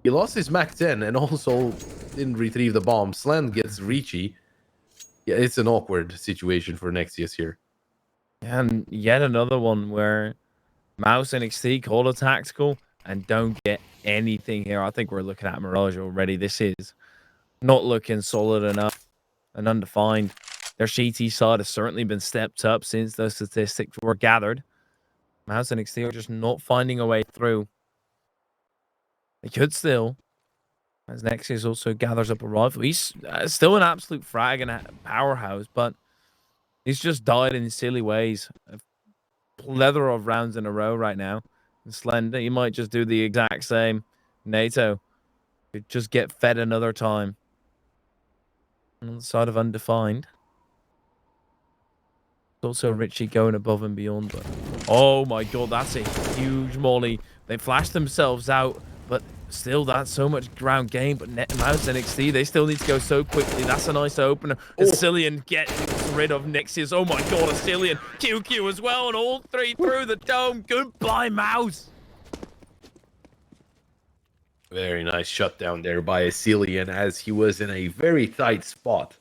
he lost his Mac 10 and also didn't retrieve the bomb. Slant gets Reachy. Yeah, it's an awkward situation for Nexus here.
And yet another one where Mouz NXT call a tactical and don't get anything here. I think we're looking at Mirage already. This is not looking solid enough and Undefined. Their CT side has certainly been stepped up since those statistics were gathered. Mouz NXT are just not finding a way through. They could still, as Nexus also gathers up a rifle. He's still an absolute frag and a powerhouse, but he's just died in silly ways. A plethora of rounds in a row right now. And Slender, he might just do the exact same. NATO could just get fed another time. On the side of Undefined. Also Richie going above and beyond. But oh my god, that's a huge molly. They flashed themselves out, but still that's so much ground game. But Mouz NXT, they still need to go so quickly. That's a nice opener. Ascillion gets rid of Nexus. Oh my god, Ascillion. QQ as well, and all three through the dome. Goodbye, Mouz.
Very nice shutdown there by Ascillion as he was in a very tight spot.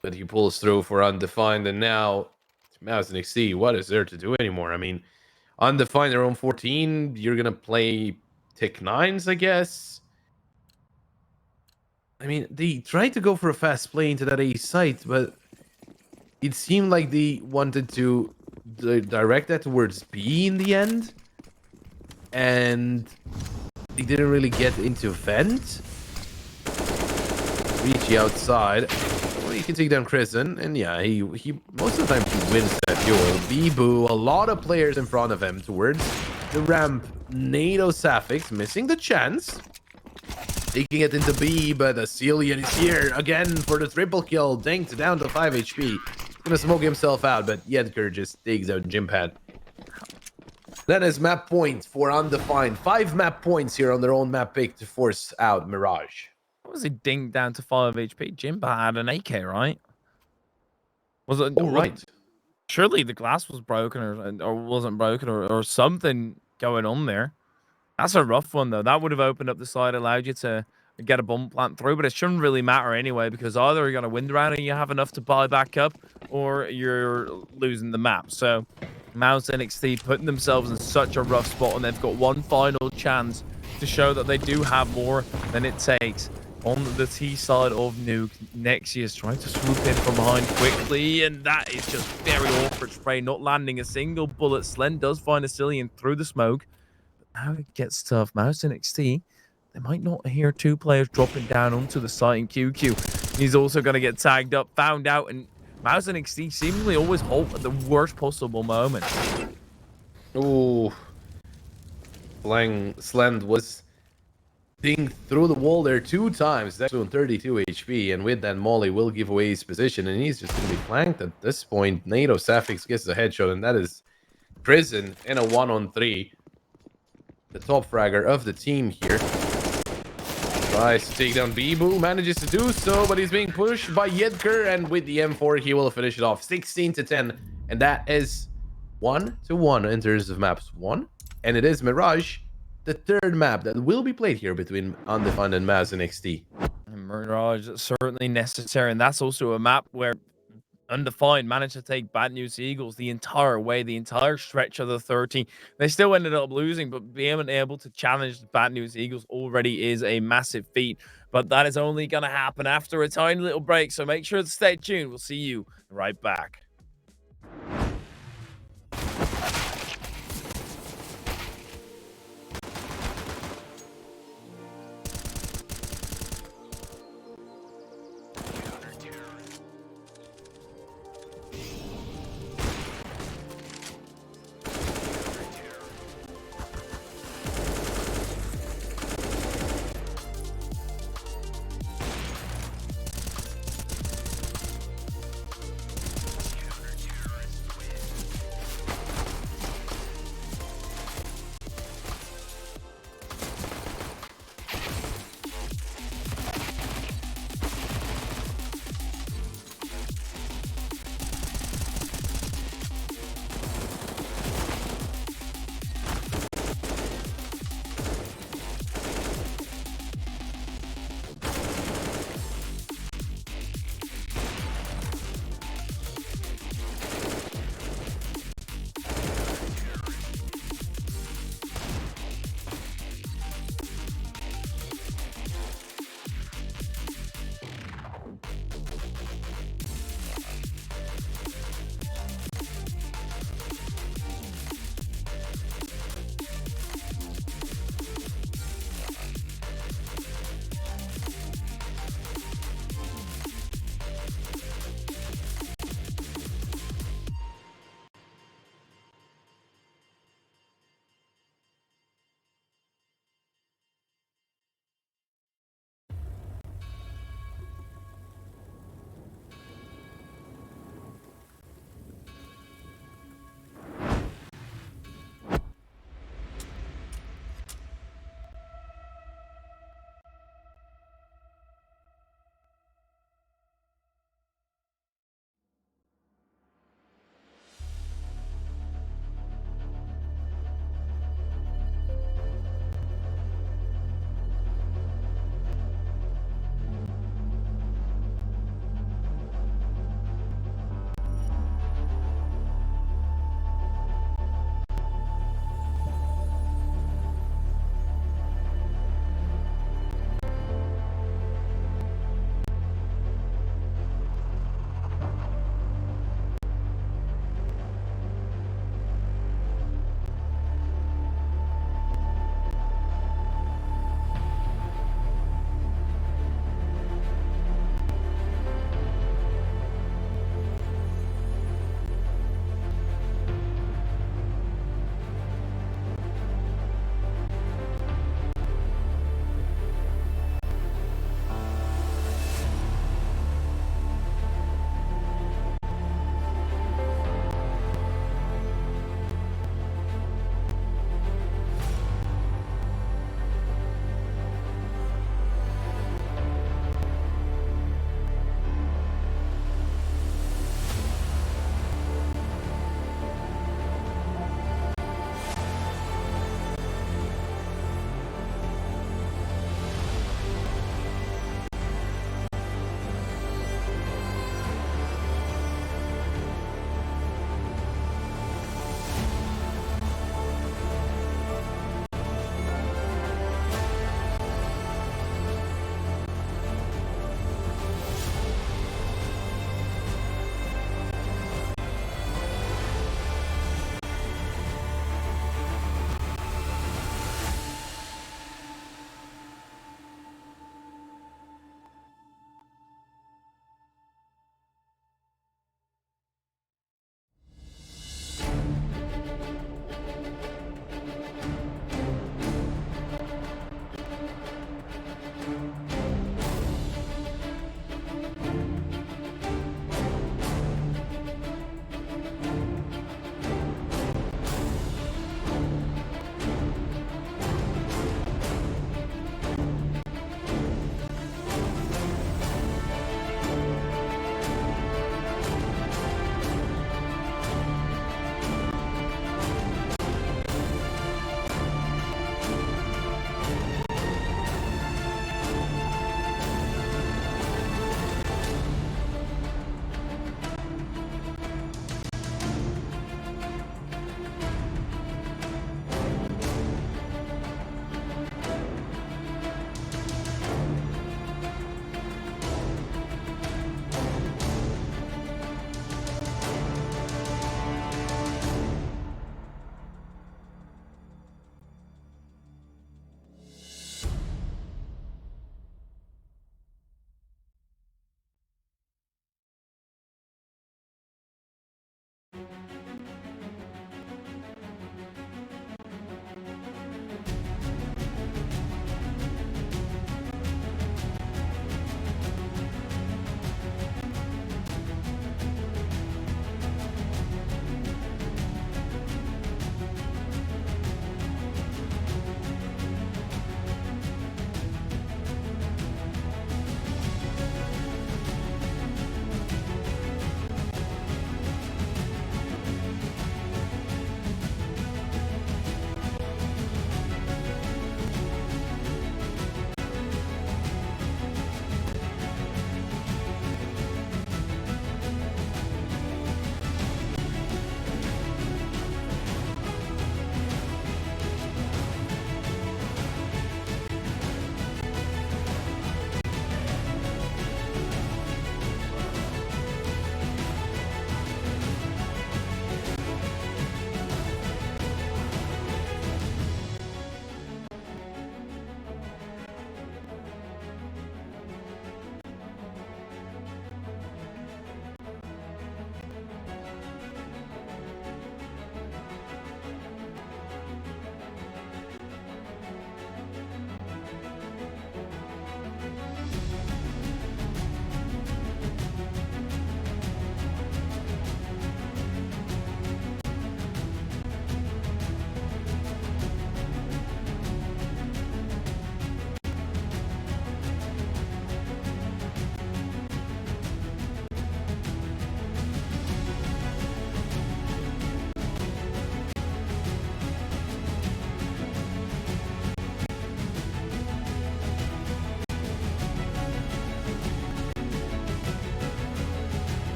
But he pulls through for Undefined, and now Mouz NXT, what is there to do anymore? I mean, Undefined, they're on 14. You're going to play Tech 9s, I guess. I mean, they tried to go for a fast play into that A site, but it seemed like they wanted to direct that towards B in the end. And they didn't really get into vent. Reachy outside. Well, you can take down Kristen, and yeah, he most of the time he wins that duel. Bibu, a lot of players in front of him towards the ramp. NATO Sapphics missing the chance. Taking it into B, but Ascillion is here again for the triple kill. Danked down to 5 HP. He's gonna smoke himself out, but Yedker just takes out Jimpad. That is map points for Undefined. 5 map points here on their own map pick to force out Mirage.
What was he dinged down to 5 HP? Jimba had an AK, right? Was it?
Oh, right.
Surely the glass was broken or wasn't broken or something going on there. That's a rough one, though. That would have opened up the side, allowed you to get a bomb plant through, but it shouldn't really matter anyway, because either you're going to win the round and you have enough to buy back up, or you're losing the map. So Mouz NXT putting themselves in such a rough spot, and they've got one final chance to show that they do have more than it takes. On the T side of Nuke, Nexius trying to swoop in from behind quickly, and that is just very awkward spray, not landing a single bullet. Slen does find Ascillion through the smoke. But now it gets tough. Mouz NXT, they might not hear 2 players dropping down onto the site in QQ. He's also going to get tagged up, found out, and Mouz NXT seemingly always halt at the worst possible moment.
Ooh. Slend was dinged through the wall there 2 times. That's on 32 HP, and with that Molly will give away his position, and he's just going to be flanked at this point. NATO Sapphics gets a headshot, and that is Prison in a 1-on-3. The top fragger of the team here. Tries to take down Bibu, manages to do so, but he's being pushed by Yedker, and with the M4, he will finish it off 16-10, and that is 1-1 in terms of maps 1, and it is Mirage, the 3rd map that will be played here between Undefined and Mouz NXT.
Mirage is certainly necessary, and that's also a map where Undefined managed to take Bad News Eagles the entire way, the entire stretch of the 13. They still ended up losing, but being able to challenge Bad News Eagles already is a massive feat. But that is only going to happen after a tiny little break, so make sure to stay tuned. We'll see you right back.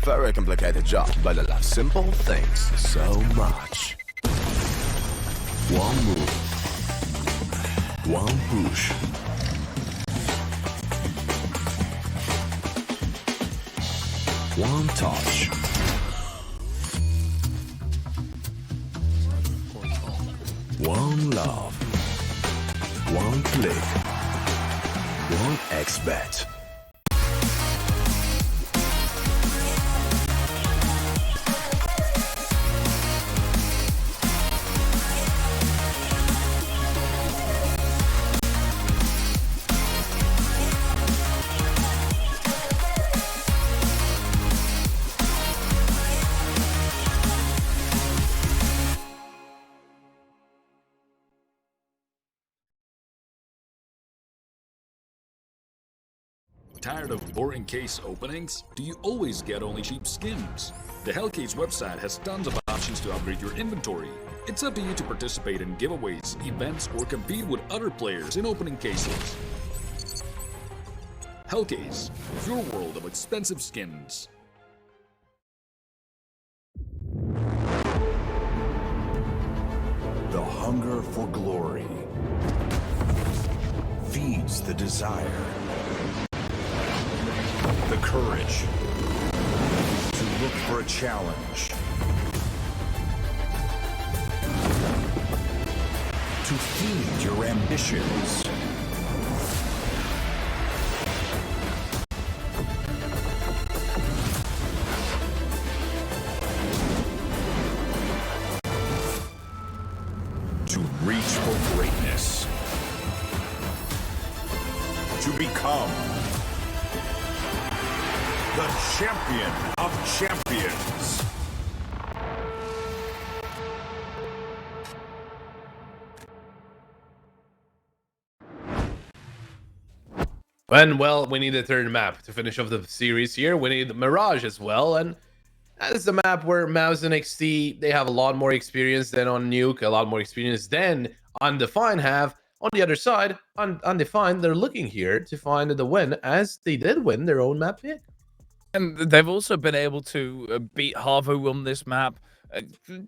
very complicated job, but I love simple things so much. One move, one push. One touch. One love. One click. One X-bet.
Tired of boring case openings? Do you always get only cheap skins? The Hellcase website has tons of options to upgrade your inventory. It's up to you to participate in giveaways, events, or compete with other players in opening cases. Hellcase, your world of expensive skins.
The hunger for glory feeds the desire. The courage to look for a challenge. To feed your ambitions. To reach for greatness. To become the champion of champions.
And well, we need a third map to finish off the series here. We need Mirage as well, and that is the map where Mouz and NXT, they have a lot more experience than on Nuke, a lot more experience than Undefined have. On the other side, Undefined, they're looking here to find the win, as they did win their own map pick.
And they've also been able to beat Havu on this map,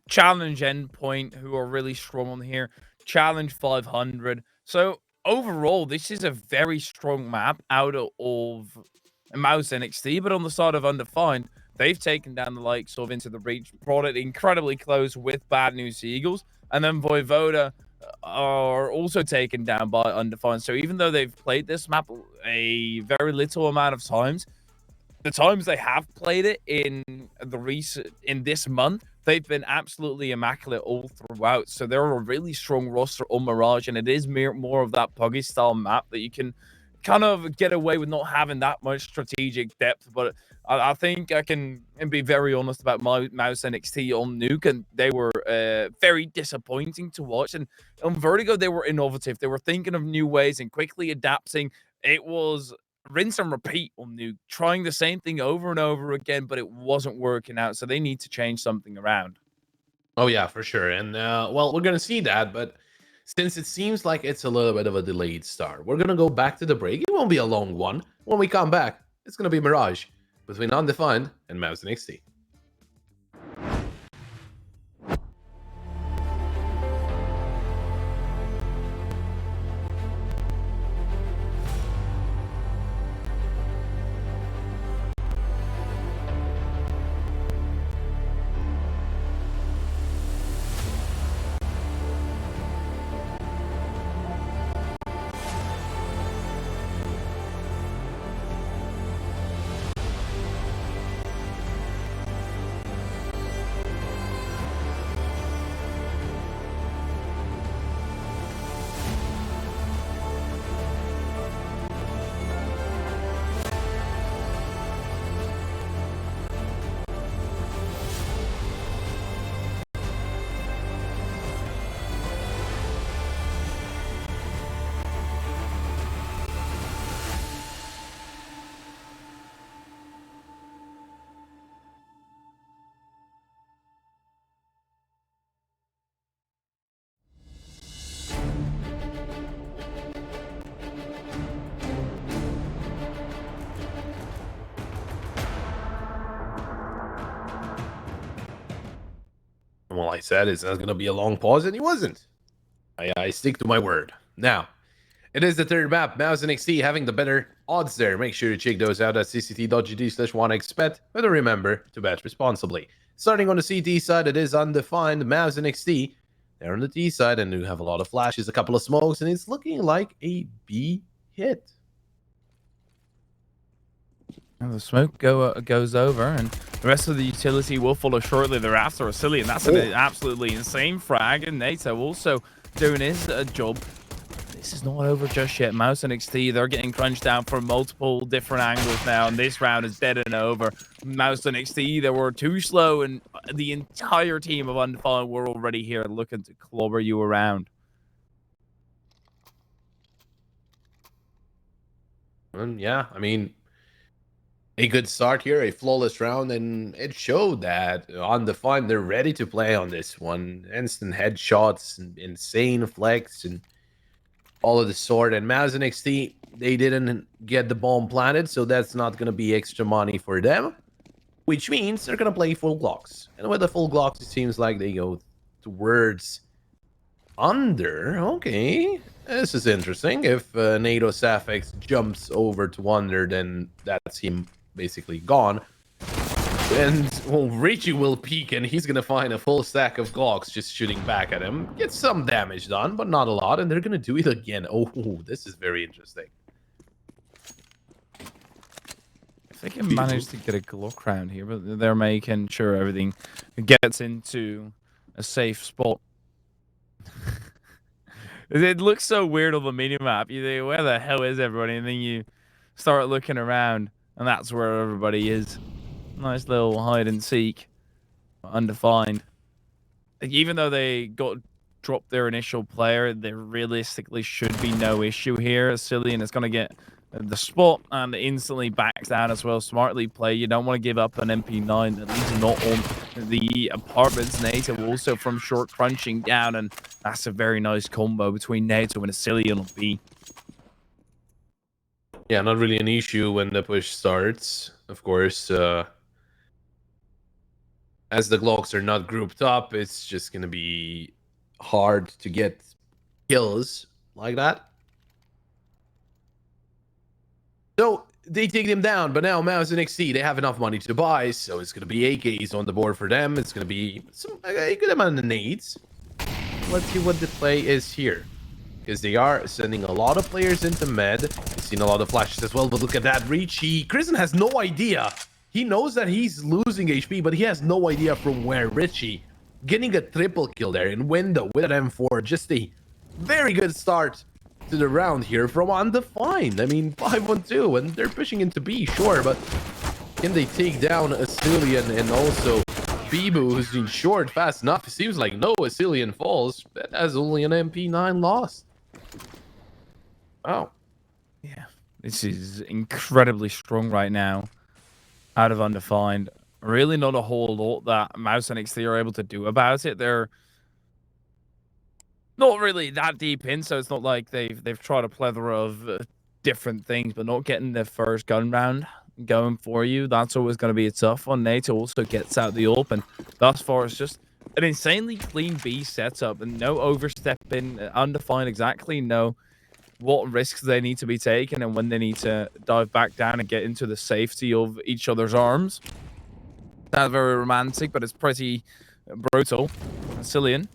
challenge Endpoint, who are really strong on here, challenge 500. So overall, this is a very strong map out of Mouz NXT, but on the side of Undefined, they've taken down the likes of Into the Reach, brought it incredibly close with Bad News Eagles, and then Voivoda are also taken down by Undefined. So even though they've played this map a very little amount of times, the times they have played it in this month, they've been absolutely immaculate all throughout. So they're a really strong roster on Mirage, and it is more of that Puggy style map that you can kind of get away with not having that much strategic depth. But I think I can be very honest about Mouz NXT on Nuke, and they were very disappointing to watch. And on Vertigo, they were innovative. They were thinking of new ways and quickly adapting. It was rinse and repeat on Nuke, trying the same thing over and over again, but it wasn't working out. So they need to change something around.
Oh yeah, for sure. And well, we're gonna see that, but since it seems like it's a little bit of a delayed start, we're gonna go back to the break. It won't be a long one. When we come back, it's gonna be Mirage between Undefined and Mouz NXT. I said it's not going to be a long pause, and he wasn't. I stick to my word. Now, it is the third map. Mouz NXT having the better odds there. Make sure to check those out at cct.gd/1xbet. But remember to bet responsibly. Starting on the CT side, it is Undefined. Mouz NXT. They're on the T side, and you have a lot of flashes, a couple of smokes, and it's looking like a B hit.
And the smoke goes over, and the rest of the utility will follow shortly thereafter. Cillian, that's an absolutely insane frag, and NATO also doing his job. This is not over just yet. Mouz NXT, they're getting crunched down from multiple different angles now, and this round is dead and over. Mouz NXT, they were too slow, and the entire team of Undefined were already here looking to clobber you around.
Yeah, I mean, a good start here, a flawless round, and it showed that Undefined, they're ready to play on this one. Instant headshots, and insane flex, and all of the sort. And Mouz NXT, they didn't get the bomb planted, so that's not going to be extra money for them, which means they're going to play full Glocks. And with the full Glocks, it seems like they go towards under. Okay, this is interesting. If NATO Safex jumps over to under, then that's him basically gone. And well, Richie will peek, and he's gonna find a full stack of Glocks just shooting back at him. Get some damage done, but not a lot, and they're gonna do it again. Oh, this is very interesting.
If they can manage to get a Glock round here, but they're making sure everything gets into a safe spot. It looks so weird on the minimap. You think, where the hell is everybody? And then you start looking around, and that's where everybody is. Nice little hide and seek. Undefined. Even though they dropped their initial player, there realistically should be no issue here. Cillian is going to get the spot and instantly backs down as well. Smartly played. You don't want to give up an MP9, at least not on the apartments. NATO also from short crunching down, and that's a very nice combo between NATO and a Cillian on B.
Yeah, not really an issue when the push starts. Of course, as the Glocks are not grouped up, it's just going to be hard to get kills like that. So they take them down, but now Mouz NXT, they have enough money to buy, so it's going to be AKs on the board for them. It's going to be a good amount of nades. Let's see what the play is here, because they are sending a lot of players into med. We've seen a lot of flashes as well, but look at that reach. Kristen has no idea. He knows that he's losing HP, but he has no idea from where. Richie getting a triple kill there in window with an M4. Just a very good start to the round here from Undefined. I mean, 5-1-2, and they're pushing into B, sure, but can they take down Cillian and also Bibu, who's been short fast enough? It seems like no Cillian falls. That has only an MP9 lost. Wow.
Yeah, this is incredibly strong right now. Out of Undefined, really not a whole lot that Mouz NXT are able to do about it. They're not really that deep in, so it's not like they've tried a plethora of different things, but not getting their first gun round going for you. That's always going to be a tough one. NATO also gets out the open. Thus far, it's just an insanely clean B setup and no overstepping. Undefined exactly know what risks they need to be taken and when they need to dive back down and get into the safety of each other's arms. That's very romantic, but it's pretty brutal. Cillian,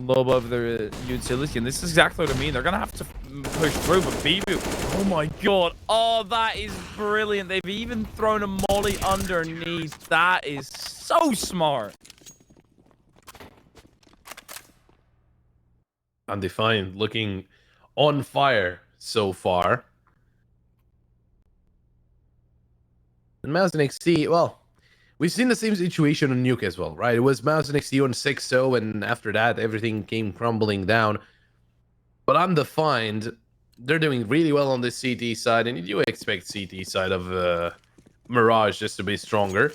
lob over the utility, and this is exactly what I mean. They're gonna have to push through, but Bibu, oh my god, oh, that is brilliant. They've even thrown a molly underneath. That is so smart.
Undefined looking on fire so far. And Mouz NXT, well, we've seen the same situation on Nuke as well, right? It was Mouz NXT on 6-0, and after that, everything came crumbling down. But Undefined, they're doing really well on the CT side, and you do expect CT side of Mirage just to be stronger,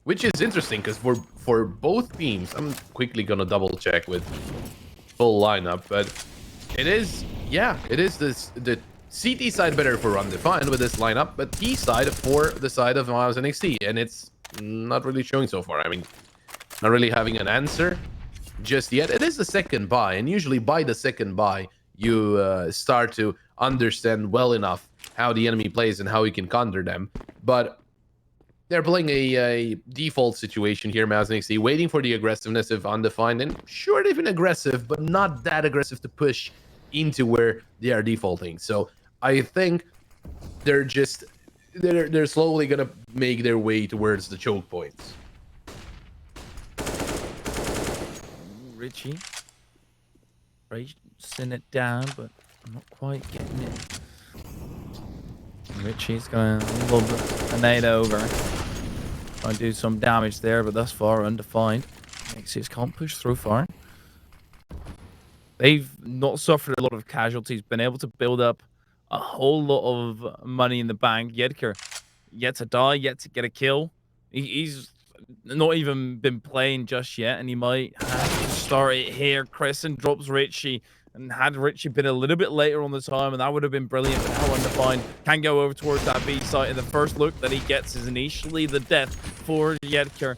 which is interesting, because for both teams, I'm quickly going to double check with full lineup, but it is, yeah, it is the CT side better for Undefined with this lineup, but T side for the side of Mouz NXT, and it's not really showing so far. I mean, not really having an answer just yet. It is the second buy, and usually by the second buy, you start to understand well enough how the enemy plays and how you can counter them. But they're playing a default situation here, Mouz and NXT, waiting for the aggressiveness of Undefined. And sure, they've been aggressive, but not that aggressive to push into where they are defaulting. So I think they're slowly gonna make their way towards the choke points.
Richie. Racing it down, but I'm not quite getting it. Richie's going a little bit grenade over. Trying to do some damage there, but thus far undefined. Nexus can't push through far. They've not suffered a lot of casualties, been able to build up a whole lot of money in the bank. Yedker yet to die, yet to get a kill. He's not even been playing just yet, and he might have to start it here. Crescent drops Richie, and had Richie been a little bit later on the time, and that would have been brilliant. But how Undefined can go over towards that B site, and the first look that he gets is initially the death for Yedker.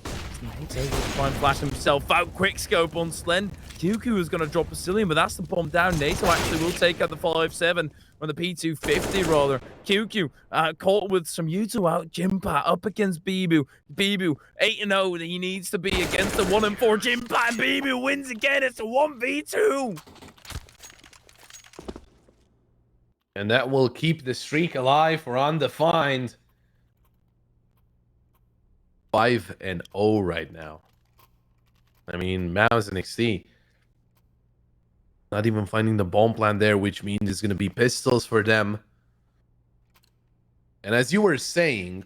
He's able to try and flash himself out. Quick scope on Slend. QQ is going to drop a Cillian, but that's the bomb down. NATO actually will take out the 5-7 on the P250 rather. QQ caught with some U2 out. Jimpa up against Bibu. Bibu 8-0 that he needs to be against the 1-4. Jimpa and Bibu wins again. It's a 1v2.
And that will keep the streak alive for Undefined. 5-0 right now. I mean, Mouz and NXT not even finding the bomb plant there, which means it's going to be pistols for them. And as you were saying,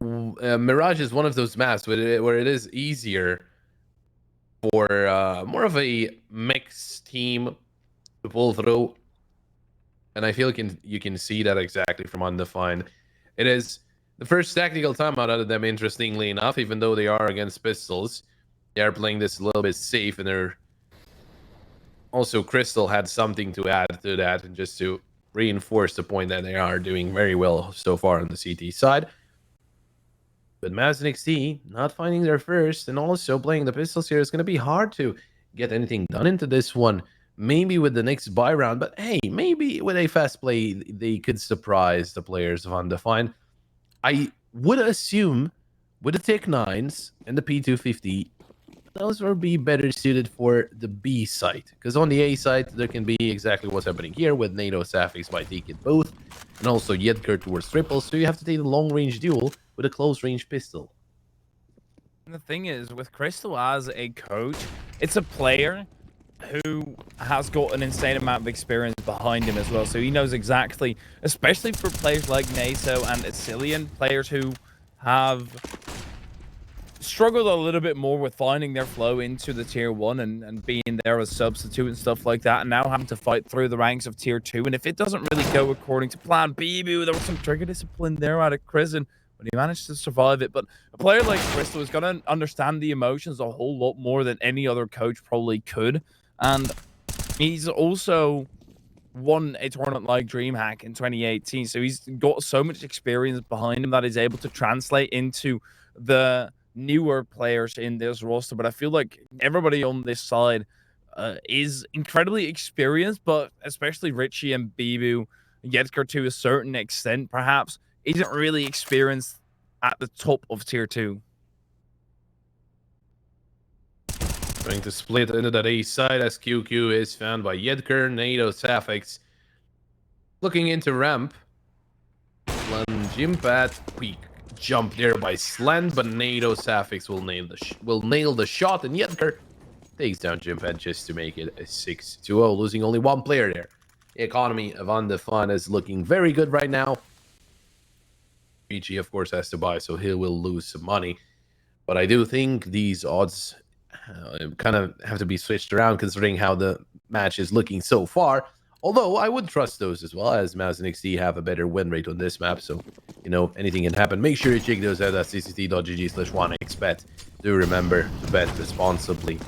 Mirage is one of those maps where it is easier for more of a mixed team to pull through. And I feel you can see that exactly from Undefined. It is the first tactical timeout out of them, interestingly enough, even though they are against pistols. They are playing this a little bit safe, and they're also Crystal had something to add to that, and just to reinforce the point that they are doing very well so far on the CT side. But Mouz and NXT not finding their first, and also playing the pistols here is going to be hard to get anything done into this one. Maybe with the next buy round, but hey, maybe with a fast play, they could surprise the players of Undefined. I would assume with the Tech 9s and the P250, those will be better suited for the B site. Because on the A site, there can be exactly what's happening here with NATO Sapphics by taking both, and also Yedker towards triple, so you have to take the long-range duel with a close-range pistol.
And the thing is, with Crystal as a coach, it's a player who has got an insane amount of experience behind him as well. So he knows exactly, especially for players like NATO and Cillian, players who have struggled a little bit more with finding their flow into the tier 1 and being there as substitute and stuff like that, and now having to fight through the ranks of tier 2. And if it doesn't really go according to plan, Bibu, there was some trigger discipline there out of Crescent, but he managed to survive it. But a player like Crystal is going to understand the emotions a whole lot more than any other coach probably could. And he's also won a tournament like DreamHack in 2018. So he's got so much experience behind him that he's able to translate into the newer players in this roster. But I feel like everybody on this side is incredibly experienced, but especially Richie and Bibu, Yedker to a certain extent, perhaps, isn't really experienced at the top of tier 2.
Trying to split into that A side as QQ is found by Yedker. NATO Sapphics looking into ramp. Jimpat, quick jump there by Slend, but NATO Sapphics will nail the shot, and Yedker takes down Jimpat just to make it a 6-2-0, losing only one player there. The economy of Undefined is looking very good right now. PG, of course, has to buy, so he will lose some money. But I do think these odds kind of have to be switched around considering how the match is looking so far. Although I would trust those as well, as Mouz and NXT have a better win rate on this map. So, you know, anything can happen. Make sure you check those out at cct.gg/1xbet. Do remember to bet responsibly.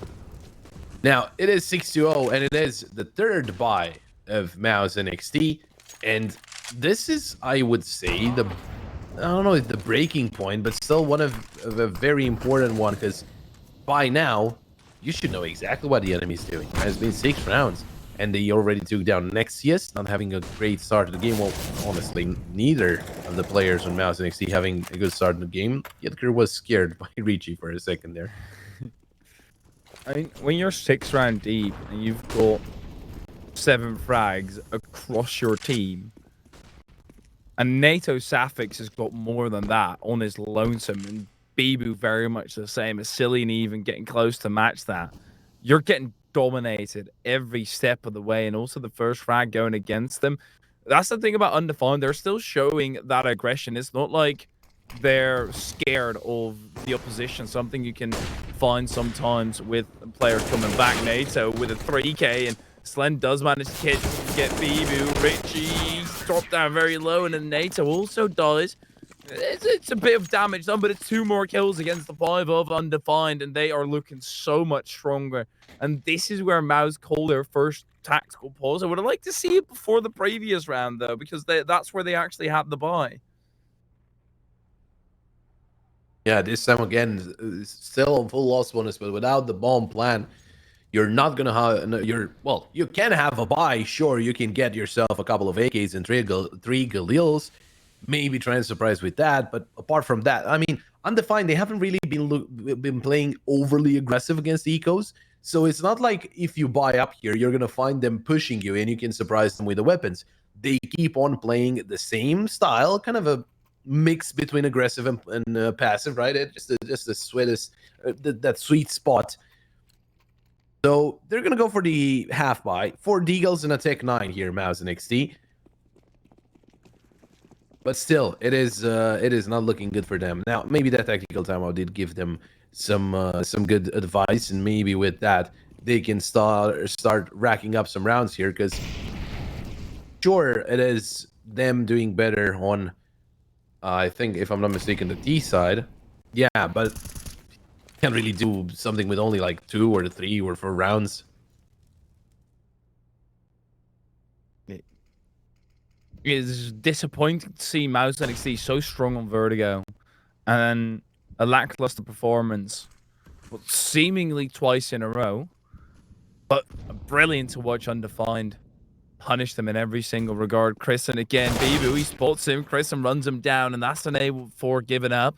Now, it is 6-0, and it is the third buy of Mouz and NXT. And this is, I would say, the I don't know if the breaking point, but still one of a very important one, because by now, you should know exactly what the enemy's doing. It has been 6 rounds, and they already took down Nexius, not having a great start to the game. Well, honestly, neither of the players on Mouse NXT having a good start in the game. Yetker was scared by Ricci for a second there.
I mean, when you're 6 round deep and you've got 7 frags across your team, and NATO Safix has got more than that on his lonesome, and Bibu very much the same, as Cillian even getting close to match that. You're getting dominated every step of the way, and also the first frag going against them. That's the thing about Undefined. They're still showing that aggression. It's not like they're scared of the opposition, something you can find sometimes with players coming back. NATO with a 3k, and Slen does manage to get Bibu. Richie dropped down very low, and then NATO also dies. It's a bit of damage done, but it's 2 more kills against the 5 of Undefined, and they are looking so much stronger. And this is where Mouz called their first tactical pause. I would have liked to see it before the previous round, though, because that's where they actually had the bye.
Yeah, this time again, still on full loss bonus, but without the bomb plan, you're not gonna have. Well, you can have a buy. Sure, you can get yourself a couple of AKs and three Galils. Maybe try and surprise with that. But apart from that, I mean, Undefined, they haven't really been playing overly aggressive against ecos. So it's not like if you buy up here, you're gonna find them pushing you and you can surprise them with the weapons. They keep on playing the same style, kind of a mix between aggressive and passive, right? Just the sweetest, that sweet spot. So they're gonna go for the half buy, 4 Deagles and a Tech 9 here, Mouse NXT. But still, it is not looking good for them. Now, maybe that tactical timeout did give them some good advice, and maybe with that they can start racking up some rounds here. Because sure, it is them doing better on, I think, if I'm not mistaken, the D side. Yeah, but can't really do something with only like 2 or 3 or 4 rounds.
It's disappointing to see Mouse NXT so strong on Vertigo, and a lackluster performance, but seemingly twice in a row. But brilliant to watch Undefined punish them in every single regard. Chrisen again, Bibu, he spots him, Chrisen runs him down, and that's an A4 giving up.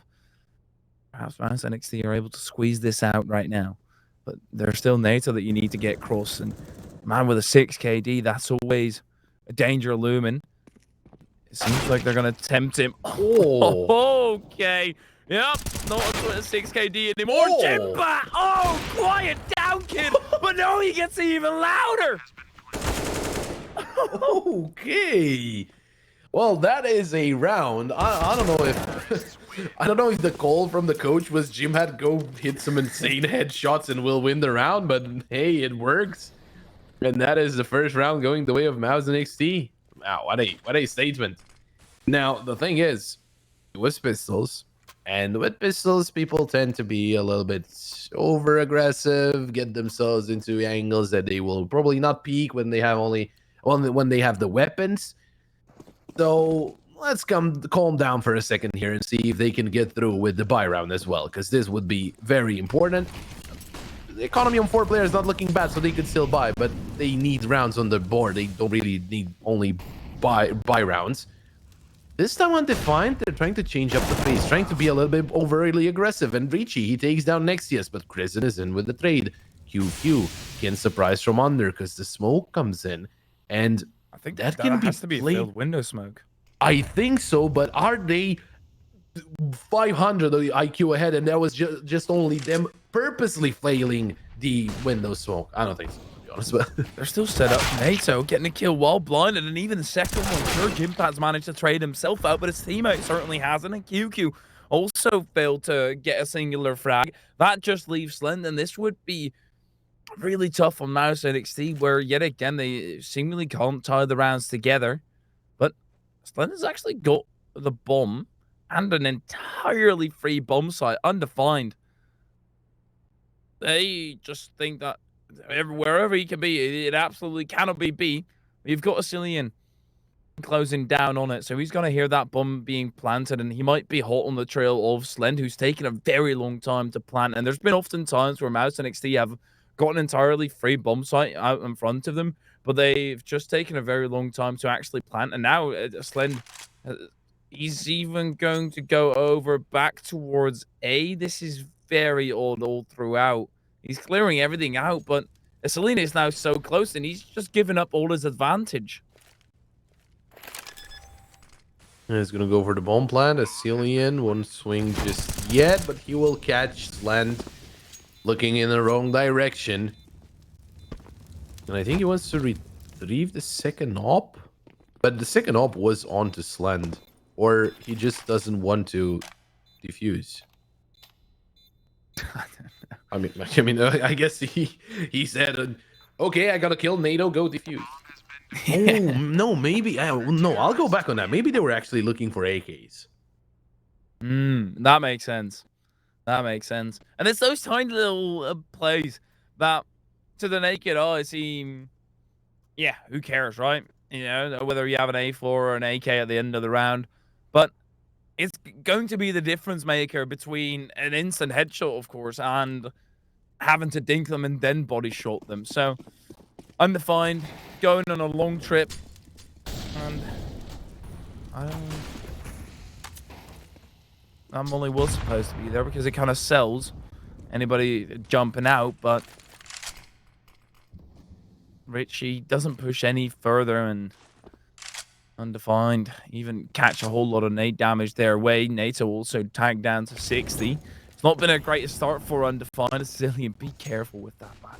Perhaps Mouse NXT are able to squeeze this out right now, but there's still NATO that you need to get across, and man with a 6 KD, that's always a danger looming. It seems like they're going to tempt him. Oh, okay. Yep, not a 6 KD anymore.
Oh.
Jimba! Oh, quiet down, kid! But no, he gets even louder!
Okay. Well, that is a round. I don't know if I don't know if the call from the coach was Jim had go hit some insane headshots and we'll win the round, but hey, it works. And that is the first round going the way of Mouse NXT. Wow, what a statement. Now the thing is, with pistols, and with pistols, people tend to be a little bit over aggressive, get themselves into angles that they will probably not peak when they have when they have the weapons. So let's calm down for a second here and see if they can get through with the buy round as well, because this would be very important. The economy on 4 players not looking bad, so they could still buy, but they need rounds on the board. They don't really need only buy rounds. This time Undefined, they're trying to change up the pace, trying to be a little bit overly aggressive. And Ricci, he takes down Nexius, but Chrisen is in with the trade. QQ can surprise from under because the smoke comes in, and
I think
that can
has to be
played.
filled window smoke.
I think so, but are they 500 IQ ahead, and that was just only them purposely flailing the window smoke? I don't think so, to be honest. But
they're still set up. NATO getting a kill while blinded, and even the second one, sure, Jimpad's managed to trade himself out, but his teammate certainly hasn't. And QQ also failed to get a singular frag. That just leaves Slen, and this would be really tough on Mouse NXT, where yet again they seemingly can't tie the rounds together. But Slen has actually got the bomb and an entirely free bomb site, Undefined. They just think that wherever he can be, it absolutely cannot be B. You've got a Cillian closing down on it. So he's going to hear that bomb being planted, and he might be hot on the trail of Slend, who's taken a very long time to plant. And there's been often times where Mouz and NXT have got an entirely free bomb site out in front of them, but they've just taken a very long time to actually plant. And now Slend, he's even going to go over back towards A. This is very odd all throughout. He's clearing everything out, but Selena is now so close, and he's just given up all his advantage.
He's gonna go for the bomb plant. Asilian won't swing just yet, but he will catch Slend looking in the wrong direction. And I think he wants to retrieve the second op. But the second op was onto Slend. Or he just doesn't want to defuse. I mean, I guess he said, okay, I gotta kill NATO, go defuse. Oh, no, maybe. No, I'll go back on that. Maybe they were actually looking for AKs.
That makes sense. That makes sense. And it's those tiny little plays that, to the naked eye, seem, yeah, who cares, right? You know, whether you have an A4 or an AK at the end of the round. But it's going to be the difference maker between an instant headshot, of course, and having to dink them and then body shot them. So, Undefined, going on a long trip, and I'm only was supposed to be there because it kind of sells anybody jumping out, but Richie doesn't push any further, and Undefined even catch a whole lot of nade damage their way. NATO also tagged down to 60. It's not been a great start for Undefined. Zillion, be careful with that, man.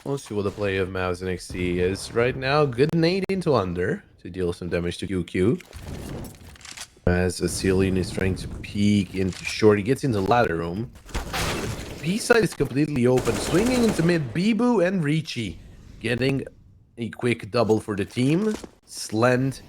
We'll see what the play of Mouz and NXT is right now. Good nade into under to deal some damage to QQ. As Asilian is trying to peek into short, he gets into ladder room. B side is completely open, swinging into mid. Bibu and Ricci getting a quick double for the team. Slend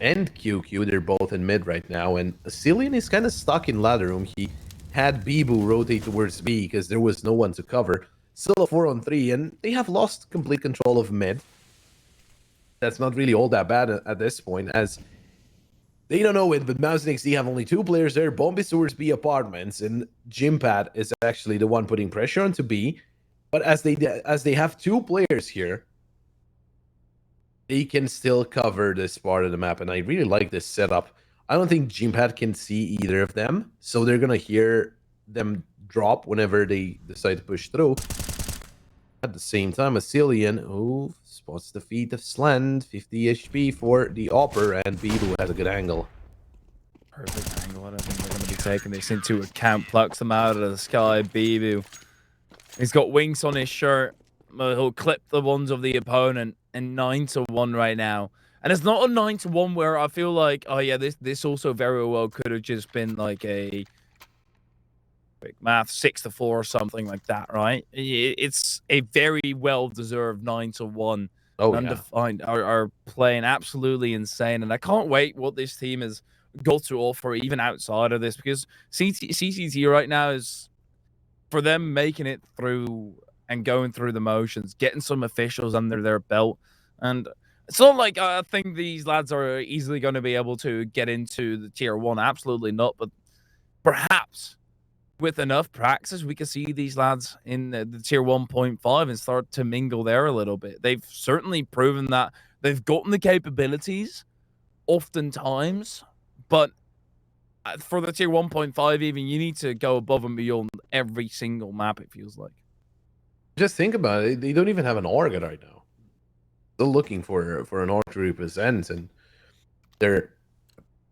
and QQ, they're both in mid right now, and Asilian is kind of stuck in ladder room. He had Bibu rotate towards B because there was no one to cover. Still a 4-on-3, and they have lost complete control of mid. That's not really all that bad at this point, as they don't know it, but Mouz and NXT have only 2 players there. Bomb is towards B apartments, and Jimpad is actually the one putting pressure onto B. But as they have 2 players here, they can still cover this part of the map, and I really like this setup. I don't think Jimpad can see either of them, so they're gonna hear them drop whenever they decide to push through. At the same time, Asilian, who spots the feet of Slend, 50 HP for the Opper, and Bibu has a good angle.
Perfect angle. I don't think they're going to be taking this into account. Plucks them out of the sky. Bibu. He's got wings on his shirt. He'll clip the ones of the opponent, and 9-1 right now. And it's not a 9-1 where I feel like, oh yeah, this also very well could have just been like a quick math 6-4 or something like that, right? It's a very well-deserved 9-1.
Oh,
Undefined are playing absolutely insane, and I can't wait what this team has got to offer even outside of this, because CCT right now is, for them, making it through and going through the motions, getting some officials under their belt, and it's not like I think these lads are easily going to be able to get into the tier 1. Absolutely not, but perhaps with enough practice, we can see these lads in the tier 1.5 and start to mingle there a little bit. They've certainly proven that they've gotten the capabilities oftentimes, but for the tier 1.5 even, you need to go above and beyond every single map, it feels like.
Just think about it. They don't even have an org right now. Still looking for an org to represent, and they're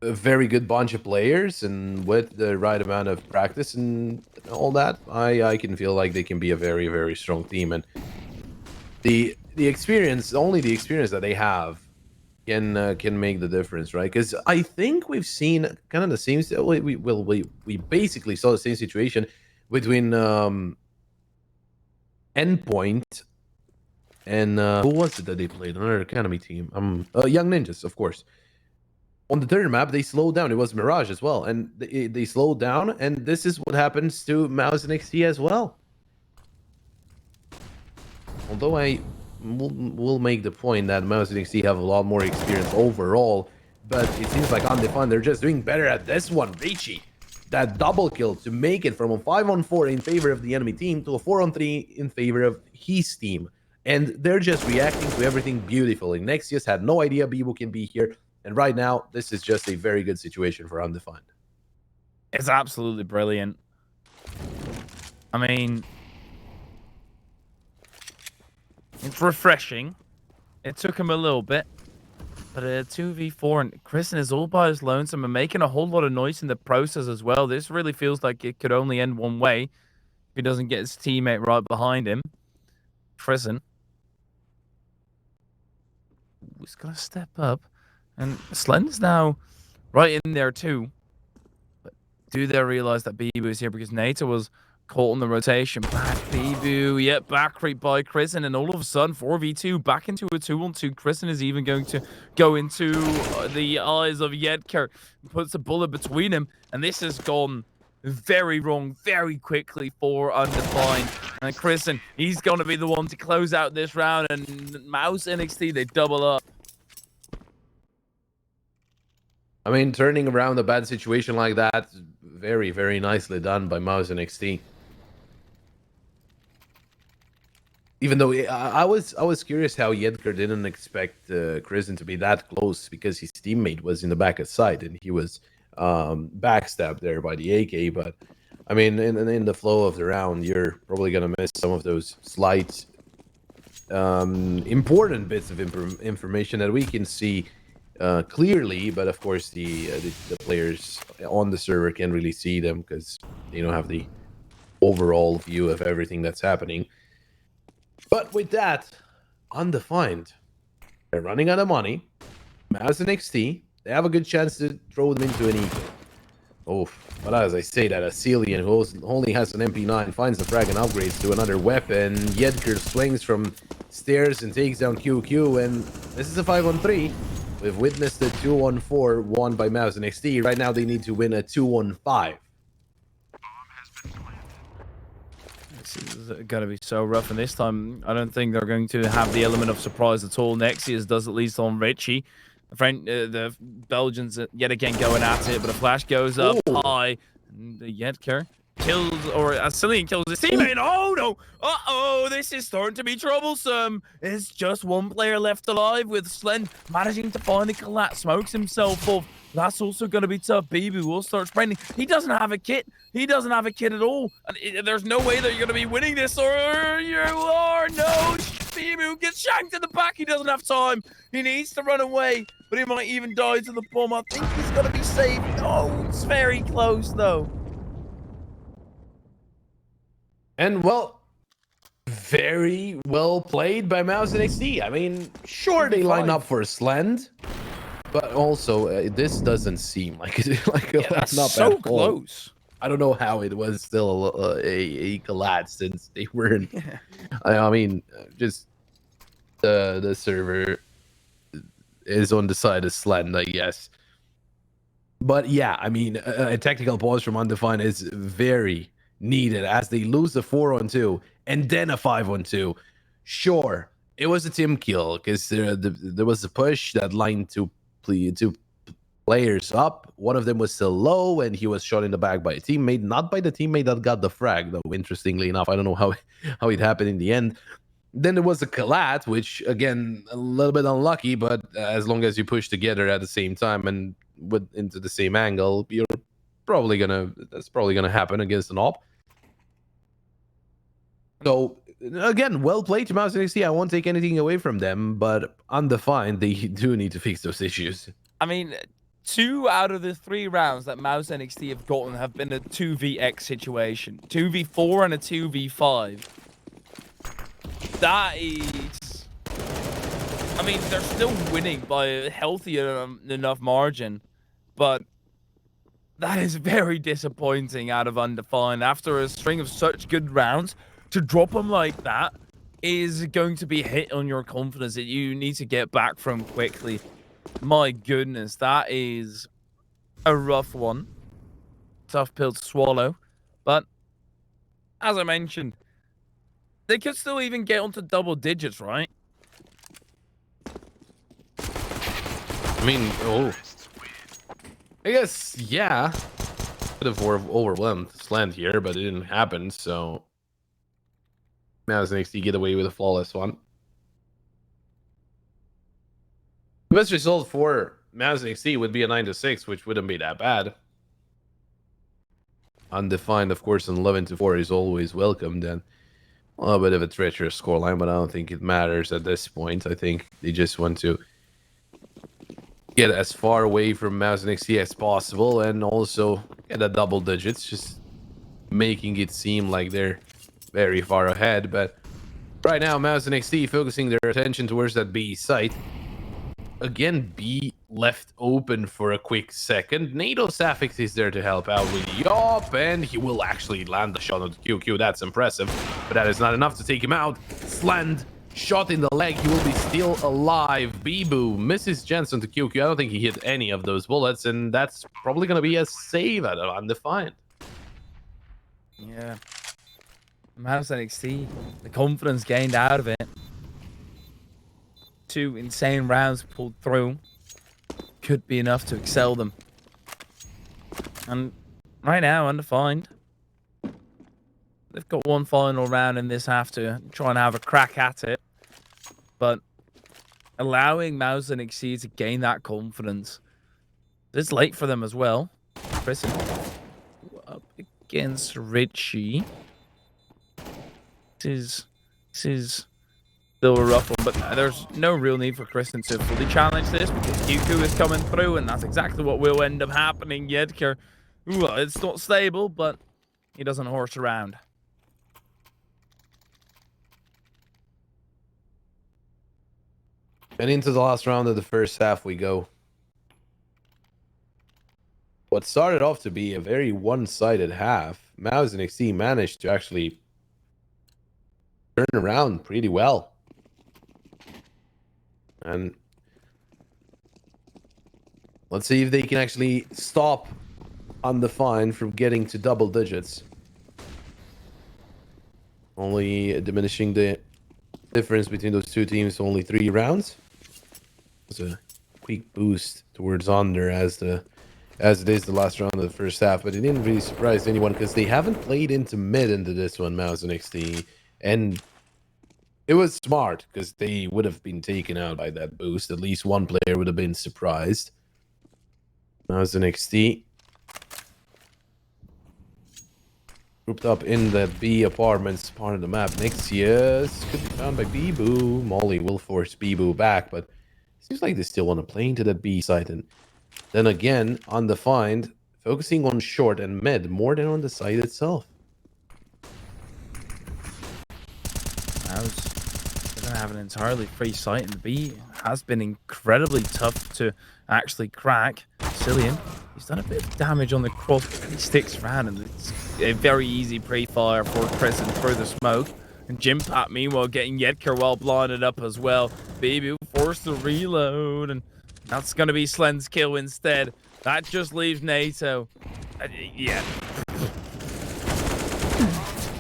a very good bunch of players, and with the right amount of practice and all that, I can feel like they can be a very, very strong team. And the experience, only the experience that they have can make the difference, right? Because I think we've seen kind of the same. We basically saw the same situation between Endpoint and who was it that they played? Another academy team. Young Ninjas, of course. On the third map, they slowed down. It was Mirage as well, and they slowed down. And this is what happens to Mouz and NXT as well. Although I will make the point that Mouz and NXT have a lot more experience overall, but it seems like Undefined, they're just doing better at this one. Richie, that double kill to make it from a 5-on-4 in favor of the enemy team to a 4-on-3 in favor of his team. And they're just reacting to everything beautifully. Nexius had no idea Bibu can be here. And right now, this is just a very good situation for Undefined.
It's absolutely brilliant. I mean, it's refreshing. It took him a little bit. But a 2v4 and Kristen is all by his lonesome and making a whole lot of noise in the process as well. This really feels like it could only end one way if he doesn't get his teammate right behind him. Kristen. He's going to step up. And Slen's now right in there too. But do they realize that Bibu is here because Nata was caught on the rotation? Back Bibu, yep, back creep by Kristen, and all of a sudden 4v2 back into a 2-on-2. Kristen is even going to go into the eyes of Yedker, puts a bullet between him, and this has gone very wrong very quickly for Undefined. And Kristen, he's going to be the one to close out this round, and Mouz NXT, they double up.
I mean, turning around a bad situation like that, very, very nicely done by Mouz NXT. Even though I was curious how Yedker didn't expect Kristen to be that close because his teammate was in the back of side and he was backstabbed there by the AK. But I mean, in the flow of the round, you're probably gonna miss some of those slight important bits of information that we can see clearly. But of course, the players on the server can't really see them because they don't have the overall view of everything that's happening. But with that, Undefined, they're running out of money. Mouz NXT, they have a good chance to throw them into an eco. Oh, but as I say that, Asilian, who only has an MP9, finds the frag and upgrades to another weapon. Yedker swings from stairs and takes down QQ, and this is a 5-on-3. We've witnessed a 2-on-4 won by Mouz NXT. Right now, they need to win a 2-on-5.
This is going to be so rough, and this time I don't think they're going to have the element of surprise at all. Nexius does, at least on Richie. The Belgians yet again going at it, but a flash goes up high. And Yedker kills, or Asilian kills his teammate. Oh no! Uh-oh, this is starting to be troublesome. It's just one player left alive, with Slen managing to find the collat, smokes himself off. That's also going to be tough. Bibu will start spraying. He doesn't have a kit. He doesn't have a kit at all. And there's no way that you're going to be winning this, or you are. No, Bibu gets shanked in the back. He doesn't have time. He needs to run away, but he might even die to the bomb. I think he's going to be safe. No, it's very close, though.
And, well, very well played by Mouz NXT. I mean, sure, they line up for Slend, but also, this doesn't seem like
That's
not
so
that
close.
I don't know how it was still a collapse since they weren't. I mean, just the server is on the side of Slend, I guess. But yeah, I mean, a technical pause from Undefined is very needed as they lose the 4-on-2 and then a 5-on-2. Sure, it was a team kill because there was a push that lined two players up. One of them was still low and he was shot in the back by a teammate, not by the teammate that got the frag, though. Interestingly enough, I don't know how it happened in the end. Then there was a collat, which again a little bit unlucky, but as long as you push together at the same time and into the same angle, that's probably gonna happen against an op. So again, well played to Mouz NXT. I won't take anything away from them, but Undefined, they do need to fix those issues.
I mean, 2 out of the 3 rounds that Mouz NXT have gotten have been a 2vx situation. 2v4 and a 2v5. That is... I mean, they're still winning by a healthy enough margin, but that is very disappointing out of Undefined. After a string of such good rounds, to drop them like that is going to be a hit on your confidence that you need to get back from quickly. My goodness, that is a rough one. Tough pill to swallow. But as I mentioned, They could still even get onto double digits, right?
I mean, I guess, yeah. Could have overwhelmed Slant here, but it didn't happen, so Mouz NXT get away with a flawless one. The best result for Mouz NXT would be a 9-6, which wouldn't be that bad. Undefined, of course, and 11-4 is always welcomed, and a little bit of a treacherous scoreline, but I don't think it matters at this point. I think they just want to get as far away from Mouz NXT as possible, and also get a double digits, just making it seem like they're very far ahead. But right now, Mouz NXT focusing their attention towards that B site. Again, B left open for a quick second. NATO Safix is there to help out with Yop, and he will actually land the shot on the QQ. That's impressive, but that is not enough to take him out. Slant shot in the leg. He will be still alive. Bibu misses Jensen to QQ. I don't think he hit any of those bullets, and that's probably going to be a save out of Undefined.
Yeah. Mouz NXT, the confidence gained out of it. 2 insane rounds pulled through could be enough to excel them. And right now, Undefined, they've got one final round in this half to try and have a crack at it. But allowing Mouz NXT to gain that confidence, it's late for them as well. Kristen up against Richie. This is still a rough one, but there's no real need for Kristen to fully challenge this because QQ is coming through, and that's exactly what will end up happening. Yedker, it's not stable, but he doesn't horse around.
And into the last round of the first half we go. What started off to be a very one-sided half, Mouz NXT managed to actually turn around pretty well. And let's see if they can actually stop Undefined from getting to double digits. Only diminishing the difference between those two teams to only 3 rounds. It's a quick boost towards Under as it is the last round of the first half, but it didn't really surprise anyone because they haven't played into mid into this one, Mouz NXT, and it was smart because they would have been taken out by that boost. At least one player would have been surprised. Mouz NXT grouped up in that B apartments part of the map. Nixius could be found by Bibu. Molly will force Bibu back, but seems like they still want to play into that B site. And then again, Undefined, focusing on short and mid more than on the site itself.
They're going to have an entirely free site, and the B has been incredibly tough to actually crack. Cillian, he's done a bit of damage on the cross, but he sticks around, and it's a very easy pre-fire for Crescent through the smoke. And Jimpat, meanwhile, getting Yedker well blinded up as well. Baby forced to reload, and that's going to be Slen's kill instead. That just leaves NATO. Yeah.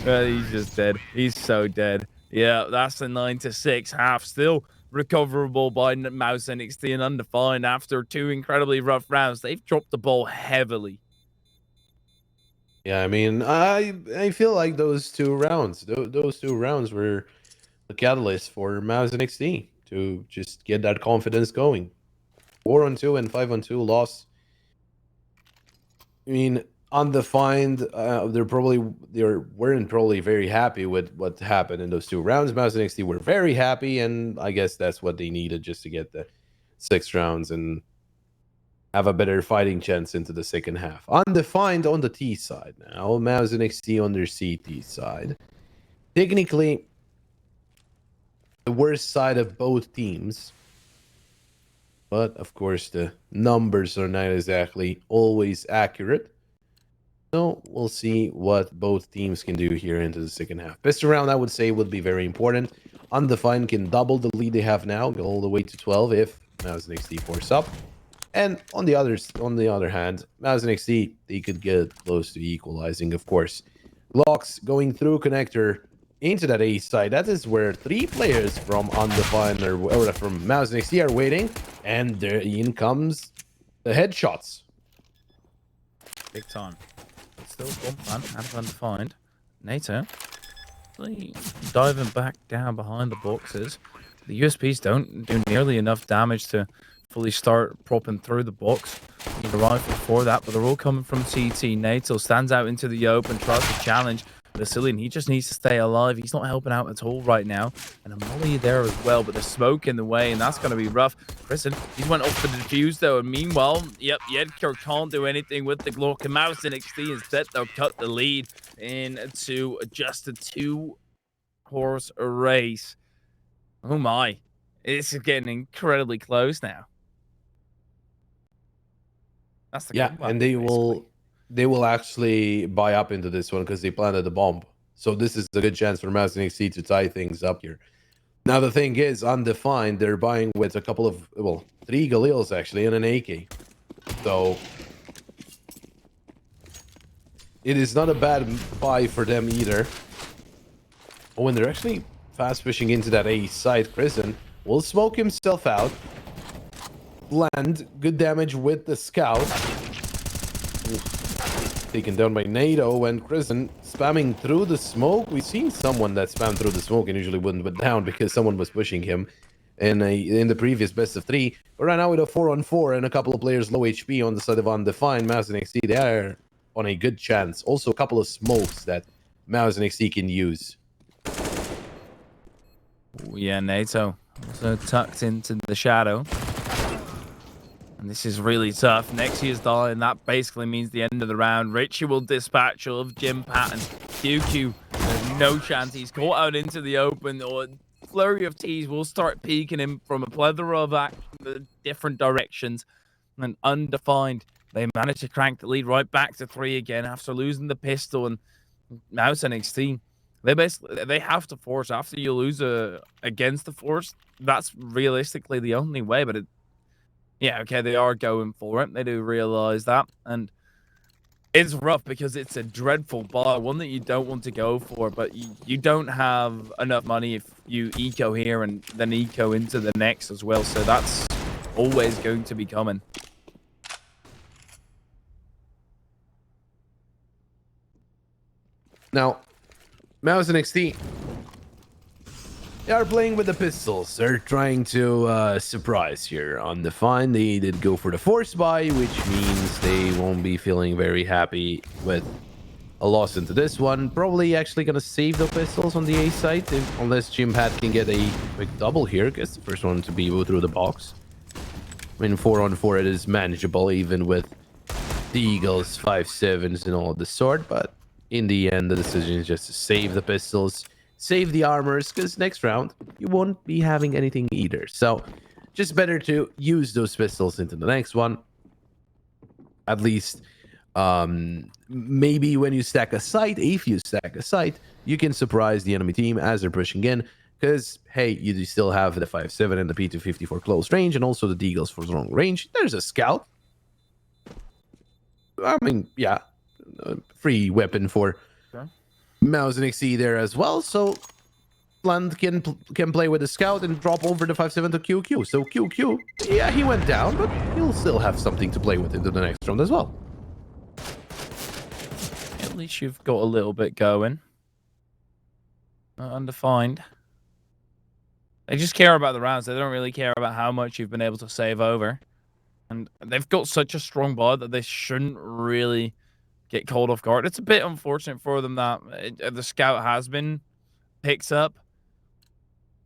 He's just dead. He's so dead. Yeah, that's the 9-6 half. Still recoverable by Mouz NXT and Undefined after 2 incredibly rough rounds. They've dropped the ball heavily.
Yeah, I mean, I feel like those 2 rounds, those 2 rounds were the catalyst for Mouz NXT to just get that confidence going. 4-2 and 5-2 loss. I mean, Undefined, they weren't probably very happy with what happened in those 2 rounds. Mouz NXT were very happy, and I guess that's what they needed just to get the 6 rounds and have a better fighting chance into the second half. Undefined on the T side now. Mouz NXT on their CT side. Technically, the worst side of both teams. But, of course, the numbers are not exactly always accurate. So, we'll see what both teams can do here into the second half. Best round, I would say, would be very important. Undefined can double the lead they have now, go all the way to 12 if Mouz NXT force up. And on the other hand, Mouz NXT, they could get close to equalizing, of course. Locks going through connector. into that A side. That is where 3 players from Undefined or from Mouz NXT are waiting, and there in comes the headshots.
Big time. Still one man and Undefined. NATO really diving back down behind the boxes. The USPs don't do nearly enough damage to fully start propping through the box. Need a rifle for that, but they're all coming from CT. NATO stands out into the open, tries to challenge Vasilian. He just needs to stay alive. He's not helping out at all right now. And a molly there as well, but the smoke in the way, and that's going to be rough. Kristen, he's went off for the defuse though, and meanwhile, yep, Yedker can't do anything with the Glock. And Mouz NXT instead, they'll cut the lead into just a 2-horse race. Oh my, it's getting incredibly close now. That's the comeback,
and they will actually buy up into this one because they planted the bomb. So this is a good chance for Mouz NXT to tie things up here. Now the thing is, Undefined, they're buying with a couple of, well, 3 Galils actually and an AK. So it is not a bad buy for them either. But when they're actually fast pushing into that A side, Prison will smoke himself out. Land good damage with the scout. Taken down by NATO, and Prison spamming through the smoke. We've seen someone that spammed through the smoke and usually wouldn't put down because someone was pushing him in the previous best of 3. But right now with a 4-on-4 and a couple of players low HP on the side of Undefined, Mouz NXT, they are on a good chance. Also a couple of smokes that Mouz NXT can use.
Yeah, NATO also tucked into the shadow. And this is really tough. Nexi is dying. That basically means the end of the round. Ritual dispatch of Jim Patton. QQ, there's no chance. He's caught out into the open, or flurry of T's will start peeking him from a plethora of different directions. And Undefined, they managed to crank the lead right back to 3 again after losing the pistol. And Mouz NXT, they have to force. After you lose against the force, that's realistically the only way. But yeah, okay, they are going for it. They do realize that. And it's rough because it's a dreadful buy, one that you don't want to go for, but you don't have enough money if you eco here and then eco into the next as well. So that's always going to be coming.
Now, Mouz NXT, they are playing with the pistols. They're trying to surprise here. Undefined, they did go for the force buy, which means they won't be feeling very happy with a loss into this one. Probably actually going to save the pistols on the A side, unless Jim Pat can get a quick double here. Gets the first one to be through the box. I mean, 4-on-4, it is manageable, even with the Eagles, 5-7s, and all of the sort. But in the end, the decision is just to save the pistols. Save the armors, because next round you won't be having anything either. So just better to use those pistols into the next one. At least maybe when you stack a site, if you stack a site, you can surprise the enemy team as they're pushing in. Because, hey, you do still have the 5.7 and the P250 for close range, and also the Deagles for long range. There's a scout. I mean, yeah, free weapon for Mouz NXT there as well, so Land can play with the scout and drop over the 5.7 to QQ. So QQ, yeah, he went down, but he'll still have something to play with into the next round as well.
At least you've got a little bit going. Undefined. They just care about the rounds. They don't really care about how much you've been able to save over. And they've got such a strong buy that they shouldn't really get caught off guard. It's a bit unfortunate for them that the scout has been picked up,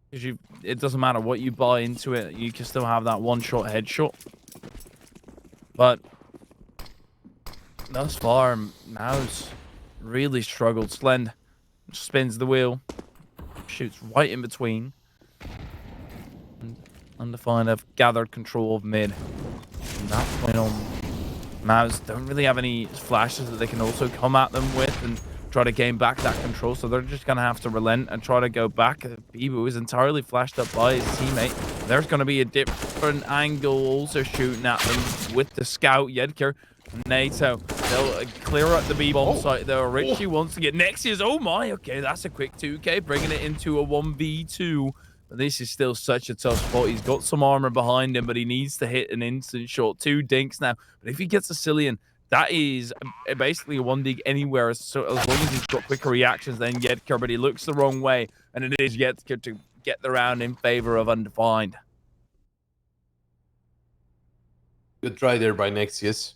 because it doesn't matter what you buy into it, you can still have that one-shot headshot. But thus far, Mouz really struggled. Slend spins the wheel, shoots right in between, and Undefined have gathered control of mid. From that point on, Mouz don't really have any flashes that they can also come at them with and try to gain back that control, so they're just going to have to relent and try to go back. Bibu is entirely flashed up by his teammate. There's going to be a different angle also shooting at them with the scout. Yedker NATO, they'll clear out the B-bomb site there. Richie
Oh.
wants to get Nexius. Oh my, okay, that's a quick 2K, bringing it into a 1v2. But this is still such a tough spot. He's got some armor behind him, but he needs to hit an instant shot. 2 dinks now. But if he gets a Cillian, that is basically a 1 dig anywhere. So as long as he's got quicker reactions than Yedker, but he looks the wrong way. And it is Yedker to get the round in favor of Undefined.
Good try there by Nexius.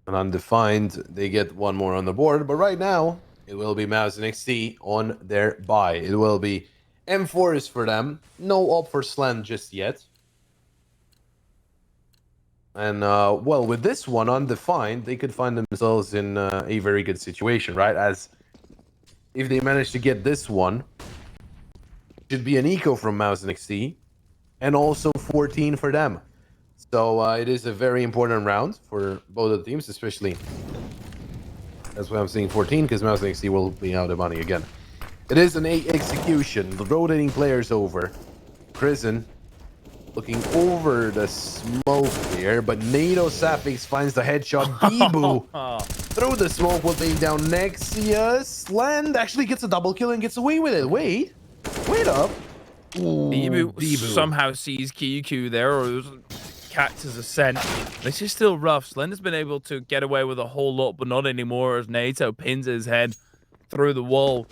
And Undefined, they get one more on the board. But right now, it will be Mouz and NXT on their buy. It will be M4s for them. No op for Slant just yet. And, well, with this one, Undefined, they could find themselves in a very good situation, right? As if they manage to get this one, should be an eco from Mouz and NXT. And also 14 for them. So it is a very important round for both of the teams, especially that's why I'm saying 14, because Mouz and NXT will be out of money again. It is an 8 execution. The rotating players over. Prison looking over the smoke here, but NATO Sapphics finds the headshot. Bibu through the smoke will take down Nexius. Land actually gets a double kill and gets away with it. Wait up. Ooh,
Bibu somehow sees QQ there, or catches a scent. This is still rough. Slender's been able to get away with a whole lot, but not anymore as NATO pins his head through the wall.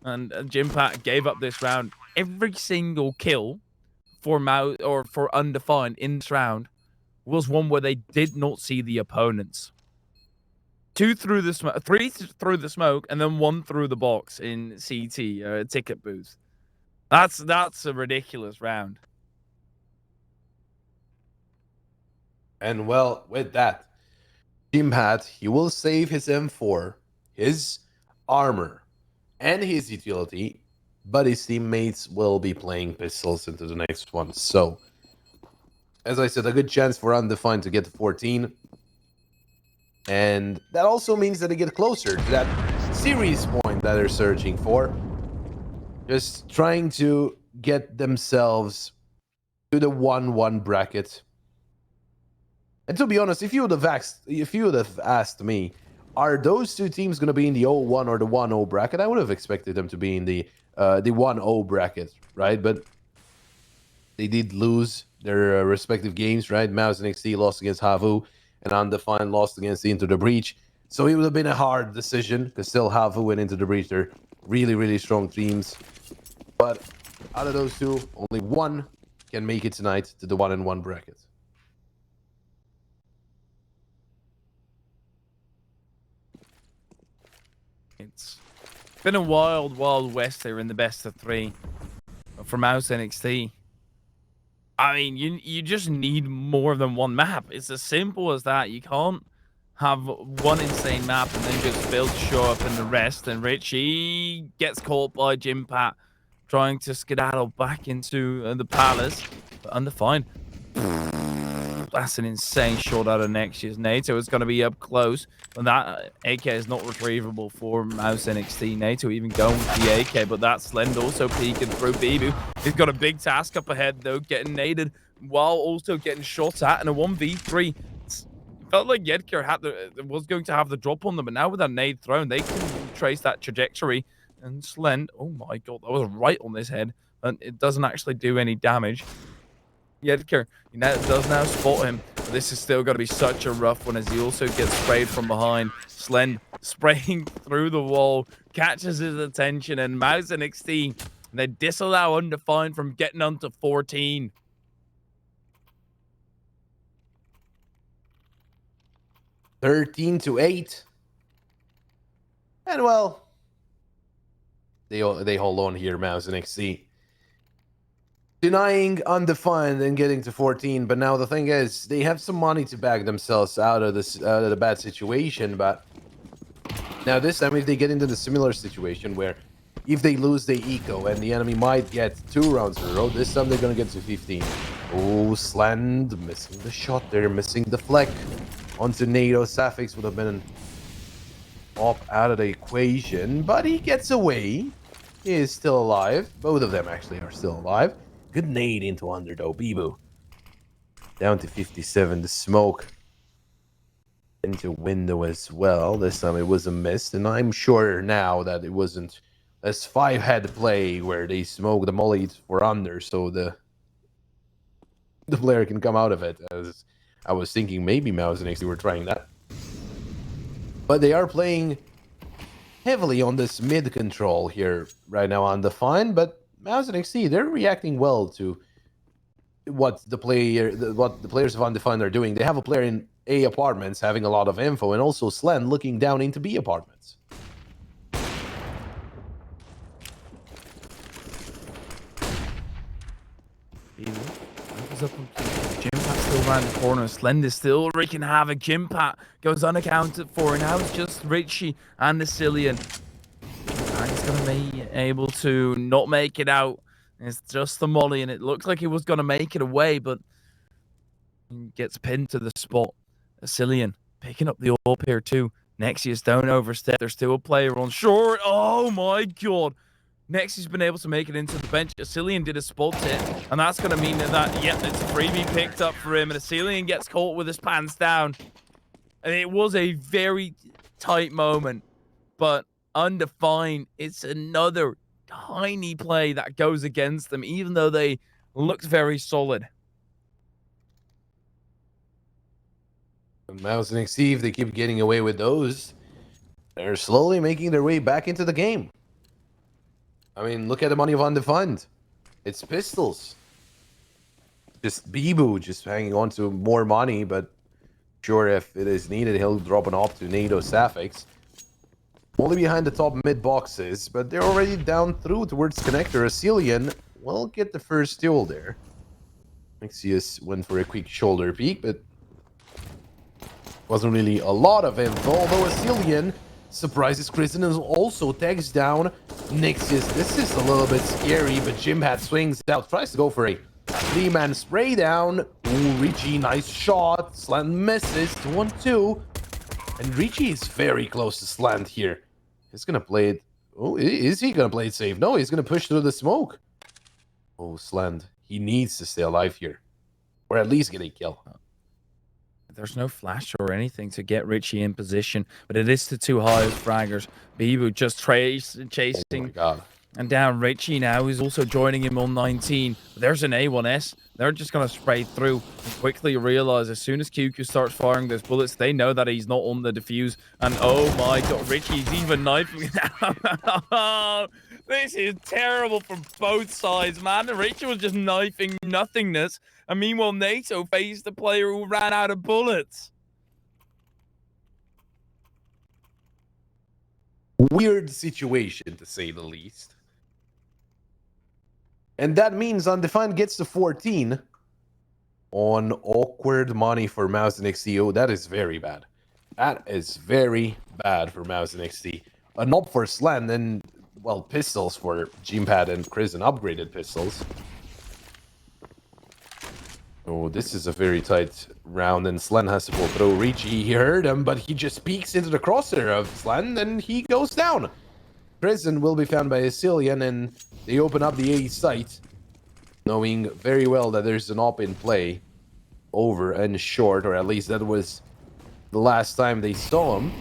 And Jimpat gave up this round. Every single kill for Mouz or for Undefined in this round was one where they did not see the opponents. 2 through the smoke, 3 through the smoke, and then 1 through the box in CT ticket booth. That's a ridiculous round.
And well, with that, Jimpat, he will save his M4, his armor, and his utility, but his teammates will be playing pistols into the next one. So, as I said, a good chance for Undefined to get to 14. And that also means that they get closer to that series point that they're searching for. Just trying to get themselves to the 1-1 bracket. And to be honest, if you would have asked me, are those two teams going to be in the 0-1 or the 1-0 bracket, I would have expected them to be in the 1-0 bracket, right? But they did lose their respective games, right? Mouz and NXT lost against Havu, and Undefined lost against the Into the Breach. So it would have been a hard decision, because still Havu and Into the Breach, they're really, really strong teams. But out of those two, only one can make it tonight to the 1-1 bracket.
It's been a wild, wild west there in the best of 3 for Mouz NXT. I mean, you just need more than one map. It's as simple as that. You can't have one insane map and then just fail to show up in the rest. And Richie gets caught by Jimpat trying to skedaddle back into the palace. But Undefined. That's an insane shot out of Nexius. NATO is going to be up close, but that AK is not retrievable for Mouz NXT. NATO even going with the AK, but that Slend also peeking through Bibu. He's got a big task up ahead, though, getting naded while also getting shot at in a 1v3. It felt like Yedker was going to have the drop on them, but now with that nade thrown, they can trace that trajectory. And Slend, oh my god, that was right on his head, and it doesn't actually do any damage. Yedker does now spot him, but this is still going to be such a rough one as he also gets sprayed from behind. Slend spraying through the wall, catches his attention, and Mouz NXT, they disallow Undefined from getting onto 14.
(13-8). And well, they hold on here, Mouz NXT. Denying Undefined and getting to 14, but now the thing is, they have some money to back themselves out of the bad situation. But now this time, if they get into the similar situation where if they lose the eco and the enemy might get 2 rounds in a row, this time they're gonna get to 15. Oh, Slend missing the shot there, missing the fleck onto NATO. Sapphics would have been up out of the equation, but he gets away. He is still alive. Both of them actually are still alive. Good nade into under though, Bibu. Down to 57. The smoke into window as well. This time it was a miss, and I'm sure now that it wasn't as 5-head play where they smoke the molly for under, so the player can come out of it. As I was thinking, maybe Mouz and NXT were trying that, but they are playing heavily on this mid control here right now, Undefined. But Mouz and NXT, they're reacting well to what the players of Undefined are doing. They have a player in A apartments having a lot of info, and also Slen looking down into B apartments.
Jimpat's still around the corner. Slender's still wreaking havoc. Jimpat goes unaccounted for, and now it's just Richie and the Cillian. He's going to be able to not make it out. It's just the molly, and it looks like he was going to make it away, but he gets pinned to the spot. Cillian picking up the AWP here too. Nexius don't overstep. There's still a player on short. Oh my god. Nexius been able to make it into the bench. Cillian did a spot hit, and that's going to mean that, yeah, it's a freebie picked up for him, and Cillian gets caught with his pants down. And it was a very tight moment, but Undefined, it's another tiny play that goes against them, even though they looked very solid.
And Mouz and NXT, if they keep getting away with those, they're slowly making their way back into the game. I mean, look at the money of Undefined. It's pistols. Just Bibu just hanging on to more money, but sure, if it is needed, he'll drop an op to NATO Sapphics. Only behind the top mid boxes, but they're already down through towards connector. Cillian will get the first duel there. Nexius went for a quick shoulder peek, but wasn't really a lot of info. Although Cillian surprises Kristen and also tags down Nexius. This is a little bit scary, but Jimpat swings out, tries to go for a 3-man spray down. Ooh, Richie, nice shot. Slant misses. 2-on-2. And Richie is very close to Slant here. He's gonna play it. Oh, is he gonna play it safe? No, he's gonna push through the smoke. Oh, Slant. He needs to stay alive here. Or at least get a kill.
There's no flash or anything to get Richie in position, but it is the two highest fraggers. Bibu just chasing.
Oh my god.
And down Richie now, who's also joining him on 19. There's an A1S. They're just going to spray through and quickly realize as soon as QQ starts firing those bullets, they know that he's not on the defuse. And oh my god, Richie's even knifing now. This is terrible from both sides, man. Richie was just knifing nothingness. And meanwhile, NATO faced the player who ran out of bullets.
Weird situation, to say the least. And that means Undefined gets to 14 on awkward money for Mouz and NXT. Oh, that is very bad. That is very bad for Mouz and NXT. A knob for Slan, and, well, pistols for Jimpad and Kristen, upgraded pistols. Oh, this is a very tight round, and Slan has to pull through. Richie, he heard him, but he just peeks into the crosshair of Slan, and he goes down. Kristen will be found by Cillian, and they open up the A site, knowing very well that there's an op in play over and short, or at least that was the last time they saw him.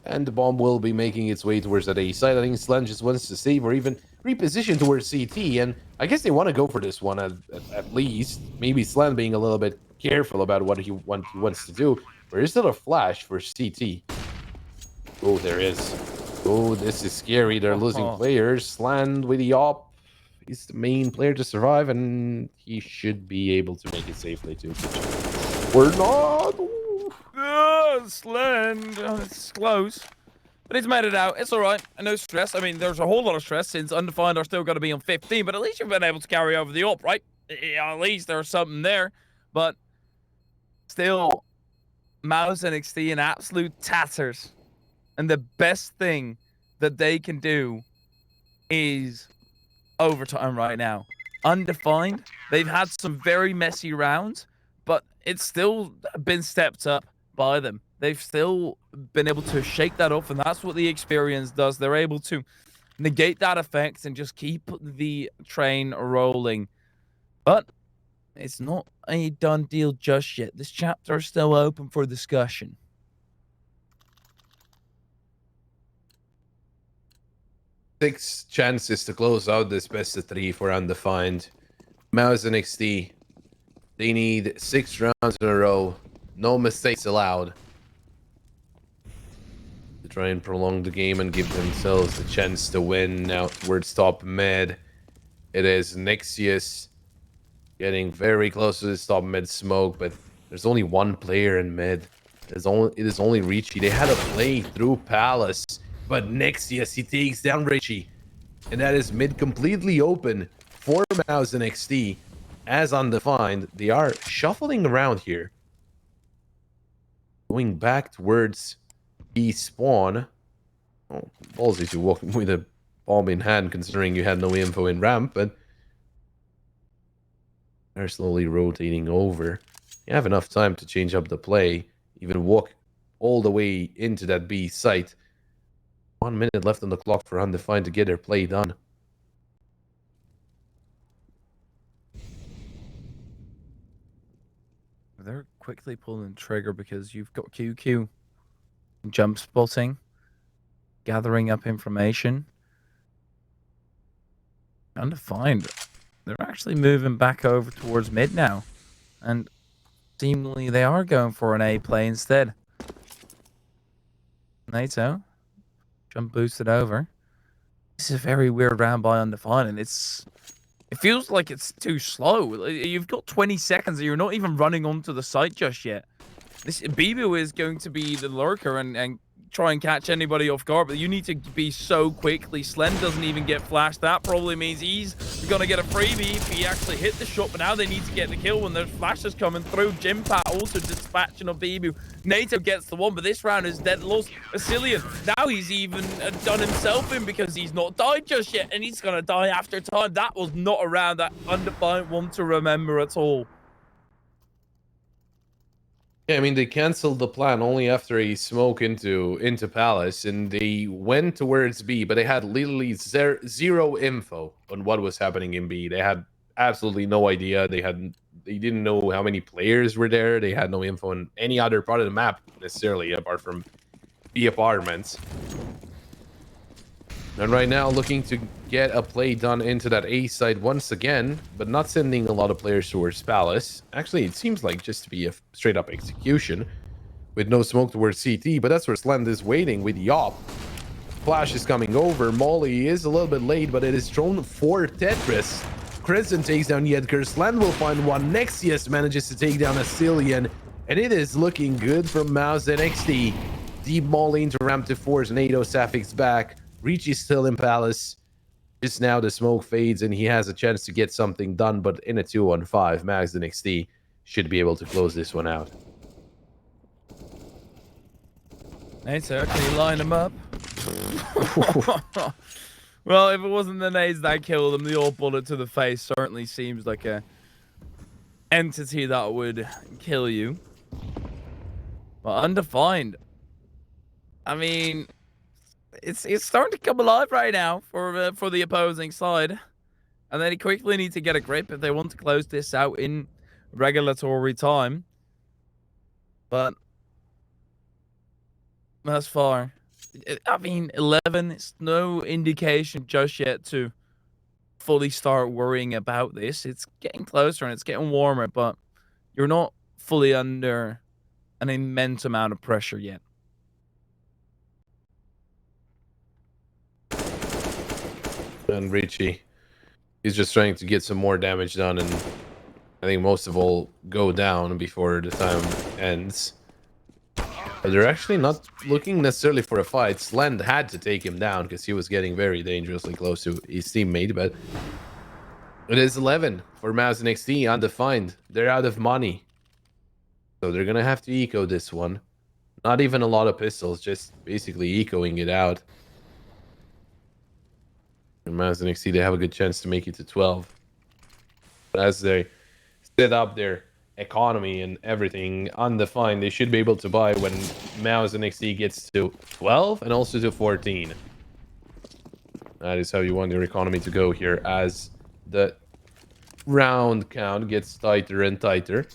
And the bomb will be making its way towards that A site. I think Slan just wants to save or even reposition towards CT, and I guess they want to go for this one at least. Maybe Slan being a little bit careful about what he wants to do. There is still a flash for CT. Oh, there is. Oh, this is scary. They're losing players. Slan with the op. He's the main player to survive, and he should be able to make it safely too. We're not.
Slan. It's close. But he's made it out. It's all right. And no stress. I mean, there's a whole lot of stress since Undefined are still going to be on 15, but at least you've been able to carry over the op, right? Yeah, at least there's something there. But still, Mouz and NXT in absolute tatters. And the best thing that they can do is overtime right now. Undefined, they've had some very messy rounds, but it's still been stepped up by them. They've still been able to shake that off, and that's what the experience does. They're able to negate that effect and just keep the train rolling. But It's not a done deal just yet. This chapter is still open for discussion.
Six chances to close out this best of 3 for Undefined. Mouz NXT. They need 6 rounds in a row. No mistakes allowed. To try and prolong the game and give themselves a chance to win. Now towards top mid. It is Nixius getting very close to this top mid smoke, but there's only one player in mid. It is only Richie. They had a play through Palace, but Nixius, he takes down Richie. And that is mid completely open for Mouz and NXT. As Undefined, they are shuffling around here. Going back towards B spawn. Oh, ballsy to walk with a bomb in hand, considering you had no info in ramp, but they're slowly rotating over. You have enough time to change up the play, even walk all the way into that B site. 1 minute left on the clock for Undefined to get their play done.
They're quickly pulling the trigger because you've got QQ jump spotting, gathering up information. Undefined. They're actually moving back over towards mid now. And seemingly they are going for an A play instead. NATO. Jump boosted over. This is a very weird round by Undefined, and it feels like it's too slow. You've got 20 seconds and you're not even running onto the site just yet. This Bibu is going to be the lurker and try and catch anybody off guard, but you need to be so quickly. Slen doesn't even get flashed. That probably means he's going to get a freebie if he actually hit the shot, but now they need to get the kill when there's flashes coming through. Jimpat also dispatching of Bibu. NATO gets the one, but this round is dead lost. Vasilian, now he's even done himself in because he's not died just yet, and he's going to die after time. That was not a round that Undefined want to remember at all.
Yeah, I mean, they canceled the plan only after a smoke into Palace, and they went towards B, but they had literally zero info on what was happening in B. They had absolutely no idea. They didn't know how many players were there. They had no info on any other part of the map necessarily, apart from B apartments. And right now, looking to get a play done into that A side once again, but not sending a lot of players towards Palace. Actually, it seems like just to be a straight-up execution with no smoke towards CT, but that's where Slend is waiting with Yop. Flash is coming over. Molly is a little bit late, but it is thrown for Tetris. Crescent takes down Yedgar. Slend will find one. Nexius manages to take down Asilian, and it is looking good from Mouz NXT. Deep Molly into ramp to force NATO Sapphics back. Reach is still in Palace. Just now the smoke fades and he has a chance to get something done, but in a 2-on-5, Mouz NXT should be able to close this one out.
NATO, can you line them up? Well, if it wasn't the nades that killed them, the old bullet to the face certainly seems like a entity that would kill you. But Undefined, I mean, it's starting to come alive right now for the opposing side, and they quickly need to get a grip if they want to close this out in regulatory time. But thus far, I mean, 11. It's no indication just yet to fully start worrying about this. It's getting closer and it's getting warmer, but you're not fully under an immense amount of pressure yet.
And Richie, he's just trying to get some more damage done, and I think most of all go down before the time ends. But they're actually not looking necessarily for a fight. Slend had to take him down because he was getting very dangerously close to his teammate, but it is 11 for Mouz NXT, Undefined. They're out of money, so they're gonna have to eco this one. Not even a lot of pistols, just basically ecoing it out. And Mouz NXT, they have a good chance to make it to 12. But as they set up their economy and everything, Undefined, they should be able to buy when Mouz NXT gets to 12 and also to 14. That is how you want your economy to go here, as the round count gets tighter and tighter.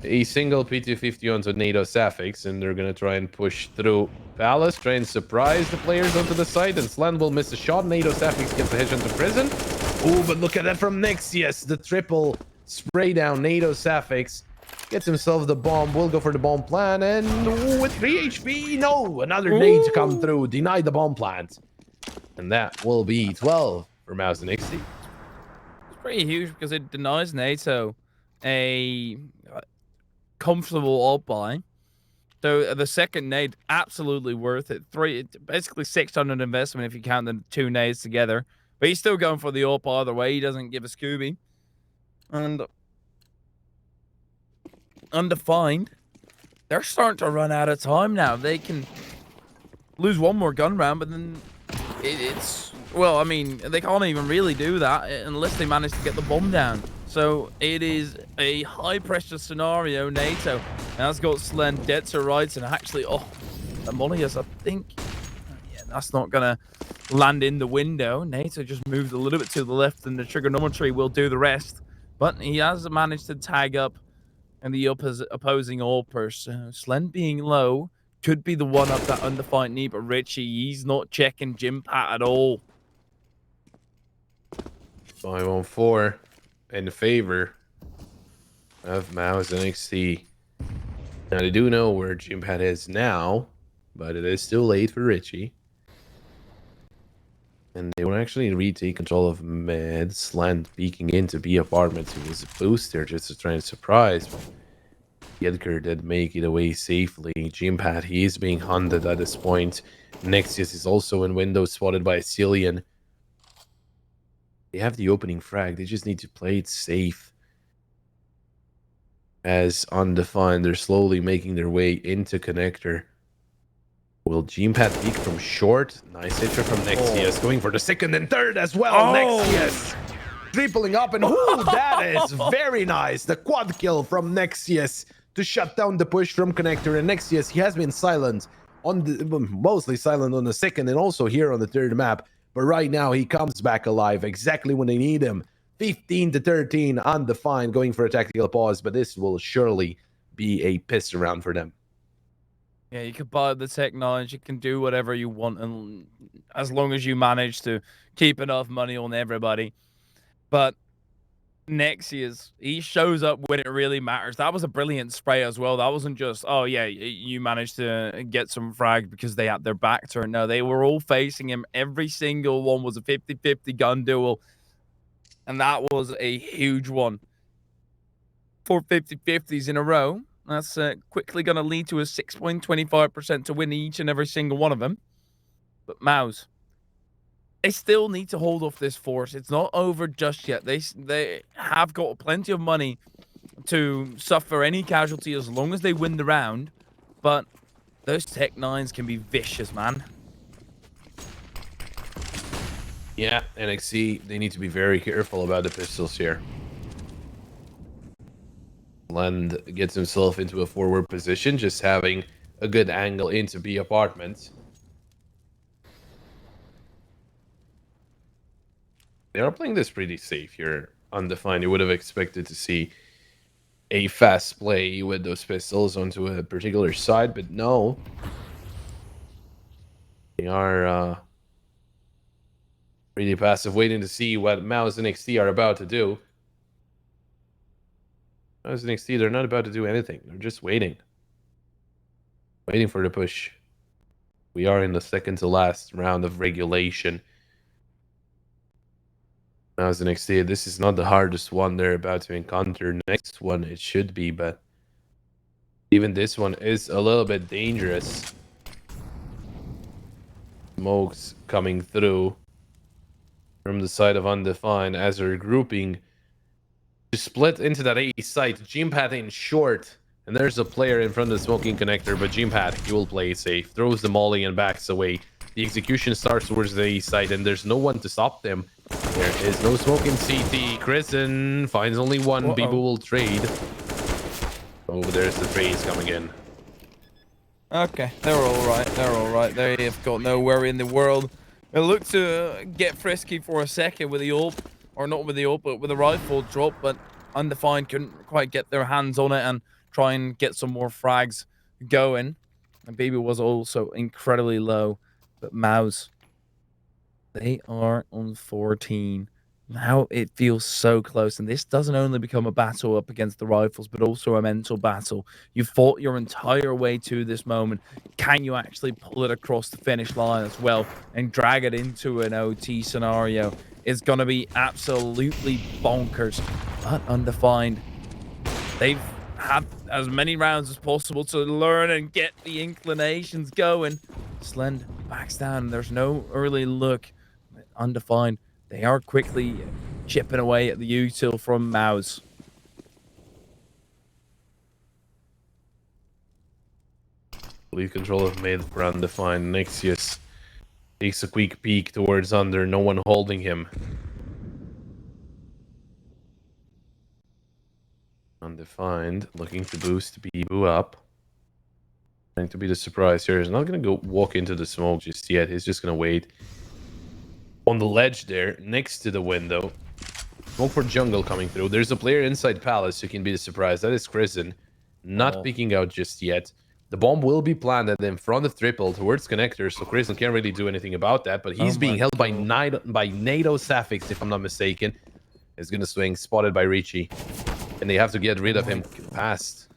A single P250 onto NATO Sapphics, and they're gonna try and push through Palace, try and surprise the players onto the side, and Slan will miss a shot. NATO Sapphics gets a hitch into prison. Oh, but look at that from Nexius, the triple spray down. NATO Sapphics gets himself the bomb, will go for the bomb plan, and with 3 HP, no, another nade to come through, denied the bomb plant. And that will be 12 for Mouz and NXT.
It's pretty huge because it denies NATO a comfortable ult buy. So the second nade, absolutely worth it. Basically 600 investment if you count the 2 nades together. But he's still going for the ult buy either way. He doesn't give a Scooby. And Undefined, they're starting to run out of time now. They can lose one more gun round, but then it's... Well, I mean, they can't even really do that unless they manage to get the bomb down. So it is a high-pressure scenario. NATO has got Slen dead to rights, and actually, Amolius, I think, yeah, that's not gonna land in the window. NATO just moved a little bit to the left, and the trigonometry will do the rest. But he has managed to tag up and the opposing AWPers. Slen being low could be the one up that Undefined need, but Richie, he's not checking Jim Pat at all.
5-on-4 in favor of Mouz and NXT. Now, they do know where Jim Pat is now, but it is still late for Richie. And they will actually retake control of mid. Slant peeking into B apartments. He was a booster just to try and surprise. Edgar did make it away safely. Jim Pat, he is being hunted at this point. Nexius is also in window, spotted by Cillian. They have the opening frag. They just need to play it safe. As Undefined, they're slowly making their way into connector. Will Gpad peek from short? Nice hit from Nexius. Going for the second and third as well. Nexius tripling up, and that is very nice. The quad kill from Nexius to shut down the push from connector. And Nexius, he has been silent on the mostly silent on the second and also here on the third map. But right now he comes back alive exactly when they need him. 15-13 Undefined, going for a tactical pause, but this will surely be a piss around for them.
Yeah, you can buy the technology, you can do whatever you want, and as long as you manage to keep enough money on everybody. But Nexius, he shows up when it really matters. That was a brilliant spray as well. That wasn't just, oh yeah, you managed to get some frag because they had their back turned. No, they were all facing him. Every single one was a 50-50 gun duel. And that was a huge one. 4 50-50s in a row. That's quickly going to lead to a 6.25% to win each and every single one of them. But Mouz, they still need to hold off this force. It's not over just yet. They have got plenty of money to suffer any casualty as long as they win the round. But those Tech 9s can be vicious, man.
Yeah, NXT, they need to be very careful about the pistols here. Lend gets himself into a forward position, just having a good angle into B apartments. They are playing this pretty safe here. Undefined, you would have expected to see a fast play with those pistols onto a particular side, but no. They are pretty passive, waiting to see what Mouz and NXT are about to do. Mouz and NXT, they're not about to do anything. They're just waiting. Waiting for the push. We are in the second to last round of regulation. Mouz and NXT, this is not the hardest one they're about to encounter. Next one, it should be, but even this one is a little bit dangerous. Smokes coming through from the side of Undefined as they're grouping to split into that A site. Gpad in short, and there's a player in front of the smoking connector, but Gpad, he will play safe, throws the molly and backs away. The execution starts towards the A site, and there's no one to stop them. There is no smoke in CT. Kristen finds only one. People will trade. Oh, there's the trades coming in.
Okay, they're all right. They're all right. They have got no worry in the world. It looked to get frisky for a second with the ult, or not with the ult, but with the rifle drop, but Undefined couldn't quite get their hands on it and try and get some more frags going. And Baby was also incredibly low, but Mouz, they are on 14. Now it feels so close, and this doesn't only become a battle up against the rifles, but also a mental battle. You fought your entire way to this moment. Can you actually pull it across the finish line as well and drag it into an OT scenario? It's going to be absolutely bonkers. But Undefined, they've had as many rounds as possible to learn and get the inclinations going. Slend backs down. There's no early look. Undefined, they are quickly chipping away at the util from Mouz.
Lead control of mid for Undefined. Nixius takes a quick peek towards under, no one holding him. Undefined looking to boost Bibu up. Going to be the surprise here. He's not going to go walk into the smoke just yet. He's just going to wait on the ledge there next to the window. Smoke for jungle coming through. There's a player inside Palace who can be the surprise. That is Kristen. Not peeking out just yet. The bomb will be planted in front of triple towards connector, so Kristen can't really do anything about that. But he's being held by NATO Sapphics, if I'm not mistaken. Is going to swing, spotted by Ricci. And they have to get rid of him fast.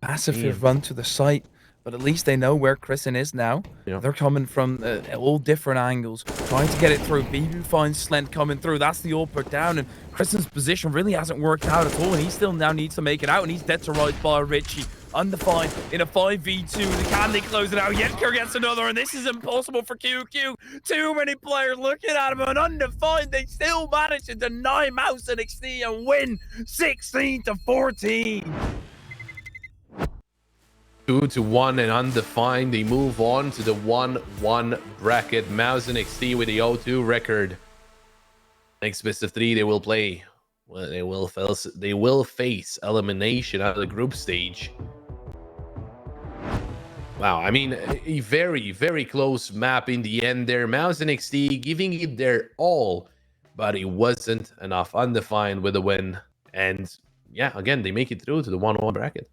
Passive run to the site, but at least they know where Kristen is now.
Yeah.
They're coming from all different angles, trying to get it through. Bibu finds Slend coming through. That's the ult put down, and Kristen's position really hasn't worked out at all, and he still now needs to make it out, and he's dead to right by Ricci. Undefined in a 5v2. Can they close it out? Yenker gets another, and this is impossible for QQ. Too many players looking at him, and Undefined, they still manage to deny Mouz NXT and win 16-14.
2-1 and Undefined. They move on to the 1-1 bracket. Mouz NXT with the 0-2 record. Next best of 3 they will play. Well, they will face elimination out of the group stage. Wow, I mean, a very, very close map in the end there. Mouz NXT giving it their all, but it wasn't enough. Undefined with a win. And yeah, again, they make it through to the 1-1 bracket.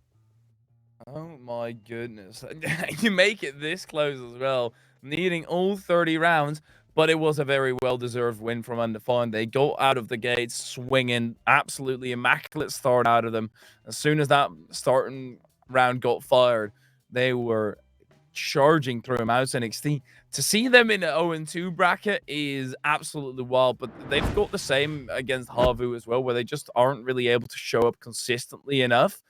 Oh my goodness. You make it this close as well, needing all 30 rounds, but it was a very well-deserved win from Undefined. They got out of the gates swinging, absolutely immaculate start out of them. As soon as that starting round got fired, they were charging through Mouz NXT. To see them in an 0-2 bracket is absolutely wild, but they've got the same against Havu as well, where they just aren't really able to show up consistently enough.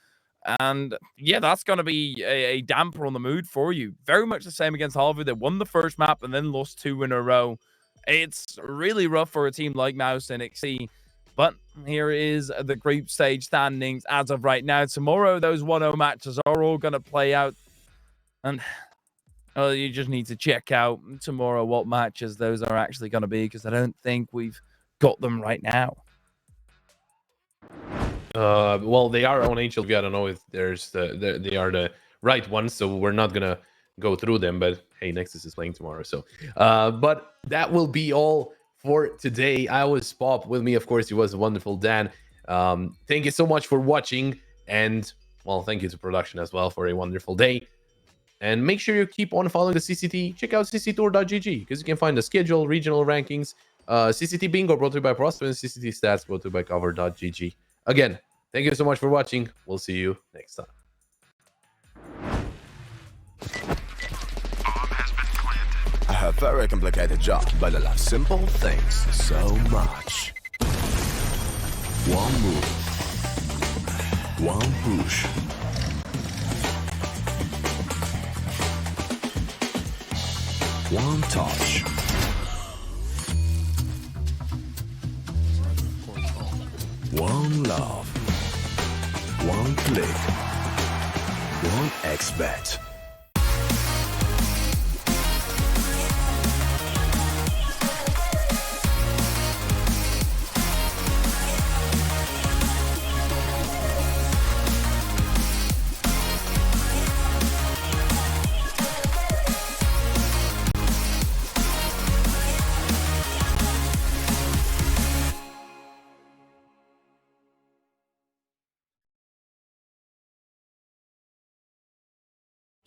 And yeah, that's going to be a damper on the mood for you. Very much the same against Havu. They won the first map and then lost 2 in a row. It's really rough for a team like Mouz NXT. But here is the group stage standings as of right now. Tomorrow, those 1-0 matches are all going to play out. And you just need to check out tomorrow what matches those are actually going to be, because I don't think we've got them right now.
Well, they are on HLV. I don't know if there's they are the right ones, so we're not gonna go through them. But hey, Nexus is playing tomorrow, so but that will be all for today. I was Pop. With me, of course, he was a wonderful Dan. Thank you so much for watching, and well, thank you to production as well for a wonderful day. And make sure you keep on following the CCT. Check out cctour.gg because you can find the schedule, regional rankings, CCT Bingo brought to you by Prosper, and CCT Stats brought to you by cover.gg. Again, thank you so much for watching. We'll see you next time.
I have very complicated job, but I love simple things so much. One move, one push. One touch. One love. One click. One XBet.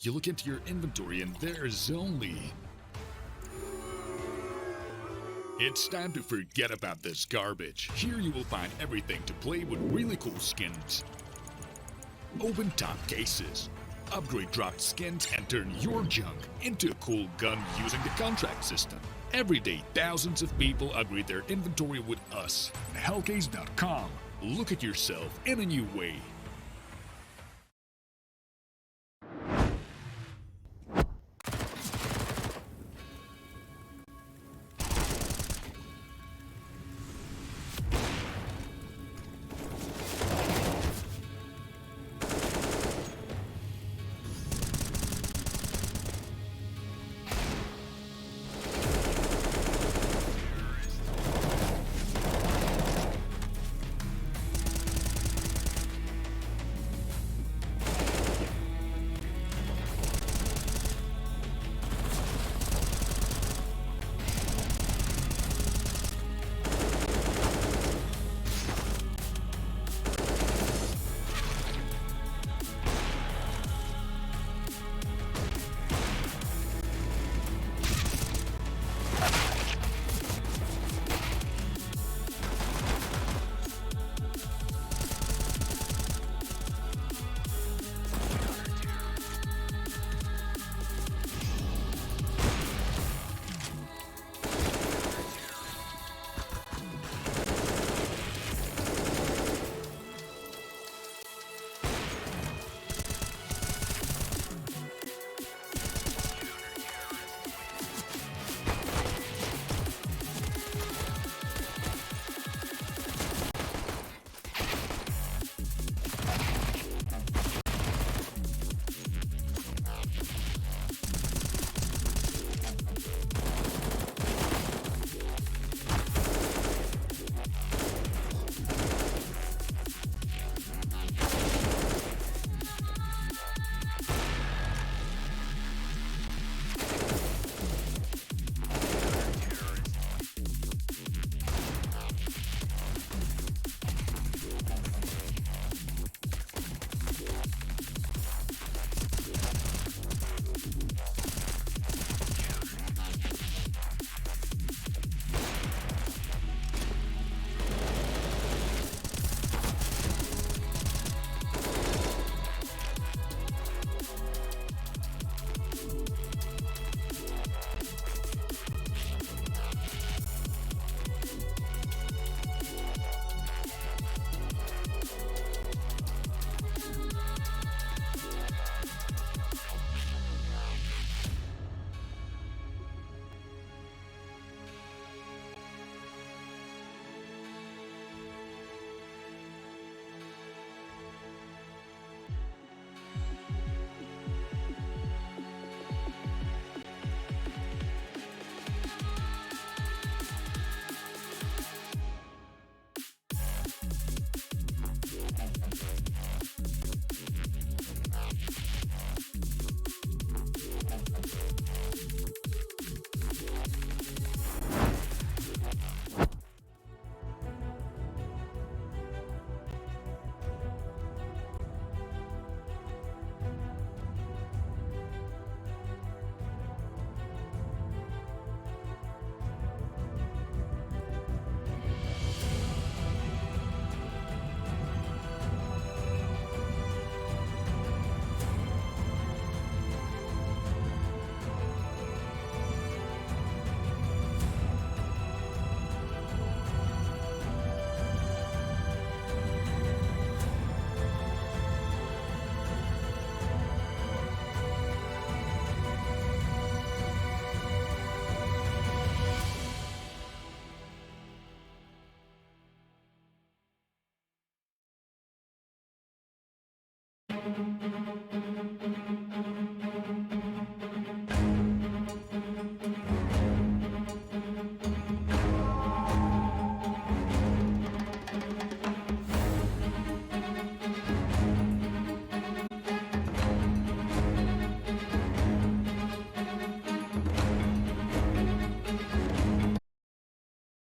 You look into your inventory and there's only... It's time to forget about this garbage. Here you will find everything to play with really cool skins. Open top cases. Upgrade dropped skins and turn your junk into a cool gun using the contract system. Every day, thousands of people upgrade their inventory with us. Hellcase.com. Look at yourself in a new way.